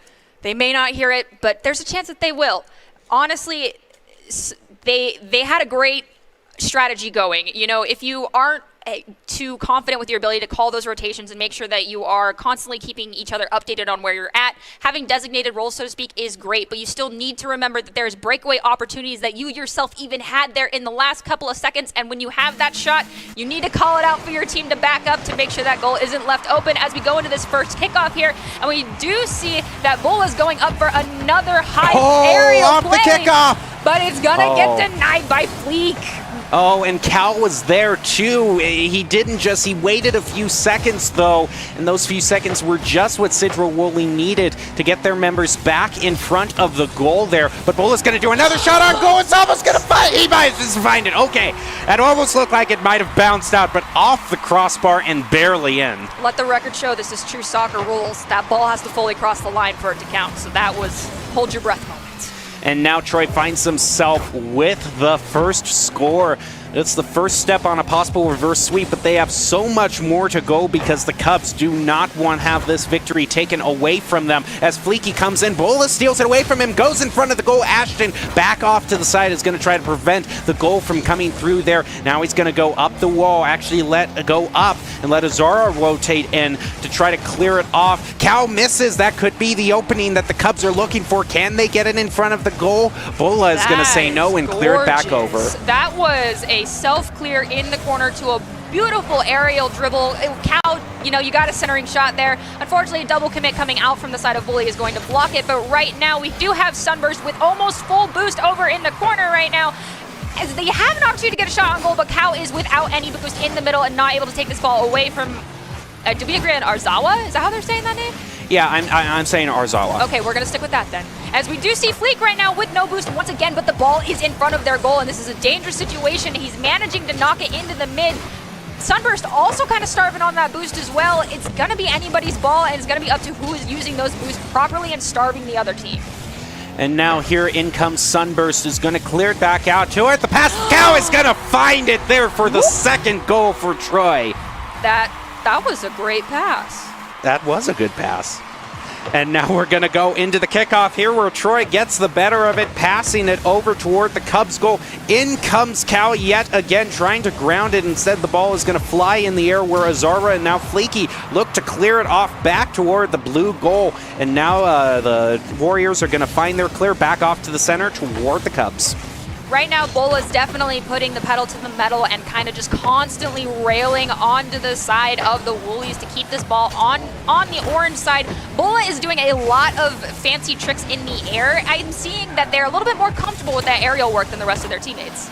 [SPEAKER 3] they may not hear it, but there's a chance that they will. Honestly, they had a great strategy going. You know, if you aren't too confident with your ability to call those rotations and make sure that you are constantly keeping each other updated on where you're at, having designated roles, so to speak, is great, but you still need to remember that there's breakaway opportunities that you yourself even had there in the last couple of seconds, and when you have that shot, you need to call it out for your team to back up to make sure that goal isn't left open as we go into this first kickoff here, and we do see that Bola is going up for another high aerial play,
[SPEAKER 1] the kickoff!
[SPEAKER 3] But it's gonna get denied by Fleek.
[SPEAKER 1] Oh, and Cal was there too. He waited a few seconds though, and those few seconds were just what Sidra Wooley needed to get their members back in front of the goal there. But Bola's going to do another shot on goal. It's almost going to find. He might just find it. Okay, that almost looked like it might have bounced out, but off the crossbar and barely in.
[SPEAKER 3] Let the record show this is true soccer rules. That ball has to fully cross the line for it to count. So that was hold your breath moment.
[SPEAKER 1] And now Troy finds himself with the first score. It's the first step on a possible reverse sweep, but they have so much more to go because the Cubs do not want to have this victory taken away from them. As Fleeky comes in, Bola steals it away from him, goes in front of the goal. Ashton back off to the side is going to try to prevent the goal from coming through there. Now he's going to go up the wall, actually go up and let Azara rotate in to try to clear it off. Cal misses. That could be the opening that the Cubs are looking for. Can they get it in front of the goal? Bola is going to say no and clear it back over.
[SPEAKER 3] That was a self-clear in the corner to a beautiful aerial dribble. Cal, you know, you got a centering shot there. Unfortunately, a double commit coming out from the side of Bully is going to block it, but right now we do have Sunburst with almost full boost over in the corner right now. As they have an opportunity to get a shot on goal, but Cal is without any boost in the middle and not able to take this ball away from, do we agree on Arzawa? Is that how they're saying that name?
[SPEAKER 1] Yeah, I'm saying Arzawa.
[SPEAKER 3] Okay, we're going to stick with that then. As we do see Fleek right now with no boost once again, but the ball is in front of their goal, and this is a dangerous situation. He's managing to knock it into the mid. Sunburst also kind of starving on that boost as well. It's going to be anybody's ball, and it's going to be up to who is using those boosts properly and starving the other team.
[SPEAKER 1] And now here in comes Sunburst, is going to clear it back out to it. The pass, Cal is going to find it there for the second goal for Troy.
[SPEAKER 3] That was a great pass.
[SPEAKER 1] That was a good pass. And now we're going to go into the kickoff here where Troy gets the better of it, passing it over toward the Cubs goal. In comes Cal yet again, trying to ground it. Instead, the ball is going to fly in the air where Azara and now Fleeky look to clear it off back toward the blue goal. And now the Warriors are going to find their clear back off to the center toward the Cubs.
[SPEAKER 3] Right now, Bola's definitely putting the pedal to the metal and kind of just constantly railing onto the side of the Woolies to keep this ball on the orange side. Bola is doing a lot of fancy tricks in the air. I'm seeing that they're a little bit more comfortable with that aerial work than the rest of their teammates.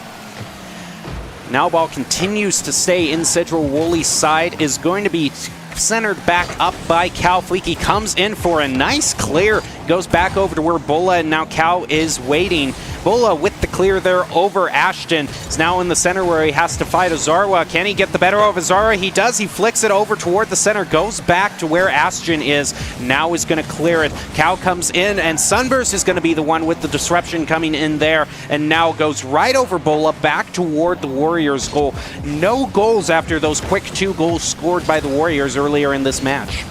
[SPEAKER 1] Now ball continues to stay in Central Woolie's side, is going to be centered back up by Cal. Fleeky comes in for a nice clear, goes back over to where Bola, and now Cal is waiting. Bola with the clear there over Ashton. Is now in the center where he has to fight Azarwa. Can he get the better of Azara? He does. He flicks it over toward the center, goes back to where Ashton is. Now is going to clear it. Cal comes in, and Sunburst is going to be the one with the disruption coming in there, and now goes right over Bola back toward the Warriors goal. No goals after those quick 2 goals scored by the Warriors earlier in this match.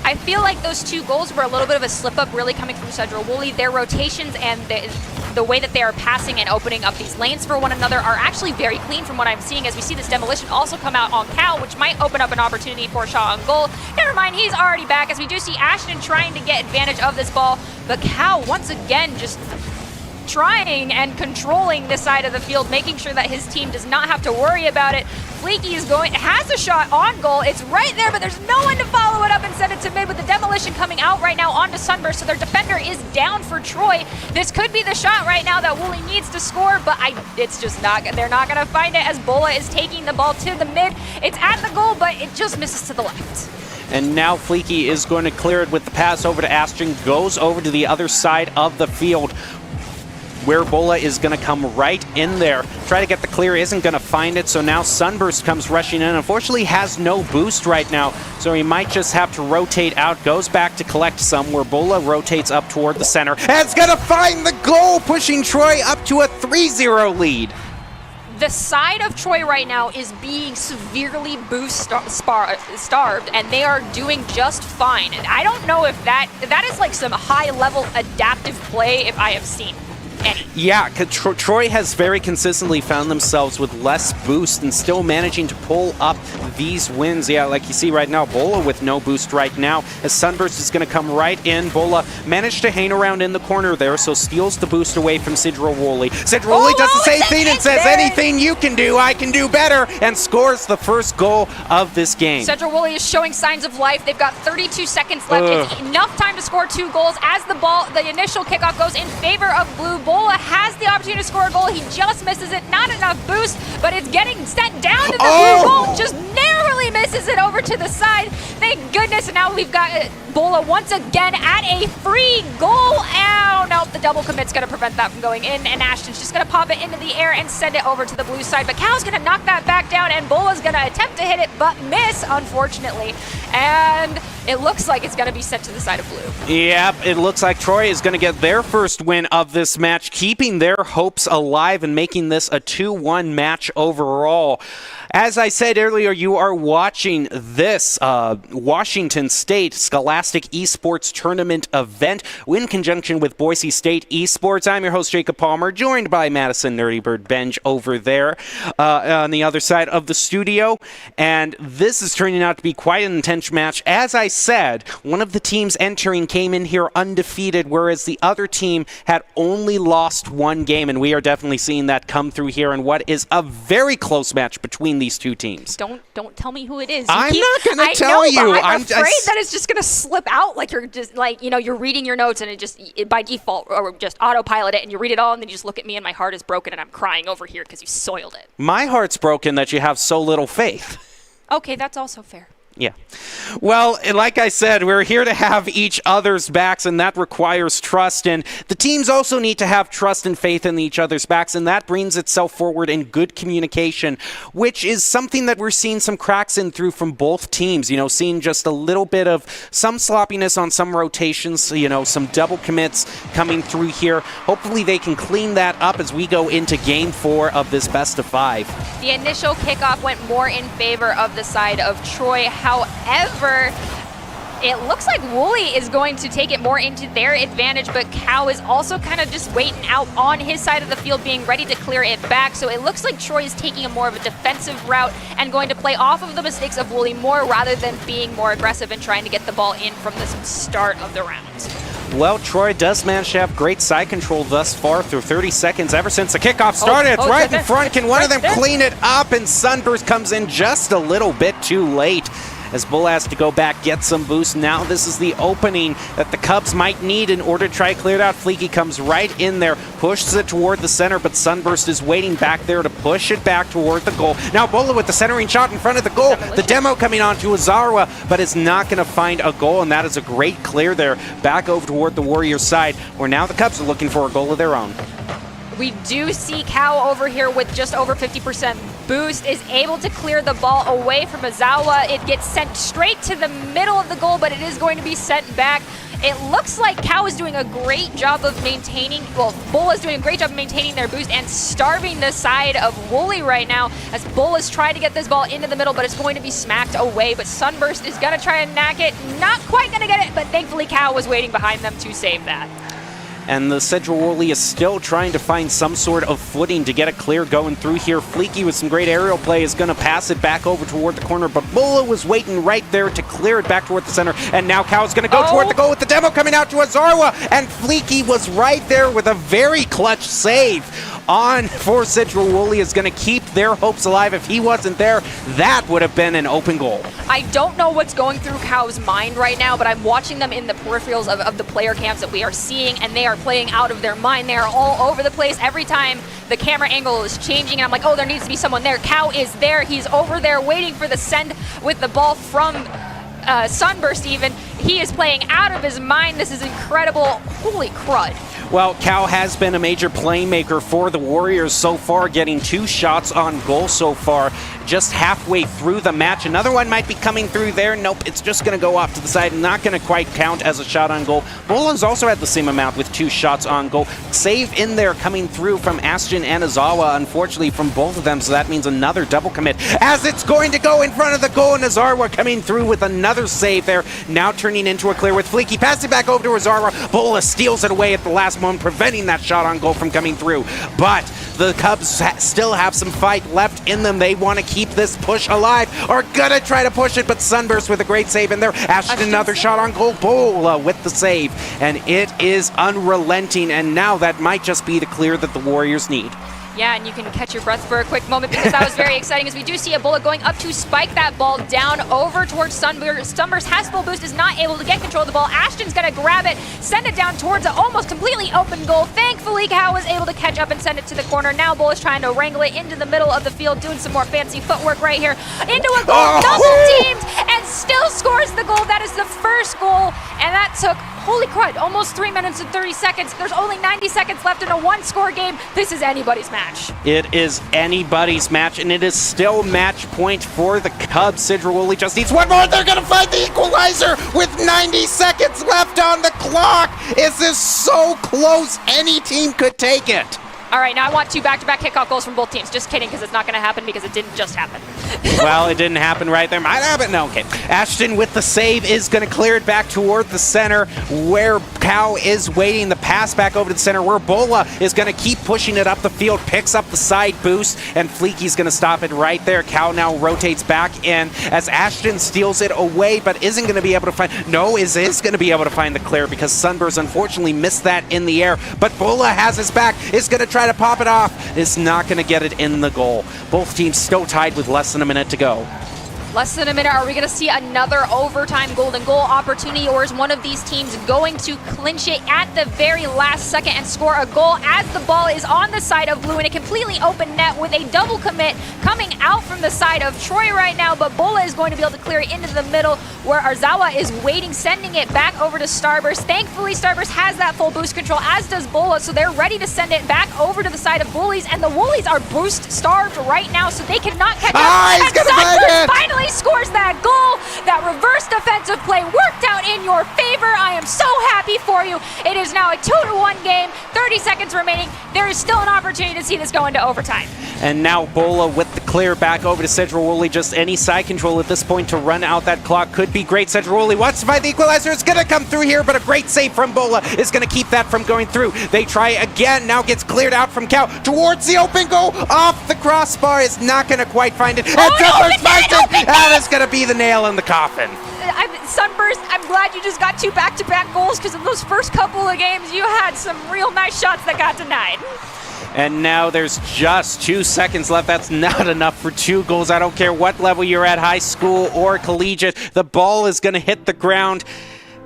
[SPEAKER 3] I feel like those 2 goals were a little bit of a slip-up really coming from Central Woolley. Their rotations and the way that they are passing and opening up these lanes for one another are actually very clean from what I'm seeing, as we see this demolition also come out on Cal, which might open up an opportunity for a shot on goal. Never mind, he's already back, as we do see Ashton trying to get advantage of this ball, but Cal once again just trying and controlling this side of the field, making sure that his team does not have to worry about it. Fleeky has a shot on goal. It's right there, but there's no one to follow it up and send it to mid, with the demolition coming out right now onto Sunburst, so their defender is down for Troy. This could be the shot right now that Woolley needs to score, but it's just not. They're not going to find it, as Bola is taking the ball to the mid. It's at the goal, but it just misses to the left.
[SPEAKER 1] And now Fleeky is going to clear it with the pass over to Ashton, goes over to the other side of the field, where Bola is going to come right in there. Try to get the clear, isn't going to find it, so now Sunburst comes rushing in. Unfortunately, has no boost right now, so he might just have to rotate out. Goes back to collect some, where Bola rotates up toward the center. And it's going to find the goal, pushing Troy up to a 3-0 lead.
[SPEAKER 3] The side of Troy right now is being severely boost starved, and they are doing just fine. And I don't know if that is like some high-level adaptive play if I have seen any.
[SPEAKER 1] Yeah, Troy has very consistently found themselves with less boost and still managing to pull up these wins. Yeah, like you see right now, Bola with no boost right now, as Sunburst is going to come right in. Bola managed to hang around in the corner there, so steals the boost away from Sidra Woolley. Sidra Woolley does the same thing and says, anything you can do, I can do better, and scores the first goal of this game.
[SPEAKER 3] Central Woolley is showing signs of life. They've got 32 seconds left. It's enough time to score 2 goals as the initial kickoff goes in favor of Blue. Bola has the opportunity to score a goal. He just misses it. Not enough boost, but it's getting sent down to the blue goal. Just narrowly misses it over to the side. Thank goodness. And now we've got Bola once again at a free goal. Ow, nope, the double commit's going to prevent that from going in, and Ashton's just going to pop it into the air and send it over to the blue side. But Cal's going to knock that back down, and Bola's going to attempt to hit it, but miss, unfortunately. And it looks like it's going to be sent to the side of blue.
[SPEAKER 1] Yep, it looks like Troy is going to get their first win of this match, keeping their hopes alive and making this a 2-1 match overall. As I said earlier, you are watching this Washington State Scholastic Esports Tournament event in conjunction with Boise State Esports. I'm your host, Jacob Palmer, joined by Madison Nerdy Bird Benj over there on the other side of the studio. And this is turning out to be quite an intense match. As I said, one of the teams entering came in here undefeated, whereas the other team had only lost 1 game. And we are definitely seeing that come through here in what is a very close match between these 2 teams.
[SPEAKER 3] Don't tell me who it is.
[SPEAKER 1] I'm not going to tell you.
[SPEAKER 3] I'm afraid that it's just going to slip out, like you're just like, you're reading your notes and it by default or just autopilot it, and you read it all, and then you just look at me and my heart is broken and I'm crying over here because you soiled it.
[SPEAKER 1] My heart's broken that you have so little faith.
[SPEAKER 3] Okay, that's also fair.
[SPEAKER 1] Yeah. Well, like I said, we're here to have each other's backs, and that requires trust. And the teams also need to have trust and faith in each other's backs, and that brings itself forward in good communication, which is something that we're seeing some cracks in through from both teams. You know, seeing just a little bit of some sloppiness on some rotations, you know, some double commits coming through here. Hopefully they can clean that up as we go into Game 4 of this best of 5.
[SPEAKER 3] The initial kickoff went more in favor of the side of Troy. However, it looks like Wooly is going to take it more into their advantage, but Cow is also kind of just waiting out on his side of the field, being ready to clear it back. So it looks like Troy is taking a more of a defensive route and going to play off of the mistakes of Wooly more rather than being more aggressive and trying to get the ball in from the start of the round.
[SPEAKER 1] Well, Troy does manage to have great side control thus far through 30 seconds ever since the kickoff started. It's right in front. Can one of them clean it up? And Sunburst comes in just a little bit too late as Bull has to go back, get some boost. Now this is the opening that the Cubs might need in order to try to clear it out. Fleeky comes right in there, pushes it toward the center, but Sunburst is waiting back there to push it back toward the goal. Now Bola with the centering shot in front of the goal. The demo coming on to Azarwa, but is not going to find a goal, and that is a great clear there. Back over toward the Warriors side, where now the Cubs are looking for a goal of their own.
[SPEAKER 3] We do see Cow over here with just over 50% boost, is able to clear the ball away from Azawa. It gets sent straight to the middle of the goal, but it is going to be sent back. It looks like Cow is doing a great job of maintaining, well, Bull is doing a great job of maintaining their boost and starving the side of Wooly right now, as Bull is trying to get this ball into the middle, but it's going to be smacked away. But Sunburst is going to try and knack it. Not quite going to get it, but thankfully Cow was waiting behind them to save that.
[SPEAKER 1] And the Central Wooly is still trying to find some sort of footing to get a clear going through here. Fleeky with some great aerial play is going to pass it back over toward the corner, but Bulla was waiting right there to clear it back toward the center. And now Cow's going to go toward the goal with the demo coming out to Azarwa. And Fleeky was right there with a very clutch save on for Central Wooly, is going to keep their hopes alive. If he wasn't there, that would have been an open goal.
[SPEAKER 3] I don't know what's going through Cow's mind right now, but I'm watching them in the peripherals of the player cams that we are seeing, and they are playing out of their mind. They are all over the place. Every time the camera angle is changing, and I'm like, oh, there needs to be someone there. Cow is there. He's over there waiting for the send with the ball from Sunburst even. He is playing out of his mind. This is incredible. Holy crud.
[SPEAKER 1] Well, Cow has been a major playmaker for the Warriors so far, getting 2 shots on goal so far, just halfway through the match. Another one might be coming through there. Nope, it's just going to go off to the side, not going to quite count as a shot on goal. Boland's also had the same amount with 2 shots on goal. Save in there coming through from Ashton and Azawa, unfortunately, from both of them, so that means another double commit as it's going to go in front of the goal, and Azarwa coming through with another save there, now turning into a clear with Fleeky. Pass it back over to Azarwa. Bola steals it away at the last moment, preventing that shot on goal from coming through. But the Cubs still have some fight left in them. They want to keep this push alive, are gonna try to push it, but Sunburst with a great save in there. Ashton another shot on goal. Bola with the save, and it is unrelenting, and now that might just be the clear that the Warriors need.
[SPEAKER 3] Yeah, and you can catch your breath for a quick moment, because that was very exciting, as we do see a bullet going up to spike that ball down over towards Sunburst. Sunburst has full boost, is not able to get control of the ball. Ashton's going to grab it, send it down towards an almost completely open goal. Thankfully, Cow was able to catch up and send it to the corner. Now Bull is trying to wrangle it into the middle of the field, doing some more fancy footwork right here. Into a goal, double-teamed, and still scores the goal. That is the first goal, and that took, holy crud, almost 3 minutes and 30 seconds. There's only 90 seconds left in a 1-score game. This is anybody's match.
[SPEAKER 1] It is anybody's match, and it is still match point for the Cubs. Central Wooly just needs one more. They're going to find the equalizer with 90 seconds left on the clock. Is this so close? Any team could take it.
[SPEAKER 3] All right, now I want 2 back-to-back kickoff goals from both teams. Just kidding, because it's not going to happen, because it didn't just happen.
[SPEAKER 1] Well, it didn't happen right there. Might happen. No, okay. Ashton with the save is going to clear it back toward the center, where Cow is waiting. The pass back over to the center, where Bola is going to keep pushing it up the field, picks up the side boost, and Fleeky's going to stop it right there. Cow now rotates back in as Ashton steals it away, but isn't going to be able to find... No, is going to be able to find the clear, because Sunburst unfortunately missed that in the air, but Bola has his back, is going to try to pop it off, is not going to get it in the goal. Both teams still tied with less than a minute to go.
[SPEAKER 3] Less than a minute. Are we going to see another overtime golden goal opportunity, or is one of these teams going to clinch it at the very last second and score a goal as the ball is on the side of blue in a completely open net with a double commit coming out from the side of Troy right now, but Bola is going to be able to clear it into the middle where Arzawa is waiting, sending it back over to Starburst. Thankfully, Starburst has that full boost control, as does Bola, so they're ready to send it back over to the side of Woolies, and the Woolies are boost starved right now, so they cannot catch up.
[SPEAKER 1] He's gonna find it!
[SPEAKER 3] Finally scores that goal. That reverse defensive play worked out in your favor. I am so happy for you. It is now a 2-1 game, 30 seconds remaining. There is still an opportunity to see this go into overtime.
[SPEAKER 1] And now Bola with the clear back over to Cedrawoli. Just any side control at this point to run out that clock could be great. Cedrawoli wants to find the equalizer. It's going to come through here, but a great save from Bola is going to keep that from going through. They try again. Now gets cleared out from Cow towards the open goal. Off the crossbar. Is not going to quite find it. And Sunburst finds it. That is going to be the nail in the coffin.
[SPEAKER 3] Sunburst, I'm glad you just got 2 back-to-back goals, because in those first couple of games, you had some real nice shots that got denied.
[SPEAKER 1] And now there's just 2 seconds left. That's not enough for 2 goals. I don't care what level you're at, high school or collegiate. The ball is going to hit the ground.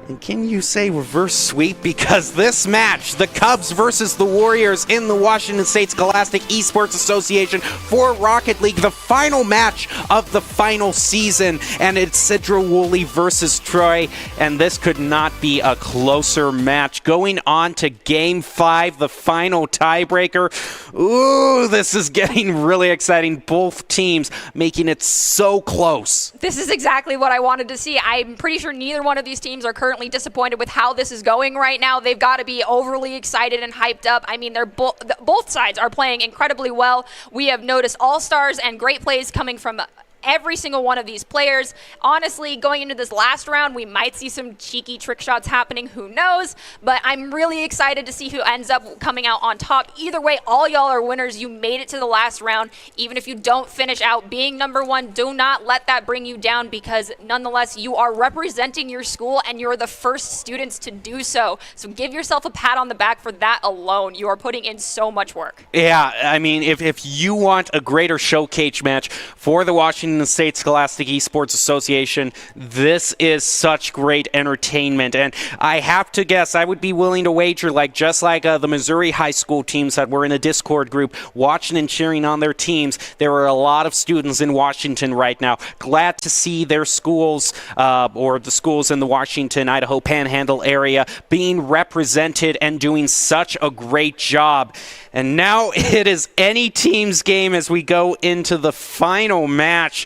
[SPEAKER 1] And can you say reverse sweep? Because this match, the Cubs versus the Warriors in the Washington State Scholastic Esports Association for Rocket League, the final match of the final season, and it's Cedrawoli versus Troy, and this could not be a closer match. Going on to Game 5, the final tiebreaker. Ooh, this is getting really exciting. Both teams making it so close.
[SPEAKER 3] This is exactly what I wanted to see. I'm pretty sure neither one of these teams are currently disappointed with how this is going right now. They've got to be overly excited and hyped up. I mean, they're both sides are playing incredibly well. We have noticed all-stars and great plays coming from every single one of these players. Honestly, going into this last round, we might see some cheeky trick shots happening. Who knows? But I'm really excited to see who ends up coming out on top. Either way, all y'all are winners. You made it to the last round. Even if you don't finish out being number 1, do not let that bring you down, because nonetheless, you are representing your school and you're the first students to do so. So give yourself a pat on the back for that alone. You are putting in so much work.
[SPEAKER 1] Yeah, I mean, if you want a greater showcase match for the Washington State Scholastic Esports Association, this is such great entertainment. And I have to guess, I would be willing to wager, just like the Missouri high school teams that were in a Discord group watching and cheering on their teams, there are a lot of students in Washington right now glad to see their schools or the schools in the Washington, Idaho Panhandle area being represented and doing such a great job. And now it is any team's game as we go into the final match.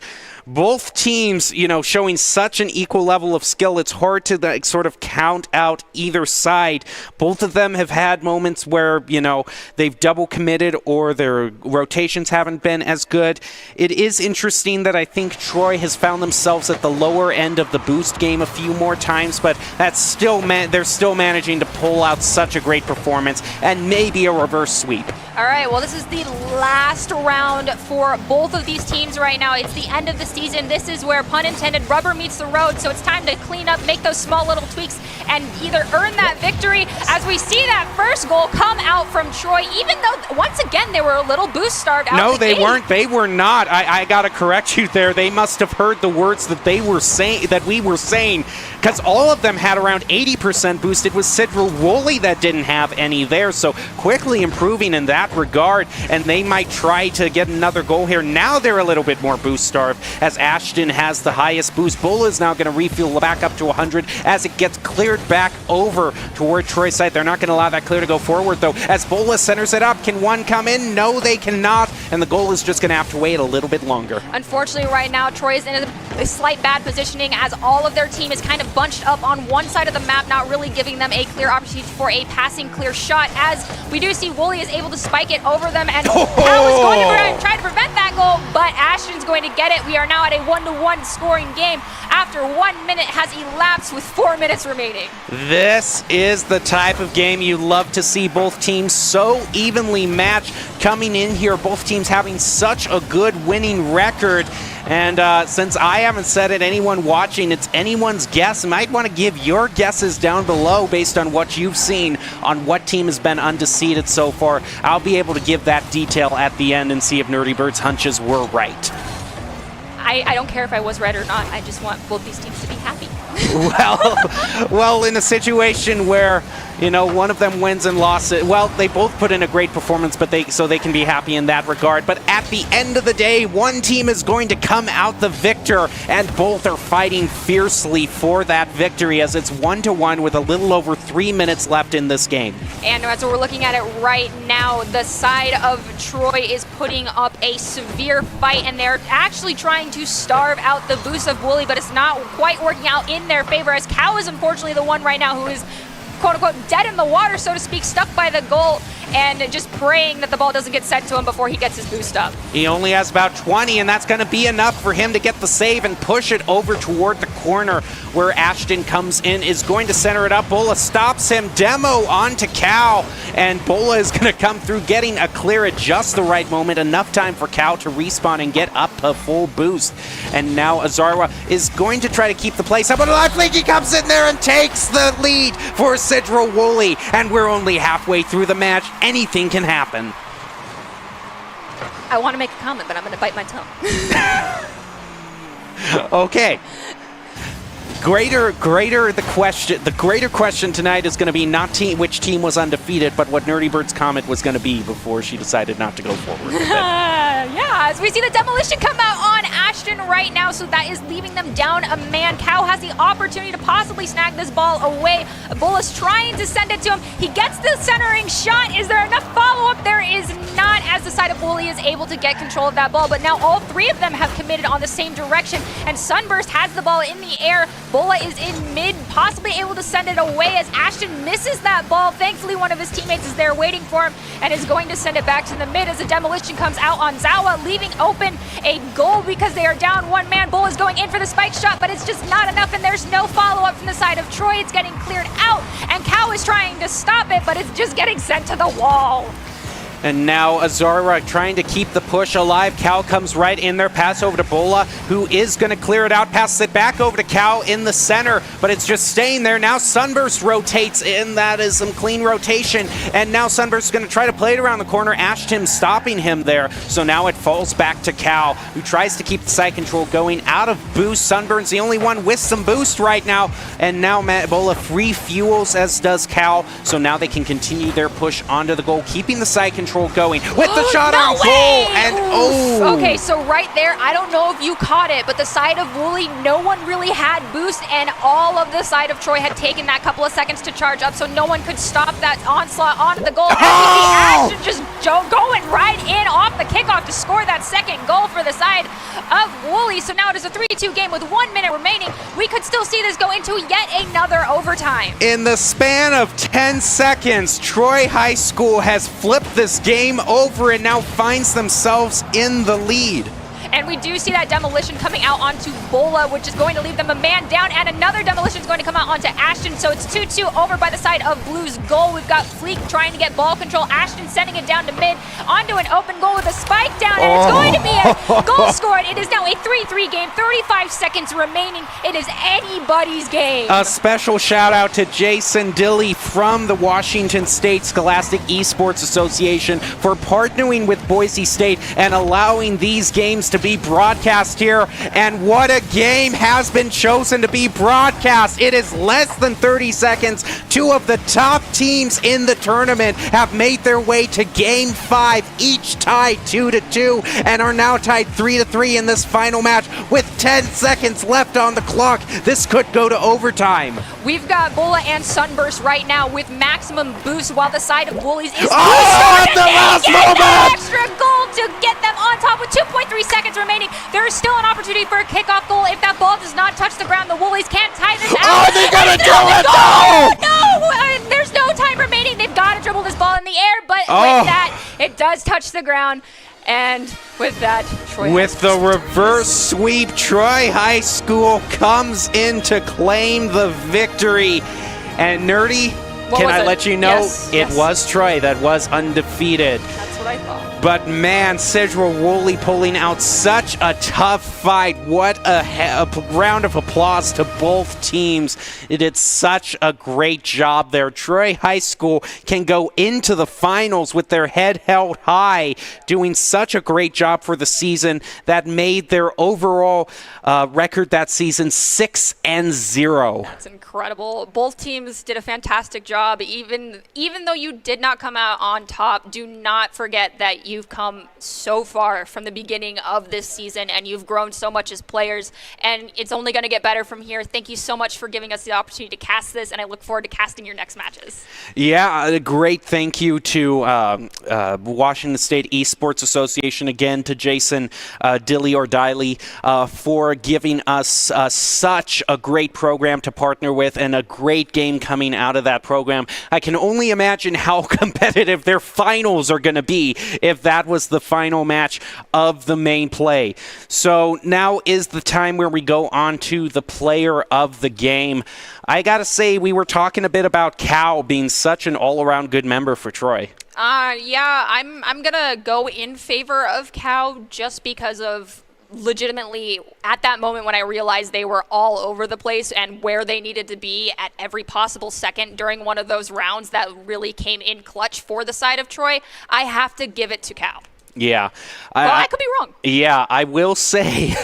[SPEAKER 1] Both teams, showing such an equal level of skill, it's hard to sort of count out either side. Both of them have had moments where, they've double committed or their rotations haven't been as good. It is interesting that I think Troy has found themselves at the lower end of the boost game a few more times, but that's still they're still managing to pull out such a great performance and maybe a reverse sweep.
[SPEAKER 3] All right, well, this is the last round for both of these teams right now. It's the end of the season. This is where, pun intended, rubber meets the road, so it's time to clean up, make those small little tweaks, and either earn that victory as we see that first goal come out from Troy, even though, once again, they were a little boost starved out.
[SPEAKER 1] No, they weren't. They were not. I got to correct you there. They must have heard the words that we were saying, because all of them had around 80% boost. It was Cedrawoli that didn't have any there, so quickly improving in that regard, and they might try to get another goal here. Now they're a little bit more boost starved as Ashton has the highest boost. Bola is now going to refuel back up to 100 as it gets cleared back over toward Troy's side. They're not going to allow that clear to go forward, though, as Bola centers it up. Can one come in? No, they cannot, and the goal is just going to have to wait a little bit longer.
[SPEAKER 3] Unfortunately, right now, Troy is in a slight bad positioning as all of their team is kind of bunched up on one side of the map, not really giving them a clear opportunity for a passing clear shot, as we do see Wooly is able to spike it over them, and Cal is going to try to prevent that goal, but Ashton's going to get it. We are now at a 1-1 scoring game after 1 minute has elapsed with 4 minutes remaining.
[SPEAKER 1] This is the type of game you love to see, both teams so evenly matched coming in here, both teams having such a good winning record. And since I haven't said it, anyone watching, it's anyone's guess. You might want to give your guesses down below based on what you've seen on what team has been undefeated so far. I'll be able to give that detail at the end and see if Nerdy Bird's hunches were right.
[SPEAKER 3] I don't care if I was red or not. I just want both these teams to be happy.
[SPEAKER 1] Well, in a situation where, you know, one of them wins and loses, well, they both put in a great performance, but so they can be happy in that regard. But at the end of the day, one team is going to come out the victor, and both are fighting fiercely for that victory, as it's 1-1 with a little over 3 minutes left in this game.
[SPEAKER 3] And as we're looking at it right now, the side of Troy is putting up a severe fight, and they're actually trying to starve out the boost of Wooly, but it's not quite working out in their favor, as Cal is unfortunately the one right now who is quote-unquote dead in the water, so to speak, stuck by the goal, and just praying that the ball doesn't get sent to him before he gets his boost up.
[SPEAKER 1] He only has about 20, and that's going to be enough for him to get the save and push it over toward the corner where Ashton comes in, is going to center it up. Bola stops him. Demo onto Cal, and Bola is going to come through, getting a clear at just the right moment. Enough time for Cal to respawn and get up a full boost. And now Azarwa is going to try to keep the place up, but Liflinky comes in there and takes the lead for Sidra Wooly, and we're only halfway through the match. Anything can happen.
[SPEAKER 3] I want to make a comment, but I'm going to bite my tongue.
[SPEAKER 1] Okay. The greater question tonight is going to be not which team was undefeated, but what Nerdy Bird's comment was going to be before she decided not to go forward with it.
[SPEAKER 3] Yeah, as we see the demolition come out on Ashton right now, so that is leaving them down a man. Cow has the opportunity to possibly snag this ball away. Bola's trying to send it to him. He gets the centering shot. Is there enough follow-up? There is not, as the side of Wooly is able to get control of that ball, but now all three of them have committed on the same direction, and Sunburst has the ball in the air. Bola is in mid, possibly able to send it away as Ashton misses that ball. Thankfully, one of his teammates is there waiting for him and is going to send it back to the mid as a demolition comes out on Zawa, leaving open a goal because they are down one man. Bola is going in for the spike shot, but it's just not enough, and there's no follow-up from the side of Troy. It's getting cleared out, and Cow is trying to stop it, but it's just getting sent to the wall.
[SPEAKER 1] And now Azara trying to keep the push alive. Cal comes right in there. Pass over to Bola, who is going to clear it out. Passes it back over to Cal in the center, but it's just staying there. Now Sunburst rotates in. That is some clean rotation. And now Sunburst is going to try to play it around the corner. Ashton stopping him there. So now it falls back to Cal, who tries to keep the side control going. Out of boost. Sunburn's the only one with some boost right now. And now Bola free fuels, as does Cal. So now they can continue their push onto the goal, keeping the side control going with the shot
[SPEAKER 3] no
[SPEAKER 1] on
[SPEAKER 3] way!
[SPEAKER 1] goal, and
[SPEAKER 3] Okay, so right there, I don't know if you caught it, but the side of Wooly, no one really had boost, and all of the side of Troy had taken that couple of seconds to charge up, so no one could stop that onslaught onto the goal. And Ashton just going right in off the kickoff to score that second goal for the side of Wooly. So now it is a 3-2 game with 1 minute remaining. We could still see this go into yet another overtime.
[SPEAKER 1] in the span of 10 seconds, Troy High School has flipped this game over and now finds themselves in the lead.
[SPEAKER 3] And we do see that demolition coming out onto Bola, which is going to leave them a man down, and another demolition is going to come out onto Ashton. So it's 2-2 over by the side of Blue's goal. We've got Fleek trying to get ball control. Ashton sending it down to mid, onto an open goal with a spike down, and it's going to be a goal scored. It is now a 3-3 game, 35 seconds remaining. It is anybody's game.
[SPEAKER 1] A special shout out to Jason Dilly from the Washington State Scholastic Esports Association for partnering with Boise State and allowing these games to be broadcast here. And what a game has been chosen to be broadcast. It is less than 30 seconds. Two of the top teams in the tournament have made their way to Game 5, each tied 2-2, and are now tied 3-3 in this final match with 10 seconds left on the clock. This could go to overtime.
[SPEAKER 3] We've got Bola and Sunburst right now with maximum boost, while the side of Woolies is
[SPEAKER 1] at the last moment!
[SPEAKER 3] An extra goal to get them on top with 2.3 seconds remaining. There is still an opportunity for a kickoff goal. If that ball does not touch the ground, the Woolies can't tie this out.
[SPEAKER 1] Oh, they gotta do it!
[SPEAKER 3] No! There's no time remaining. They've got to dribble this ball in the air, but with that, it does touch the ground. And with that, Troy
[SPEAKER 1] with the reverse sweep, Troy High School comes in to claim the victory. And Nerdy, Can I let you know?
[SPEAKER 2] Yes,
[SPEAKER 1] It was Troy that was undefeated.
[SPEAKER 2] That's what I thought.
[SPEAKER 1] But man, Sidra Woolley pulling out such a tough fight. What a round of applause to both teams. It did such a great job there. Troy High School can go into the finals with their head held high, doing such a great job for the season that made their overall record that season 6-0.
[SPEAKER 2] That's incredible. Both teams did a fantastic job. Even though you did not come out on top, do not forget that you've come so far from the beginning of this season and you've grown so much as players, and it's only going to get better from here. Thank you so much for giving us the opportunity to cast this, and I look forward to casting your next matches.
[SPEAKER 1] Yeah, a great thank you to Washington State Esports Association, again to Jason Dilly for giving us such a great program to partner with and a great game coming out of that program. I can only imagine how competitive their finals are going to be if that was the final match of the main play. So now is the time where we go on to the player of the game. I gotta say, we were talking a bit about Cal being such an all-around good member for Troy.
[SPEAKER 2] Yeah, I'm gonna go in favor of Cal just because of legitimately at that moment when I realized they were all over the place and where they needed to be at every possible second during one of those rounds that really came in clutch for the side of Troy, I have to give it to Cal.
[SPEAKER 1] Yeah.
[SPEAKER 2] Well, I could be wrong.
[SPEAKER 1] Yeah, I will say,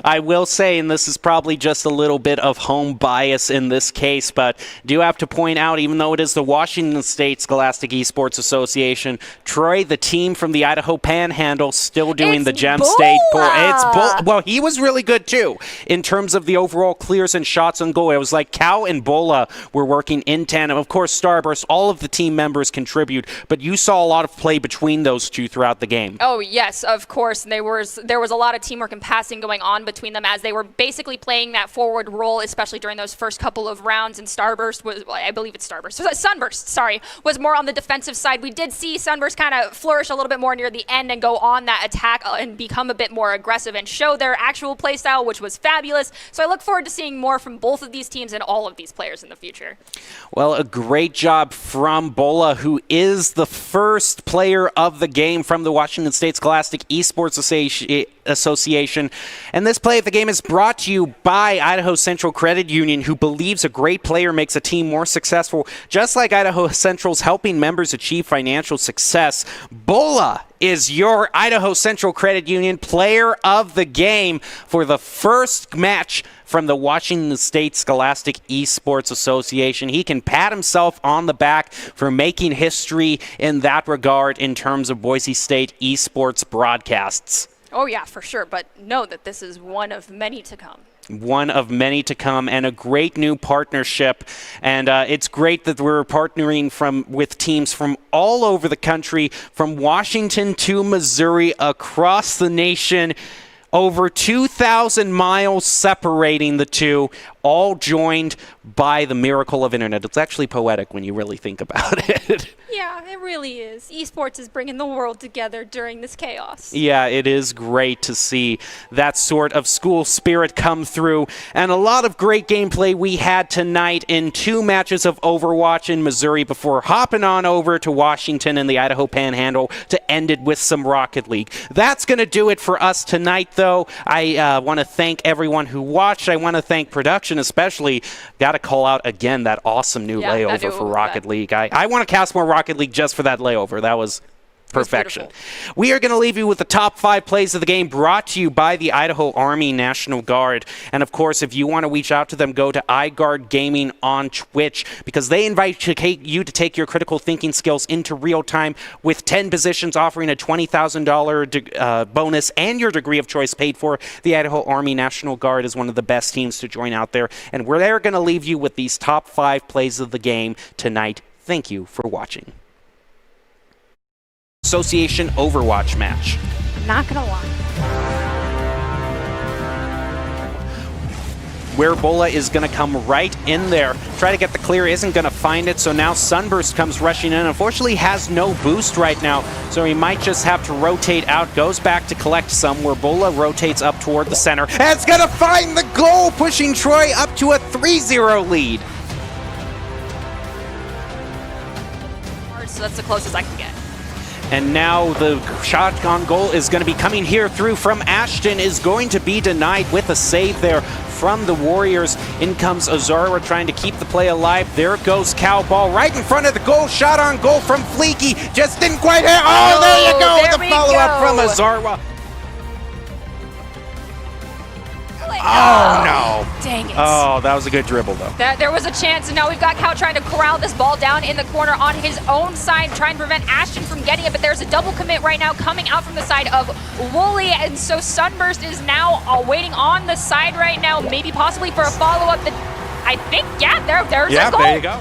[SPEAKER 1] and this is probably just a little bit of home bias in this case, but do have to point out, even though it is the Washington State Scholastic Esports Association, Troy, the team from the Idaho Panhandle, still doing the Gem State. Well, he was really good too in terms of the overall clears and shots on goal. It was like Cal and Bola were working in tandem. Of course, Starburst, all of the team members contribute, but you saw a lot of play between those two throughout the game.
[SPEAKER 2] Oh, yes, of course. There was a lot of teamwork and passing going on between them as they were basically playing that forward role, especially during those first couple of rounds. And Starburst was, well, I believe it's Starburst. Sunburst, sorry, was more on the defensive side. We did see Sunburst kind of flourish a little bit more near the end and go on that attack and become a bit more aggressive and show their actual play style, which was fabulous. So I look forward to seeing more from both of these teams and all of these players in the future.
[SPEAKER 1] Well, a great job from Bola, who is the first player of the game from the Washington State Scholastic Esports Association. And this play of the game is brought to you by Idaho Central Credit Union, who believes a great player makes a team more successful. Just like Idaho Central's helping members achieve financial success, Bola is your Idaho Central Credit Union player of the game for the first match from the Washington State Scholastic Esports Association. He can pat himself on the back for making history in that regard in terms of Boise State esports broadcasts.
[SPEAKER 2] Oh, yeah, for sure. But know that this is one of many to come.
[SPEAKER 1] One of many to come, and a great new partnership. And it's great that we're partnering with teams from all over the country, from Washington to Missouri, across the nation. Over 2,000 miles separating the two, all joined by the miracle of internet. It's actually poetic when you really think about it.
[SPEAKER 2] Yeah, it really is. Esports is bringing the world together during this chaos.
[SPEAKER 1] Yeah, it is great to see that sort of school spirit come through. And a lot of great gameplay we had tonight in 2 matches of Overwatch in Missouri before hopping on over to Washington and the Idaho Panhandle to end it with some Rocket League. That's going to do it for us tonight, though. I want to thank everyone who watched. I want to thank production especially. Got to call out again that awesome new layover for Rocket League. I want to cast more Rocket League just for that layover. That was perfection. We are going to leave you with the top 5 plays of the game, brought to you by the Idaho Army National Guard. And of course, if you want to reach out to them, go to iGuard Gaming on Twitch, because they invite you to take your critical thinking skills into real time with 10 positions offering a $20,000 bonus and your degree of choice paid for. The Idaho Army National Guard is one of the best teams to join out there. And we're there going to leave you with these top 5 plays of the game tonight. Thank you for watching. Association Overwatch match.
[SPEAKER 3] Not gonna lie.
[SPEAKER 1] Where Bola is going to come right in there. Try to get the clear, isn't going to find it, so now Sunburst comes rushing in. Unfortunately, has no boost right now, so he might just have to rotate out. Goes back to collect some, where Bola rotates up toward the center. And it's going to find the goal, pushing Troy up to a 3-0 lead.
[SPEAKER 3] That's the closest I can get.
[SPEAKER 1] And now the shot on goal is going to be coming here through from Ashton, is going to be denied with a save there from the Warriors. In comes Azara trying to keep the play alive. There goes Cow Ball right in front of the goal. Shot on goal from Fleeky. Just didn't quite hit. Oh, there you go with a follow-up from Azara. Oh, no.
[SPEAKER 3] Dang it.
[SPEAKER 1] Oh, that was a good dribble, though.
[SPEAKER 3] There was a chance, and now we've got Cow trying to corral this ball down in the corner on his own side, trying to prevent Ashton from getting it, but there's a double commit right now coming out from the side of Wooly, and so Sunburst is now waiting on the side right now, maybe possibly for a follow-up. I think, yeah, there's a goal.
[SPEAKER 1] There you go.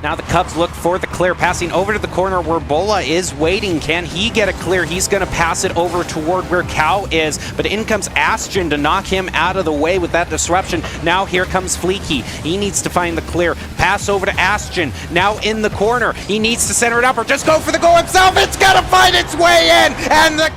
[SPEAKER 1] Now the Cubs look for the clear, passing over to the corner where Bola is waiting. Can he get a clear? He's going to pass it over toward where Cow is, but in comes Ashton to knock him out of the way with that disruption. Now here comes Fleeky. He needs to find the clear. Pass over to Ashton. Now in the corner. He needs to center it up or just go for the goal himself. It's going to find its way in, and the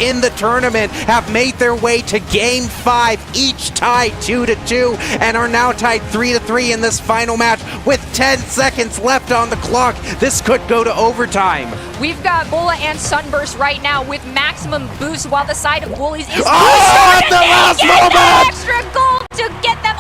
[SPEAKER 1] in the tournament have made their way to Game 5, each tied 2-2, and are now tied 3-3 in this final match with 10 seconds left on the clock. This could go to overtime.
[SPEAKER 3] We've got Bola and Sunburst right now with maximum boost, while the side of Woolies is
[SPEAKER 1] at the last moment!
[SPEAKER 3] extra goal to get them